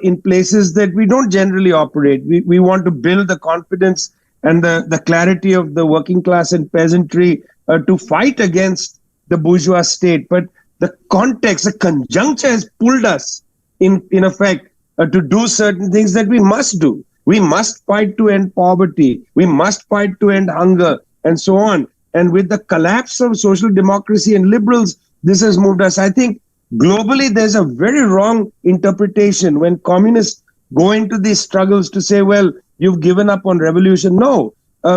in places that we don't generally operate. We want to build the confidence and the clarity of the working class and peasantry to fight against the bourgeois state. But the context, the conjuncture has pulled us, in effect, to do certain things that we must do. We must fight to end poverty. We must fight to end hunger, and so on. And with the collapse of social democracy and liberals, this has moved us. I think globally, there's a very wrong interpretation when communists go into these struggles to say, well, you've given up on revolution. No,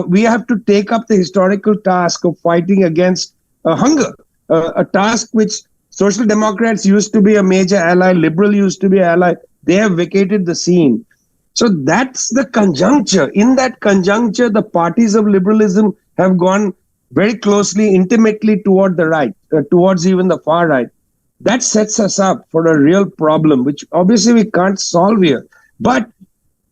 we have to take up the historical task of fighting against hunger, a task which social democrats used to be a major ally, liberal used to be an ally. They have vacated the scene. So that's the conjuncture. In that conjuncture, the parties of liberalism have gone very closely, intimately toward the right, towards even the far right. That sets us up for a real problem, which obviously we can't solve here. But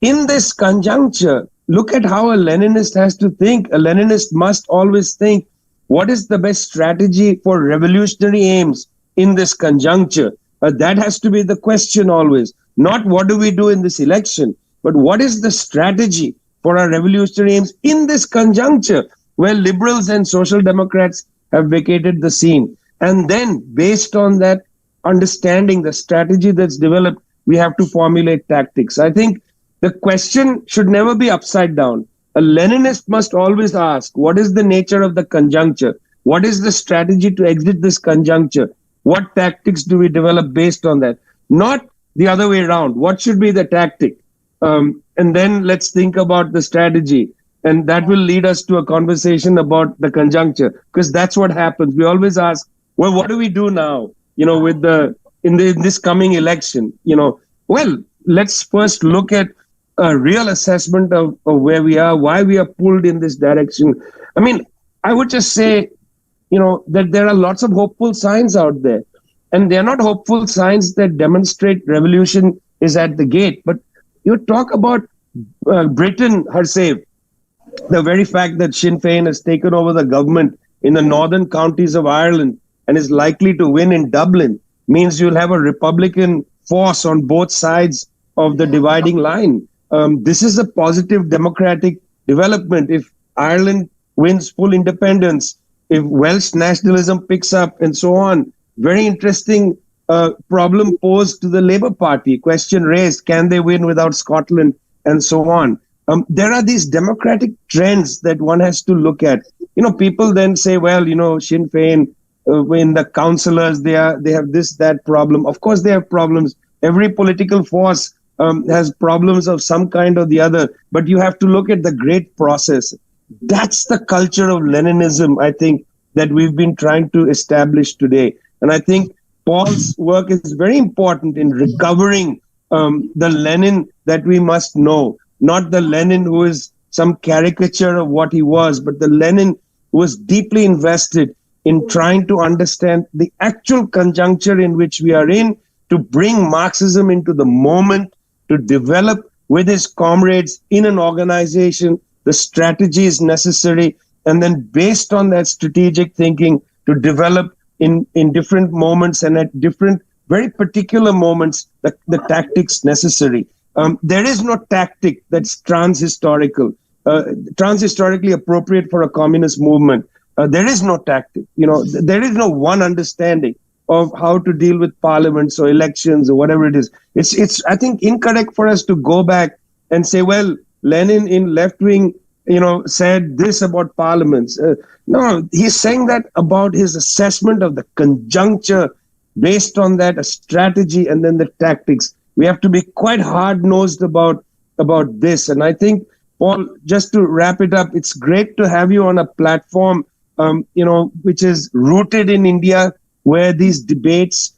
in this conjuncture, look at how a Leninist has to think. A Leninist must always think, what is the best strategy for revolutionary aims in this conjuncture? That has to be the question always. Not what do we do in this election, but what is the strategy for our revolutionary aims in this conjuncture where liberals and social democrats have vacated the scene. And then based on that understanding, the strategy that's developed, we have to formulate tactics. I think the question should never be upside down. A Leninist must always ask, what is the nature of the conjuncture? What is the strategy to exit this conjuncture? What tactics do we develop based on that? Not the other way around. What should be the tactic? And then let's think about the strategy. And that will lead us to a conversation about the conjuncture, because that's what happens. We always ask, well, what do we do now? With in this coming election, well, let's first look at a real assessment of where we are, why we are pulled in this direction. I mean, I would just say, that there are lots of hopeful signs out there. And they're not hopeful signs that demonstrate revolution is at the gate. But you talk about Britain herself, the very fact that Sinn Féin has taken over the government in the northern counties of Ireland and is likely to win in Dublin means you'll have a Republican force on both sides of the dividing line. This is a positive democratic development. If Ireland wins full independence, if Welsh nationalism picks up and so on, very interesting problem posed to the Labour Party. Question raised, can they win without Scotland and so on? There are these democratic trends that one has to look at. People then say, well, Sinn Féin, when the councillors, they have this, that problem. Of course, they have problems. Every political force has problems of some kind or the other. But you have to look at the great process. That's the culture of Leninism, I think, that we've been trying to establish today. And I think Paul's work is very important in recovering the Lenin that we must know. Not the Lenin who is some caricature of what he was, but the Lenin who was deeply invested in trying to understand the actual conjuncture in which we are in, to bring Marxism into the moment, to develop with his comrades in an organization the strategies necessary, and then based on that strategic thinking to develop in different moments and at different very particular moments the tactics necessary. There is no tactic that's transhistorically appropriate for a communist movement. There is no tactic. There is no one understanding of how to deal with parliaments or elections or whatever it is. It's I think incorrect for us to go back and say, well, Lenin in left wing, said this about parliaments. No, he's saying that about his assessment of the conjuncture, based on that, a strategy, and then the tactics. We have to be quite hard-nosed about this. And I think, Paul, just to wrap it up, it's great to have you on a platform, which is rooted in India, where these debates,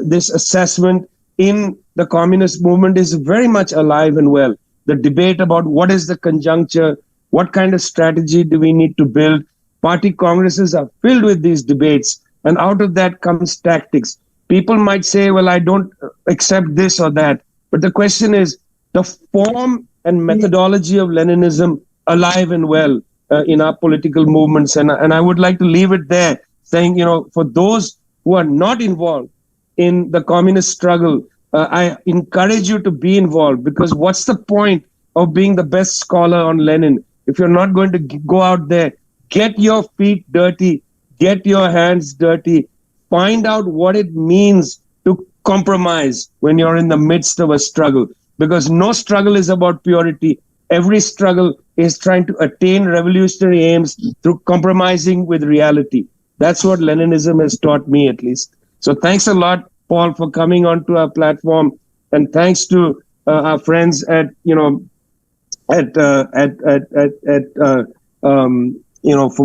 this assessment in the communist movement is very much alive and well. The debate about what is the conjuncture, what kind of strategy do we need to build. Party congresses are filled with these debates, and out of that comes tactics. People might say, well, I don't accept this or that. But the question is the form and methodology of Leninism alive and well in our political movements. And I would like to leave it there, saying, for those who are not involved in the communist struggle, I encourage you to be involved, because what's the point of being the best scholar on Lenin if you're not going to go out there, get your feet dirty, get your hands dirty, find out what it means to compromise when you're in the midst of a struggle, because no struggle is about purity. Every struggle is trying to attain revolutionary aims through compromising with reality. That's what Leninism has taught me, at least. So thanks a lot, Paul, for coming onto our platform, and thanks to our friends at from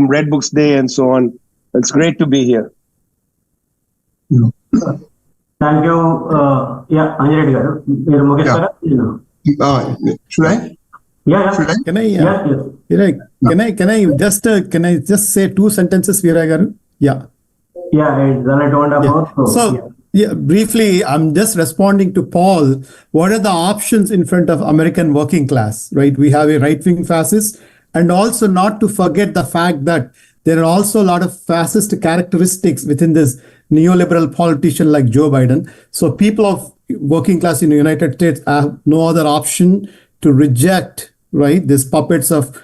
Red Books Day and so on. It's great to be here. Thank you. Anjali garu. Meer mugistara? Should I? Yeah. Should I? Can I? Yes. Can I just say 2 sentences, Veeray garu? Yeah. Yeah, it's all I about. So, briefly, I'm just responding to Paul. What are the options in front of American working class, right? We have a right-wing fascist, and also not to forget the fact that there are also a lot of fascist characteristics within this neoliberal politician like Joe Biden. So people of working class in the United States have no other option to reject, right, these puppets of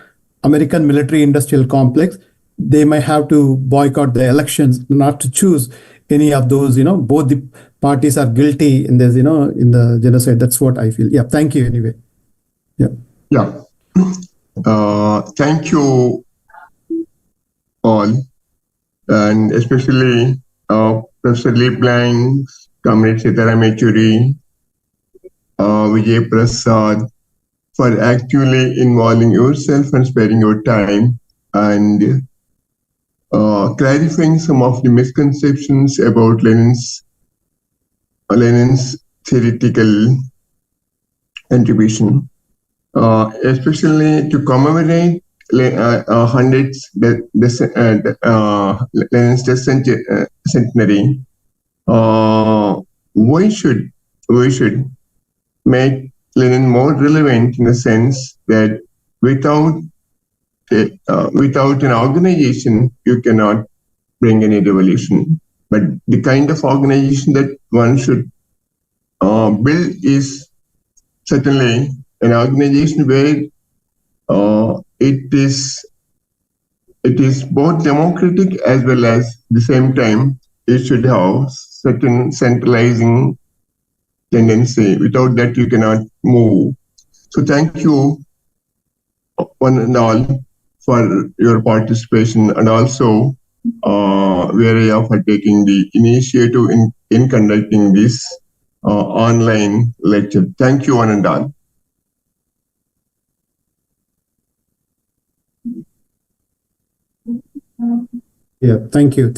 American military industrial complex. They might have to boycott the elections, not to choose any of those. Both the parties are guilty in this, in the genocide. That's what I feel. Yeah. Thank you anyway. Yeah. Thank you all, and especially Professor Lee Blanks, Comrade Sitaram Yechury, Vijay Prasad, for actively involving yourself and sparing your time and clarifying some of the misconceptions about Lenin's theoretical contribution, especially to commemorate Lenin's death centenary. We should make Lenin more relevant in the sense that without an organization, you cannot bring any revolution. But the kind of organization that one should build is certainly an organization where it is both democratic as well as the same time it should have certain centralizing tendency. Without that, you cannot move. So thank you one and all for your participation, and also Veeray for taking the initiative in conducting this online lecture. Thank you one and all. Yeah, thank you.